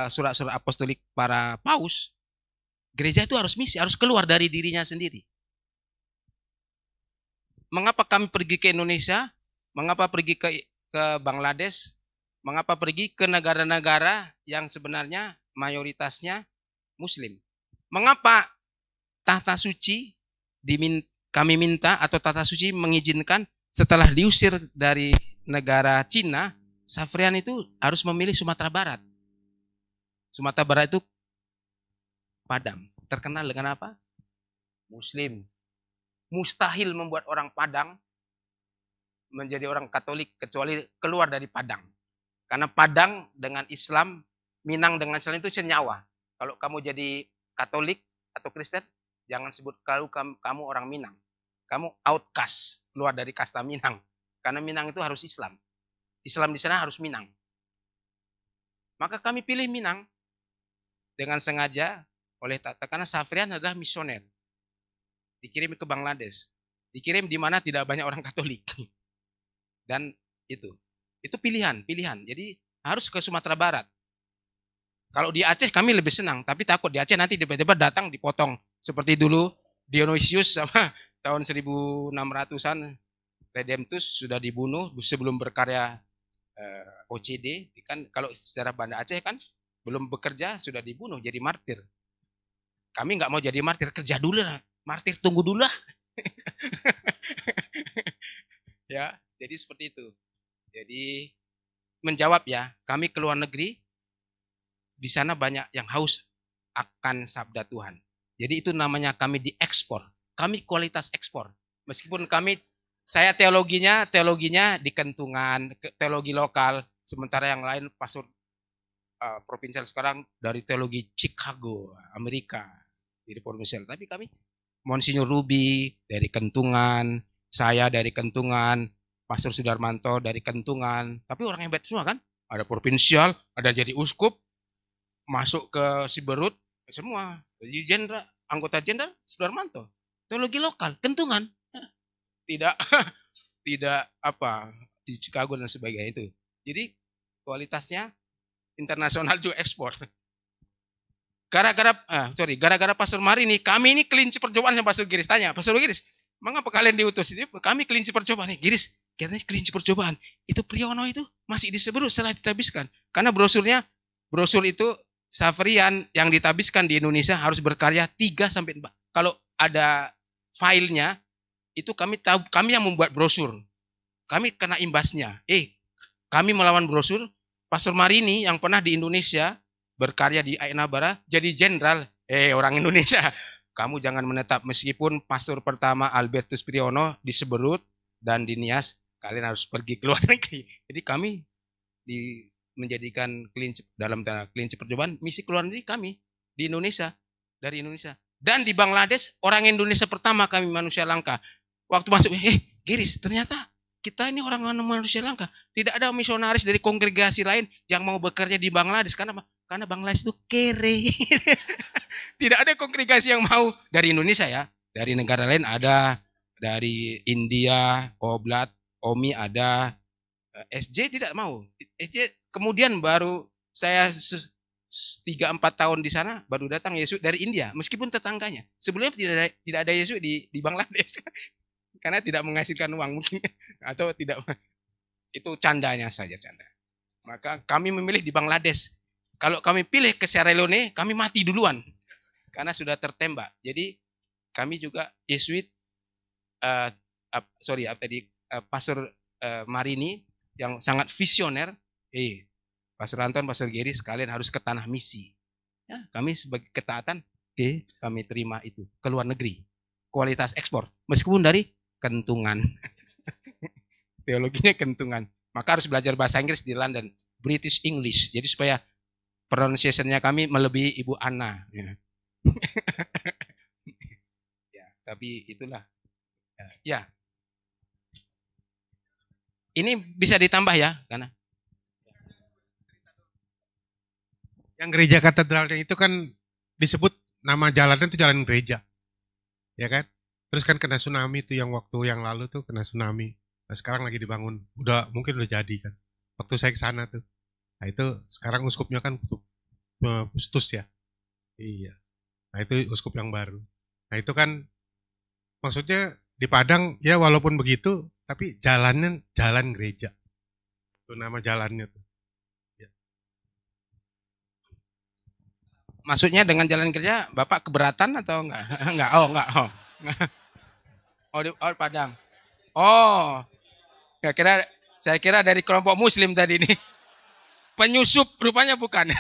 surat-surat apostolik para paus, gereja itu harus misi, harus keluar dari dirinya sendiri. Mengapa kami pergi ke Indonesia? Mengapa pergi ke Bangladesh? Mengapa pergi ke negara-negara yang sebenarnya mayoritasnya Muslim? Mengapa tahta suci kami minta atau tata suci mengizinkan setelah diusir dari negara Cina, Safrian itu harus memilih Sumatera Barat. Sumatera Barat itu Padang. Terkenal dengan apa? Muslim. Mustahil membuat orang Padang menjadi orang Katolik kecuali keluar dari Padang. Karena Padang dengan Islam, Minang dengan Islam itu senyawa. Kalau kamu jadi Katolik atau Kristen, jangan sebut kalau kamu orang Minang. Kamu outcast, keluar dari kasta Minang. Karena Minang itu harus Islam. Islam di sana harus Minang. Maka kami pilih Minang dengan sengaja oleh Tata. Karena Safrian adalah misioner. Dikirim ke Bangladesh. Dikirim di mana tidak banyak orang Katolik. Dan itu pilihan. Jadi harus ke Sumatera Barat. Kalau di Aceh kami lebih senang, tapi takut di Aceh nanti tiba-tiba datang dipotong. Seperti dulu Dionysius sama tahun 1600-an Redemptus sudah dibunuh sebelum berkarya OCD. Kan kalau secara Banda Aceh kan belum bekerja sudah dibunuh jadi martir. Kami nggak mau jadi martir, kerja dulu lah. Martir tunggu dulu lah. Ya, jadi seperti itu. Jadi menjawab ya, kami ke luar negeri, di sana banyak yang haus akan sabda Tuhan. Jadi itu namanya kami diekspor. Kami kualitas ekspor. Meskipun saya teologinya di Kentungan, teologi lokal, sementara yang lain pastor provinsial sekarang dari teologi Chicago, Amerika, di provinsial. Tapi kami Monsinyur Ruby dari Kentungan, saya dari Kentungan, Pastor Sudarmanto dari Kentungan. Tapi orang hebat semua kan? Ada provinsial, ada jadi uskup, masuk ke Siberut, semua. Jadi jenderal, anggota jenderal Sudarmanto. Teologi lokal, Kentungan. Tidak apa di Chicago dan sebagainya itu. Jadi kualitasnya internasional juga ekspor. Gara-gara Pastor Mari ini, kami ini kelinci percobaan sama Pastor Giris. Tanya, Pastor Giris, mengapa kalian diutus? Kami kelinci percobaan nih. Giris, katanya kelinci percobaan. Itu Priyono itu masih disebut setelah ditabiskan. Karena brosur itu Safrian yang ditabiskan di Indonesia harus berkarya 3-4. Kalau ada filenya, itu kami yang membuat brosur. Kami kena imbasnya. Kami melawan brosur. Pastor Marini yang pernah di Indonesia berkarya di Ainabara jadi jenderal. Orang Indonesia, kamu jangan menetap meskipun pastor pertama Albertus Priyono di Seberut dan di Nias, kalian harus pergi ke luar negeri. Jadi kami menjadikan kelinci dalam tanda kelinci percobaan misi keluar negeri kami di Indonesia, dari Indonesia. Dan di Bangladesh orang Indonesia pertama kami manusia langka. Waktu masuk, Giris, ternyata kita ini orang manusia langka. Tidak ada misionaris dari kongregasi lain yang mau bekerja di Bangladesh. Karena Bangladesh itu kere. Tidak ada kongregasi yang mau dari Indonesia ya. Dari negara lain ada. Dari India, Oblat, Omi ada. SJ tidak mau. SJ kemudian baru saya 3-4 tahun di sana baru datang Yesus dari India. Meskipun tetangganya. Sebelumnya tidak ada Yesus di Bangladesh. Karena tidak menghasilkan uang mungkin. Atau tidak. Itu candanya saja canda. Maka kami memilih di Bangladesh. Kalau kami pilih ke Sierra Leone, kami mati duluan. Karena sudah tertembak. Jadi kami juga Yesuit, Pastor Marini yang sangat visioner. Pastor Anton, Pastor Geri sekalian harus ke tanah misi. Ya, kami sebagai ketaatan, kami terima itu. Ke luar negeri. Kualitas ekspor. Meskipun dari Kentungan. Teologinya Kentungan. Maka harus belajar bahasa Inggris di London. British English. Jadi supaya pronunciation-nya kami melebihi Ibu Anna. Ya. Ya, tapi itulah. Ya. Ini bisa ditambah ya, karena yang gereja katedralnya itu kan disebut nama jalannya itu jalan gereja. Ya kan? Terus kan kena tsunami itu yang waktu yang lalu tuh kena tsunami. Nah, sekarang lagi dibangun. Mungkin udah jadi kan. Waktu saya ke sana tuh. Nah, itu sekarang uskupnya kan Pustus ya. Iya. Nah, itu uskup yang baru. Nah, itu kan maksudnya di Padang ya walaupun begitu tapi jalannya jalan gereja. Itu nama jalannya tuh. Ya. Maksudnya dengan jalan kerja Bapak keberatan atau enggak? Enggak. Padang. Oh, saya kira dari kelompok Muslim tadi ini. Penyusup rupanya bukan.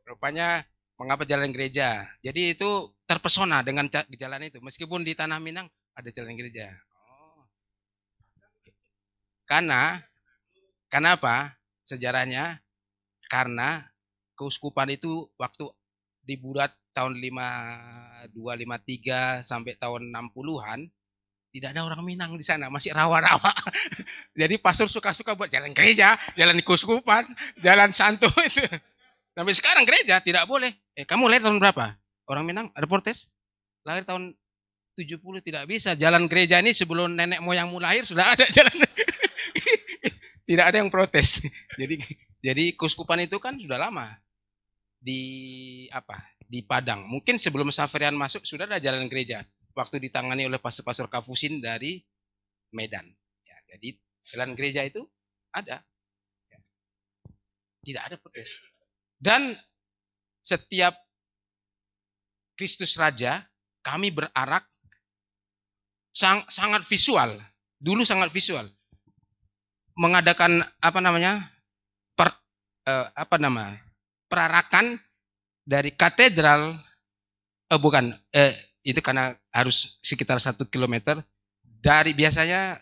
Rupanya mengapa jalan gereja. Jadi itu terpesona dengan jalan itu. Meskipun di Tanah Minang ada jalan gereja. Oh. Kenapa sejarahnya? Karena keuskupan itu waktu dibuat tahun 5253 sampai tahun 60-an tidak ada orang Minang di sana, masih rawa-rawa. Jadi pastor suka-suka buat jalan gereja, jalan keuskupan, jalan santo itu. Sampai sekarang gereja tidak boleh. Kamu lahir tahun berapa? Orang Minang ada protes? Lahir tahun 70 tidak bisa. Jalan gereja ini sebelum nenek moyangmu lahir sudah ada jalan. Tidak ada yang protes. Jadi keuskupan itu kan sudah lama di Padang. Mungkin sebelum Safrian masuk sudah ada jalan gereja. Waktu ditangani oleh pastor-pastor Kafusin dari Medan. Ya, jadi jalan gereja itu ada. Ya. Tidak ada protes. Dan setiap Kristus Raja kami berarak sangat visual. Dulu sangat visual. Mengadakan perarakan dari katedral itu karena harus sekitar 1 kilometer dari biasanya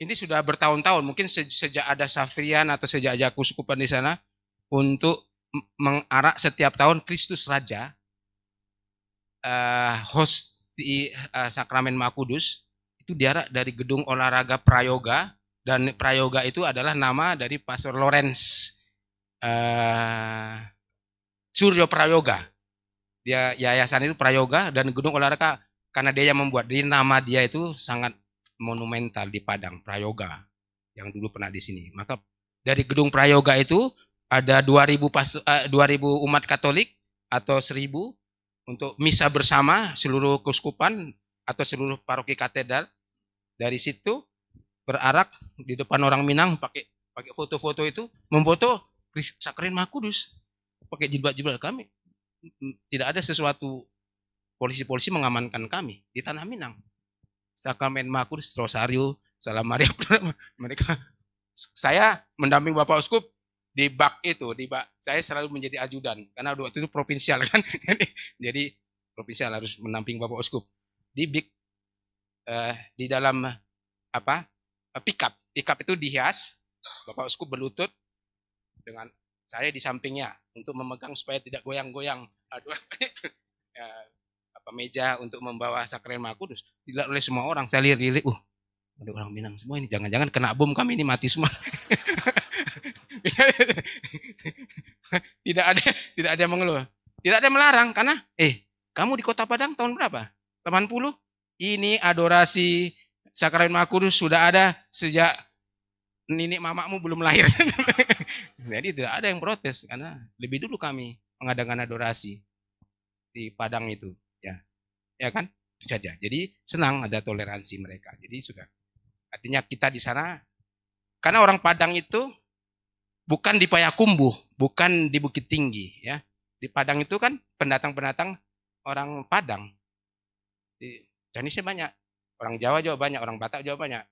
ini sudah bertahun-tahun mungkin sejak ada Safrian atau sejak ada keuskupan di sana untuk mengarak setiap tahun Kristus Raja host di Sakramen Maha Kudus itu diarak dari gedung olahraga Prayoga dan Prayoga itu adalah nama dari Pastor Lawrence Suryo Prayoga. Dia yayasan itu Prayoga dan gedung olahraga karena dia yang membuat. Jadi nama dia itu sangat monumental di Padang, Prayoga yang dulu pernah di sini. Maka dari gedung Prayoga itu ada 2000 umat Katolik atau 1000 untuk misa bersama seluruh keuskupan atau seluruh paroki katedral. Dari situ berarak di depan orang Minang pakai foto-foto itu memfoto Sakramen Maha Kudus pakai jilbab-jilbab kami. Tidak ada sesuatu polisi-polisi mengamankan kami di Tanah Minang. Sakramen Maha Kudus, Rosario, Salam Maria, mereka. Saya mendamping Bapak Uskup di bak itu, saya selalu menjadi ajudan karena waktu itu provinsial kan. Jadi provinsial harus mendamping Bapak Uskup. Di di dalam pickup itu dihias, Bapak Uskup berlutut dengan saya di sampingnya untuk memegang supaya tidak goyang-goyang meja untuk membawa Sakramen Maha Kudus. Tidak oleh semua orang. Saya lirik, ada orang Minang semua ini. Jangan-jangan kena bom kami ini mati semua. Tidak ada yang mengeluh. Tidak ada yang melarang karena kamu di Kota Padang tahun berapa? 80? Ini adorasi Sakramen Maha Kudus sudah ada sejak nenek mamamu belum lahir. Jadi tidak ada yang protes karena lebih dulu kami mengadakan adorasi di Padang itu, ya kan? Itu saja. Jadi senang ada toleransi mereka. Jadi sudah. Artinya kita di sana karena orang Padang itu bukan di Payakumbuh, bukan di Bukit Tinggi, ya. Di Padang itu kan pendatang-pendatang orang Padang. Dan ini banyak. Orang Jawa juga banyak, orang Batak juga banyak.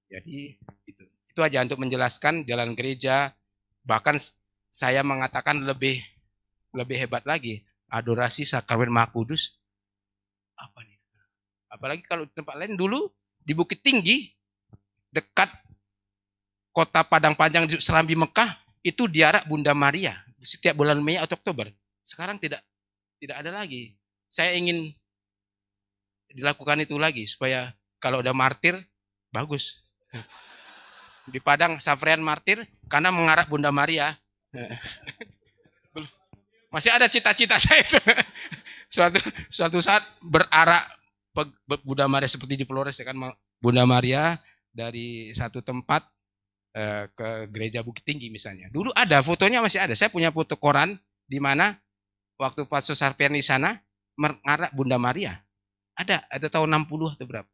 Jadi itu aja untuk menjelaskan jalan gereja. Bahkan saya mengatakan lebih hebat lagi. Adorasi Sakramen Maha Kudus. Apa nih? Apalagi kalau di tempat lain dulu di Bukit Tinggi dekat kota Padang Panjang Serambi Mekah itu diarak Bunda Maria setiap bulan Mei atau Oktober. Sekarang tidak ada lagi. Saya ingin dilakukan itu lagi supaya kalau ada martir bagus. Di Padang Safrian martir karena mengarak Bunda Maria. Masih ada cita-cita saya itu. Suatu saat berarak Bunda Maria seperti di Flores kan Bunda Maria dari satu tempat ke gereja Bukit Tinggi misalnya. Dulu ada fotonya masih ada. Saya punya foto koran di mana waktu Pastor Safrian di sana mengarak Bunda Maria. Ada tahun 60 atau berapa?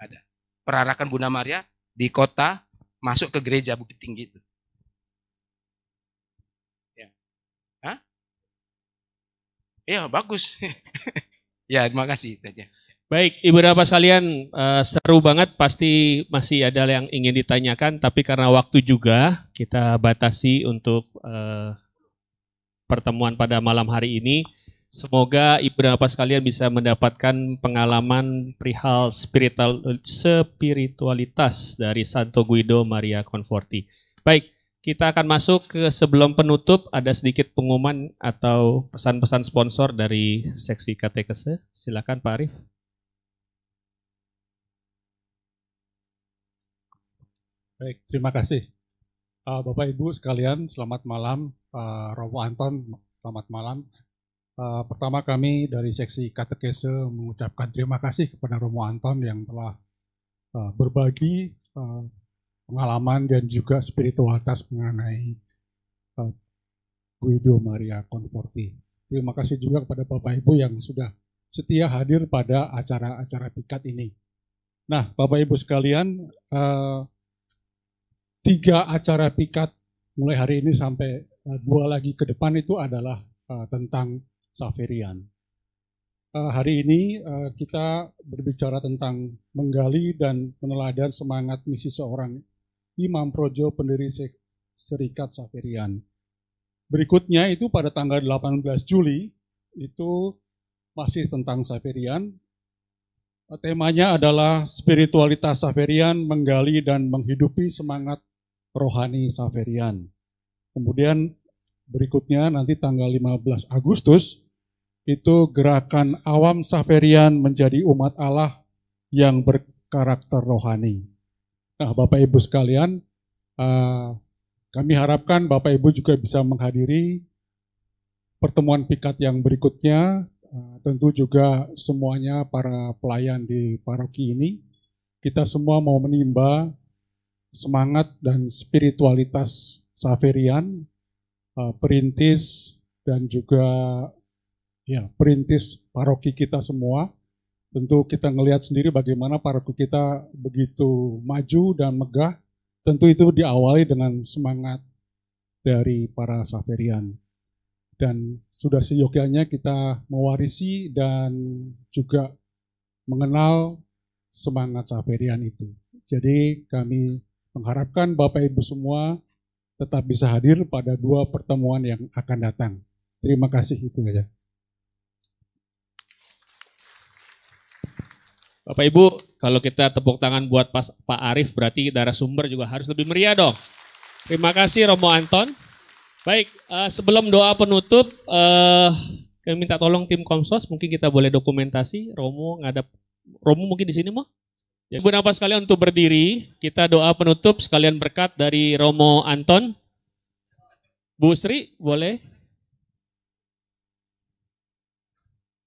Ada. Perarakan Bunda Maria di kota masuk ke gereja Bukit Tinggi itu. Ya. Iya, bagus. Ya, terima kasih. Baik, Ibu dan Bapak sekalian, seru banget, pasti masih ada yang ingin ditanyakan, tapi karena waktu juga kita batasi untuk pertemuan pada malam hari ini. Semoga Ibu dan Bapak sekalian bisa mendapatkan pengalaman perihal spiritualitas dari Santo Guido Maria Conforti. Baik, kita akan masuk ke sebelum penutup, ada sedikit pengumuman atau pesan-pesan sponsor dari seksi katekese. Silakan Pak Arif. Baik, terima kasih. Bapak Ibu sekalian, selamat malam. Romo Anton, selamat malam. Pertama kami dari seksi katekese mengucapkan terima kasih kepada Romo Anton yang telah berbagi pengalaman dan juga spiritualitas mengenai Guido Maria Conforti. Terima kasih juga kepada Bapak Ibu yang sudah setia hadir pada acara-acara pikat ini. Nah, Bapak Ibu sekalian, 3 acara pikat mulai hari ini sampai 2 lagi ke depan itu adalah tentang Xaverian. Hari ini kita berbicara tentang menggali dan meneladan semangat misi seorang Imam Projo pendiri Serikat Xaverian. Berikutnya itu pada tanggal 18 Juli itu masih tentang Xaverian. Temanya adalah spiritualitas Xaverian, menggali dan menghidupi semangat rohani Xaverian. Kemudian berikutnya nanti tanggal 15 Agustus itu gerakan awam Xaverian menjadi umat Allah yang berkarakter rohani. Nah, Bapak Ibu sekalian, kami harapkan Bapak Ibu juga bisa menghadiri pertemuan pikat yang berikutnya. Tentu juga semuanya para pelayan di paroki ini, kita semua mau menimba semangat dan spiritualitas Xaverian, perintis dan juga perintis paroki kita semua. Tentu kita ngelihat sendiri bagaimana paroki kita begitu maju dan megah. Tentu itu diawali dengan semangat dari para Xaverian. Dan sudah seyogyanya kita mewarisi dan juga mengenal semangat Xaverian itu. Jadi kami mengharapkan Bapak Ibu semua tetap bisa hadir pada 2 pertemuan yang akan datang. Terima kasih, itu saja. Bapak Ibu, kalau kita tepuk tangan buat Pak Arif, berarti narasumber juga harus lebih meriah dong. Terima kasih Romo Anton. Baik, sebelum doa penutup, kami minta tolong tim Komsos, mungkin kita boleh dokumentasi. Romo mungkin di sini mau? Ya, Ibu dan Bapak sekalian untuk berdiri, kita doa penutup sekalian berkat dari Romo Anton. Bu Sri, boleh?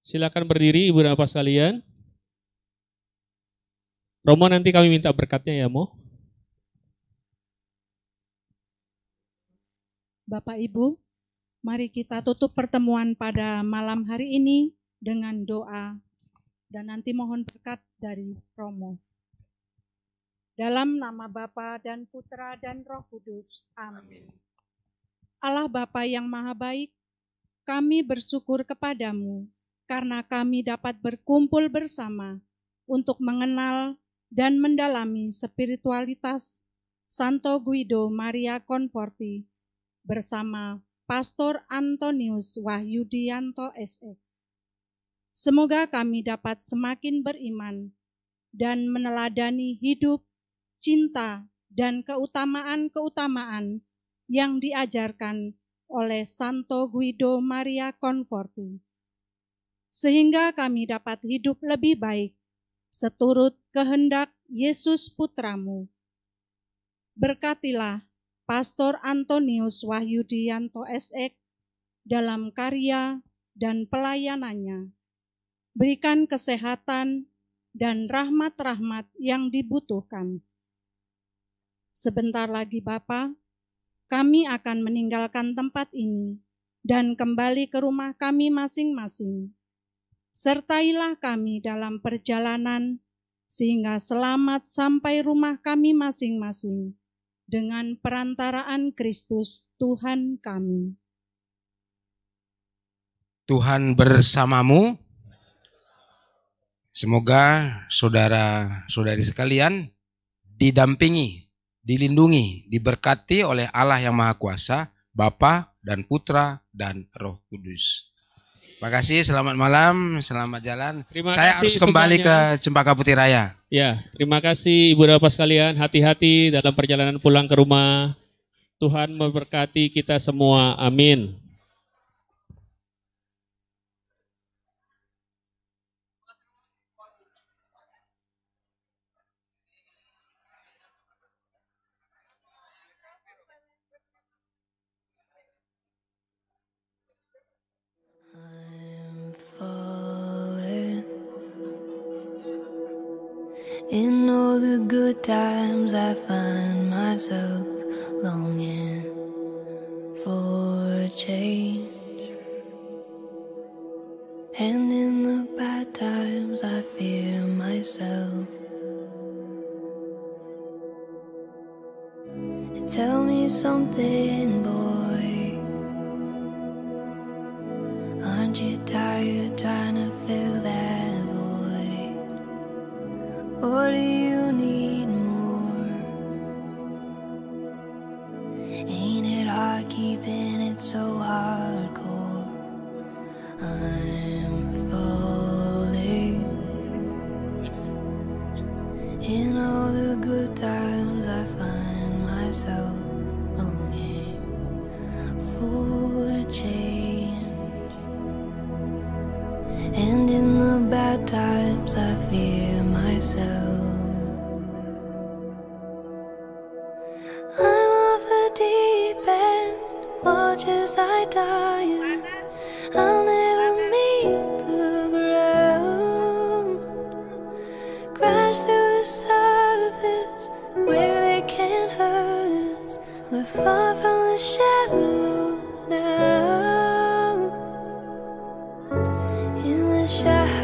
Silakan berdiri Ibu dan Bapak sekalian. Romo nanti kami minta berkatnya ya, Mo. Bapak Ibu, mari kita tutup pertemuan pada malam hari ini dengan doa dan nanti mohon berkat dari Romo. Dalam nama Bapa dan Putra dan Roh Kudus. Amin. Allah Bapa yang Maha Baik, kami bersyukur kepadamu karena kami dapat berkumpul bersama untuk mengenal dan mendalami spiritualitas Santo Guido Maria Conforti bersama Pastor Antonius Wahyudianto SE. Semoga kami dapat semakin beriman dan meneladani hidup, cinta, dan keutamaan-keutamaan yang diajarkan oleh Santo Guido Maria Conforti. Sehingga kami dapat hidup lebih baik, seturut kehendak Yesus Putramu. Berkatilah Pastor Antonius Wahyudianto SE dalam karya dan pelayanannya. Berikan kesehatan dan rahmat-rahmat yang dibutuhkan. Sebentar lagi Bapa, kami akan meninggalkan tempat ini dan kembali ke rumah kami masing-masing. Sertailah kami dalam perjalanan sehingga selamat sampai rumah kami masing-masing dengan perantaraan Kristus Tuhan kami. Tuhan bersamamu. Semoga saudara-saudari sekalian didampingi, dilindungi, diberkati oleh Allah yang Maha Kuasa, Bapa dan Putra dan Roh Kudus. Terima kasih, selamat malam, selamat jalan. Saya harus kembali ke Cempaka Putih Raya. Ya, terima kasih Ibu dan Bapak sekalian. Hati-hati dalam perjalanan pulang ke rumah. Tuhan memberkati kita semua. Amin. In all the good times I find myself longing for change, and in the bad times I fear myself. Tell me something, boy. Aren't you tired trying to fill that void? Or do you need more? Ain't it hard keeping it so hardcore? I'm falling. In all the good times I find myself longing for change, and in the bad times I fear myself. I'm off the deep end, watch as I die. I'll never meet the ground, crash through the surface where they can't hurt us. We're far from the shallow now, in the shallow,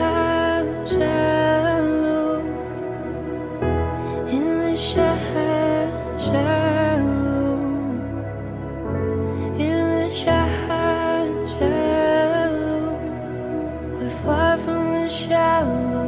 in the shallow, in the shallow. We're far from the shallow.